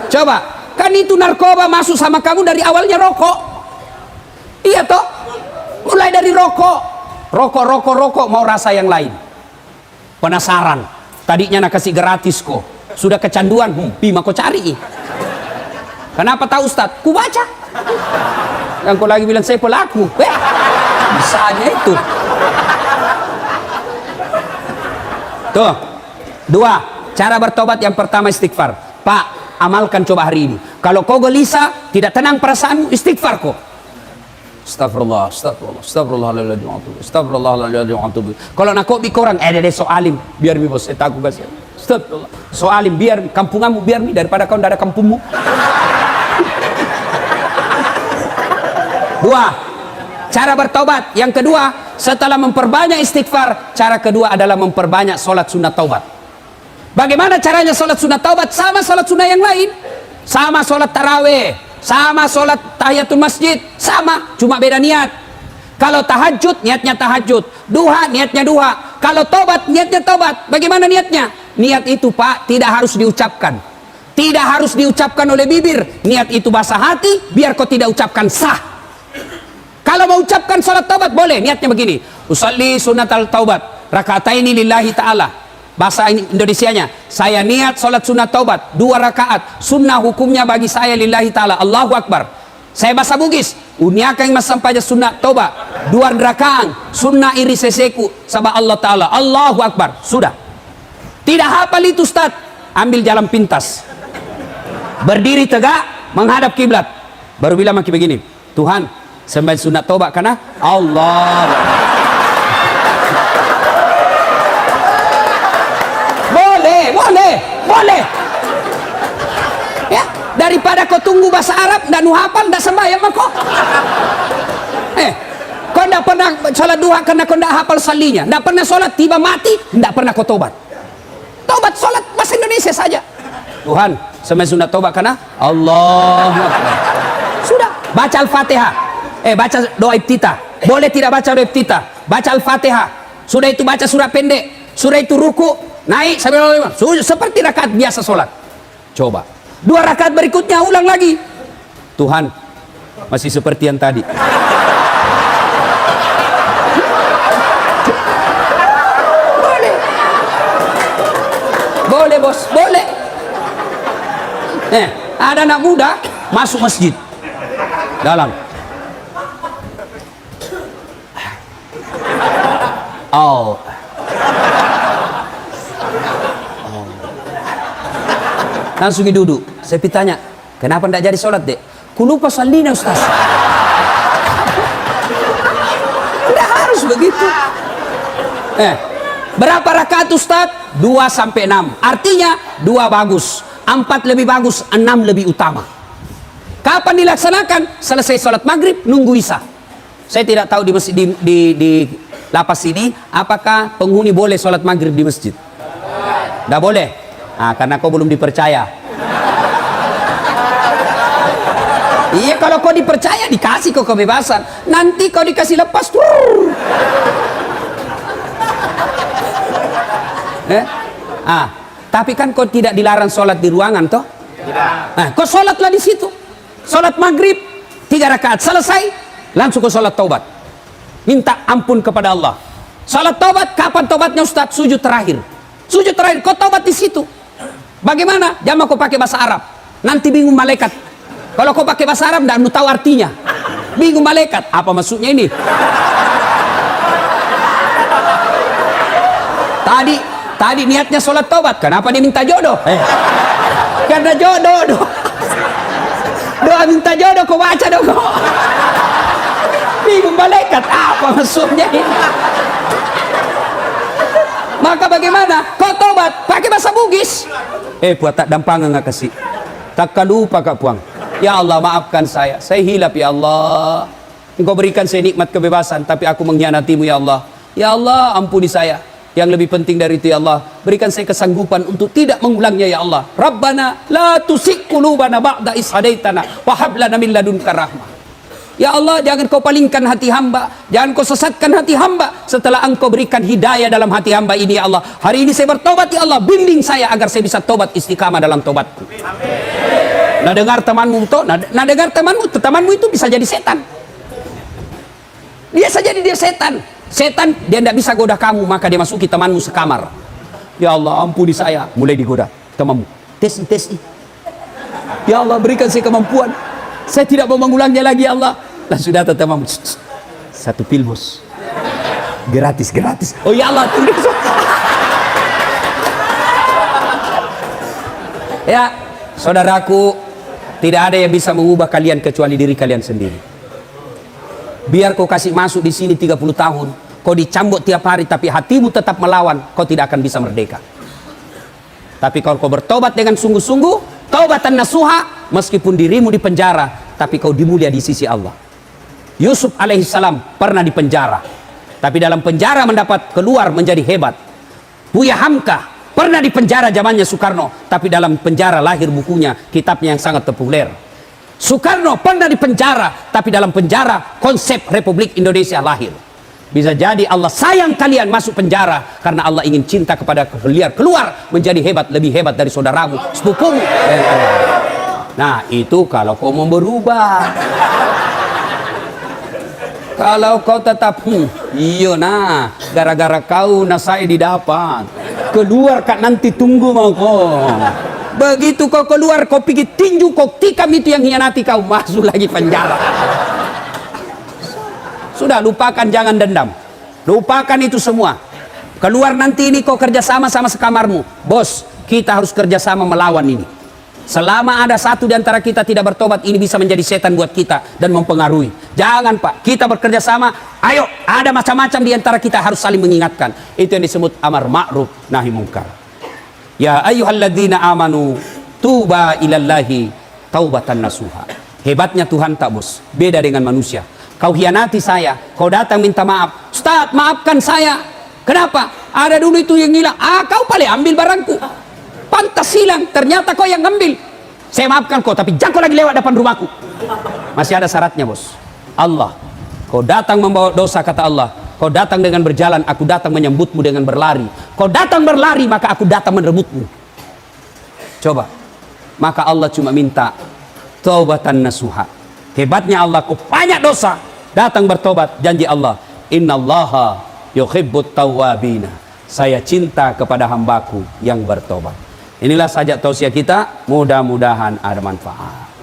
Coba, kan itu narkoba masuk sama kamu dari awalnya rokok. Iya toh? Mulai dari rokok. Rokok, mau rasa yang lain. Penasaran. Tadinya nak kasih gratis kok. Sudah kecanduan, bima kau cari. Kenapa tahu Ustaz? Ku baca. Yang kau lagi bilang saya pelaku. Bisanya itu. Tuh. 2. Cara bertobat yang pertama istighfar. Pak, amalkan coba hari ini. Kalau kau gelisah, tidak tenang perasaanmu, istighfar kok. Astagfirullahaladzim. Kalau nak kopi korang, deh soalim, biar mi bos, aku kasih. Astagfirullah. Soalim biar kampunganmu biar mi daripada kau tidak ada kampungmu. 2. Cara bertobat yang kedua, setelah memperbanyak istighfar, cara kedua adalah memperbanyak sholat sunat taubat. Bagaimana caranya sholat sunat taubat? Sama sholat sunat yang lain, sama sholat taraweh, sama sholat tahiyatul masjid, sama, cuma beda niat. Kalau tahajud, niatnya tahajud. Duha, niatnya duha. Kalau tobat, niatnya tobat. Bagaimana niatnya? Niat itu Pak, tidak harus diucapkan. Tidak harus diucapkan oleh bibir. Niat itu bahasa hati, biar kau tidak ucapkan sah. Kalau mau ucapkan sholat taubat boleh, niatnya begini. Usalli sunatal taubat, rakataini lillahi ta'ala. Bahasa Indonesianya, saya niat sholat sunat taubat 2 rakaat. Sunnah hukumnya bagi saya lillahi ta'ala. Allahu Akbar. Saya bahasa Bugis, uniakan mas sampai sunat taubat 2 rakaat. Sunnah iri seseku sabah Allah ta'ala. Allahu Akbar. Sudah. Tidak hafal itu Ustaz, ambil jalan pintas. Berdiri tegak, menghadap kiblat. Baru bilang maki begini, Tuhan, sembahyang sunat taubat karena Allah. Boleh. Ya, daripada kau tunggu bahasa Arab dan hafal dan sembahyang mah kau. Kau tidak pernah sholat duha karena kau tidak hafal salinya, tidak pernah sholat tiba mati, tidak pernah kau tobat. Tobat sholat bahasa Indonesia saja. Tuhan, sembahyang sunat taubat karena Allah. Sudah, baca Al-Fatihah. Baca doa iftitah. Boleh tidak baca doa iftitah? Baca Al-Fatihah. Sudah itu baca surat pendek. Sudah itu ruku, naik sampai seperti rakaat biasa sholat. Coba 2 rakaat berikutnya ulang lagi. Tuhan, masih seperti yang tadi. Boleh bos, boleh. Ada anak muda masuk masjid dalam. Langsung duduk. Saya tanya, kenapa tidak jadi sholat dek? Ku lupa sallinya Ustaz. Tidak harus begitu. Berapa rakaat Ustaz? 2 sampai 6. Artinya 2 bagus, 4 lebih bagus, 6 lebih utama. Kapan dilaksanakan? Selesai sholat maghrib, nunggu isya. Saya tidak tahu di masjid, di lapas ini apakah penghuni boleh sholat maghrib di masjid? Tidak boleh. Karena kau belum dipercaya. Iya, kalau kau dipercaya dikasih kau kebebasan. Nanti kau dikasih lepas. Tapi kan kau tidak dilarang sholat di ruangan toh? Tidak. Kau sholatlah di situ. Sholat maghrib 3 rakaat selesai, langsung kau sholat taubat. minta ampun kepada Allah. Salat taubat, kapan taubatnya Ustaz? Sujud terakhir. Sujud terakhir, kau taubat di situ. Bagaimana? Jangan kau pakai bahasa Arab. Nanti bingung malaikat. Kalau kau pakai bahasa Arab, tidak tahu artinya. Bingung malaikat. Apa maksudnya ini? Tadi niatnya sholat taubat. Kenapa dia minta jodoh? Karena jodoh. Doa minta jodoh, kau baca dong. Bingung malaikat. Apa maksudnya ini? Maka bagaimana? Kau tobat pakai bahasa Bugis. Buat tak dampangan nggak kasih. Tak lupa kak puang. Ya Allah maafkan saya hilap ya Allah. Engkau berikan saya nikmat kebebasan, tapi aku mengkhianatimu ya Allah. Ya Allah ampuni saya. Yang lebih penting dari itu ya Allah, berikan saya kesanggupan untuk tidak mengulangnya ya Allah. Rabbana la tusik qulubana ba'da is hadaitana wa hab lana min ladunka rahmah. Ya Allah, jangan kau palingkan hati hamba, jangan kau sesatkan hati hamba setelah engkau berikan hidayah dalam hati hamba ini ya Allah. Hari ini saya bertobat ya Allah, bimbing saya agar saya bisa tobat istiqamah dalam tobatku. Amin. Nah dengar temanmu toh, nah dengar temanmu itu bisa jadi setan. Dia saja dia setan. Setan dia tidak bisa goda kamu, maka dia masuki temanmu sekamar. Ya Allah, ampuni saya, mulai digoda temanmu. Tes. Ya Allah, berikan saya kemampuan. Saya tidak mau mengulangnya lagi ya Allah. Lah sudah temanmu. Satu pil bos. Gratis. Oh ya Allah, tulis. Ya, saudaraku, tidak ada yang bisa mengubah kalian kecuali diri kalian sendiri. Biar kau kasih masuk di sini 30 tahun, kau dicambuk tiap hari tapi hatimu tetap melawan, kau tidak akan bisa merdeka. Tapi kalau kau bertobat dengan sungguh-sungguh, taubatan nasuha, meskipun dirimu di penjara, tapi kau dimulia di sisi Allah. Yusuf alaihissalam pernah di penjara, tapi dalam penjara mendapat keluar menjadi hebat. Buya Hamka pernah di penjara zamannya Soekarno, tapi dalam penjara lahir bukunya, kitabnya yang sangat populer. Soekarno pernah di penjara, tapi dalam penjara konsep Republik Indonesia lahir. Bisa jadi Allah sayang kalian masuk penjara karena Allah ingin cinta kepada kalian, keluar menjadi hebat, lebih hebat dari saudaramu, sepupumu. Nah itu kalau kau mau berubah. Kalau kau tetap iya nah, gara-gara kau nasai didapat, keluar kan nanti tunggu mau kau. Begitu kau keluar, kau pergi tinju, kau tikam itu yang hianati kau, masuk lagi penjara. Sudah, lupakan, jangan dendam. Lupakan itu semua. Keluar nanti ini kau kerjasama sama sekamarmu. Bos, kita harus kerjasama melawan ini. Selama ada satu di antara kita tidak bertobat, ini bisa menjadi setan buat kita dan mempengaruhi. Jangan Pak, kita bekerja sama. Ayo, ada macam-macam di antara kita, harus saling mengingatkan. Itu yang disebut amar ma'ruf nahi mungkar. Ya ayyuhalladzina amanu tuba ilallahi taubatan nasuha. Hebatnya Tuhan tak bos, beda dengan manusia. Kau hianati saya, kau datang minta maaf. Ustaz, maafkan saya. Kenapa? Ada dulu itu yang hilang. Kau paling ambil barangku. Pantas hilang, ternyata kau yang ngambil. Saya maafkan kau, tapi jangan kau lagi lewat depan rumahku. Masih ada syaratnya bos. Allah, kau datang membawa dosa kata Allah. Kau datang dengan berjalan, aku datang menyambutmu dengan berlari. Kau datang berlari, maka aku datang merebutmu. Coba. Maka Allah cuma minta taubatan nasuha. Hebatnya Allah, kau banyak dosa, datang bertobat. Janji Allah, innallaha yuhibbut tawwabina. Saya cinta kepada hambaku yang bertobat. Inilah saja tausiah kita, mudah-mudahan ada manfaat.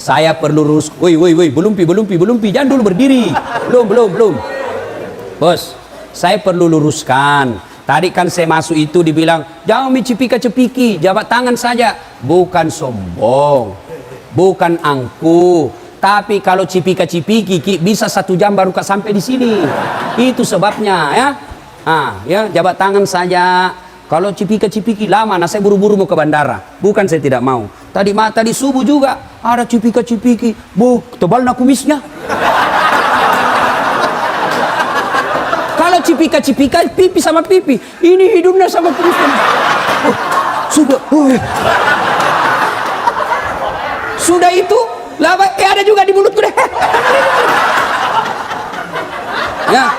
Saya perlu lurus. Woi, belum pi, jangan dulu berdiri. Belum. Bos, saya perlu luruskan. Tadi kan saya masuk itu dibilang, jangan cipika-cepiki, jabat tangan saja. Bukan sombong, bukan angkuh. Tapi kalau cipika-cipiki bisa 1 jam baru sampai di sini. Itu sebabnya ya. Ya, jabat tangan saja. Kalau cipika-cipiki lama, nah saya buru-buru mau ke bandara. Bukan saya tidak mau. Tadi subuh juga ada cipika-cipiki. Tebal nak kumisnya. Kalau cipika-cipika pipi sama pipi, ini hidungnya sama kumisnya. Sudah. Sudah itu, lama ada juga di mulutku deh. Ya.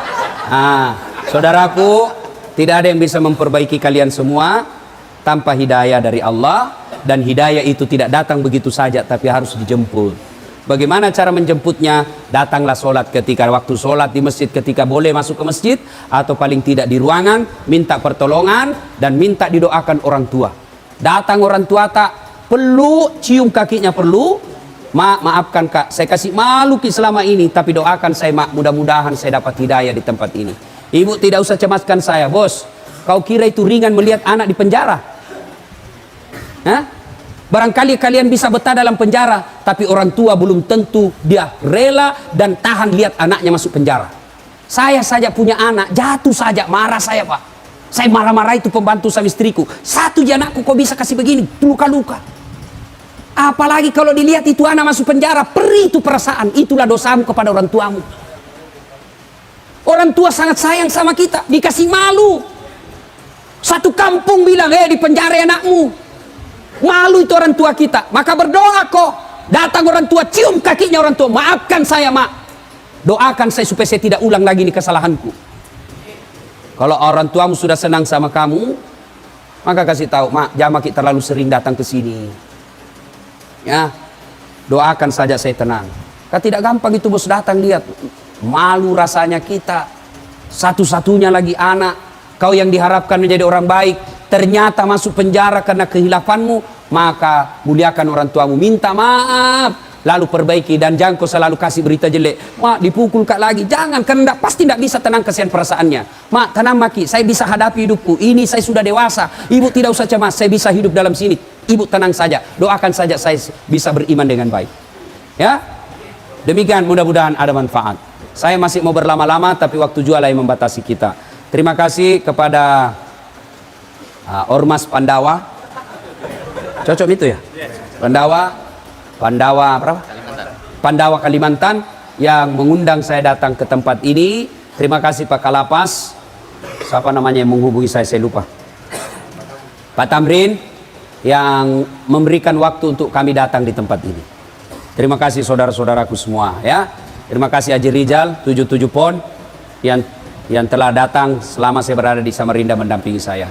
Saudaraku, tidak ada yang bisa memperbaiki kalian semua tanpa hidayah dari Allah. Dan hidayah itu tidak datang begitu saja, tapi harus dijemput. Bagaimana cara menjemputnya? Datanglah sholat ketika waktu sholat di masjid, ketika boleh masuk ke masjid, atau paling tidak di ruangan, minta pertolongan dan minta didoakan orang tua. Datang orang tua tak perlu cium kakinya, perlu, maafkan kak, saya kasih malu ki selama ini, tapi doakan saya mak, mudah-mudahan saya dapat hidayah di tempat ini. Ibu tidak usah cemaskan saya, bos. Kau kira itu ringan melihat anak di penjara? Hah? Barangkali kalian bisa betah dalam penjara, tapi orang tua belum tentu dia rela dan tahan lihat anaknya masuk penjara. Saya saja punya anak, jatuh saja marah saya pak. Saya marah-marah itu pembantu sama istriku. Satu je anakku kok bisa kasih begini, luka-luka. Apalagi kalau dilihat itu anak masuk penjara, perih itu perasaan. Itulah dosamu kepada orang tuamu. Orang tua sangat sayang sama kita, dikasih malu. Satu kampung bilang, di penjara anakmu. Malu itu orang tua kita. Maka berdoa kok. Datang orang tua, cium kakinya orang tua. Maafkan saya mak. Doakan saya supaya saya tidak ulang lagi ini kesalahanku. Kalau orang tuamu sudah senang sama kamu, maka kasih tahu, mak, jangan kita terlalu sering datang ke sini. Ya, doakan saja saya tenang. Kan tidak gampang itu bos datang lihat. Malu rasanya kita. Satu-satunya lagi anak. Kau yang diharapkan menjadi orang baik, ternyata masuk penjara karena kehilafanmu, maka muliakan orang tuamu, minta maaf, lalu perbaiki, dan jangan kau selalu kasih berita jelek. Mak, dipukul kak lagi, jangan, karena pasti tidak bisa tenang kesian perasaannya. Mak, tenang maki, saya bisa hadapi hidupku, ini saya sudah dewasa, ibu tidak usah cemas, saya bisa hidup dalam sini, ibu tenang saja, doakan saja saya bisa beriman dengan baik. Ya, demikian, mudah-mudahan ada manfaat. Saya masih mau berlama-lama, tapi waktu jualah yang membatasi kita. Terima kasih kepada Ormas Pandawa, cocok itu ya? Pandawa berapa? Pandawa Kalimantan yang mengundang saya datang ke tempat ini. Terima kasih Pak Kalapas. Siapa namanya yang menghubungi saya lupa. Pak Tamrin yang memberikan waktu untuk kami datang di tempat ini. Terima kasih saudara-saudaraku semua ya. Terima kasih Haji Rizal 77 Pon yang telah datang selama saya berada di Samarinda mendampingi saya.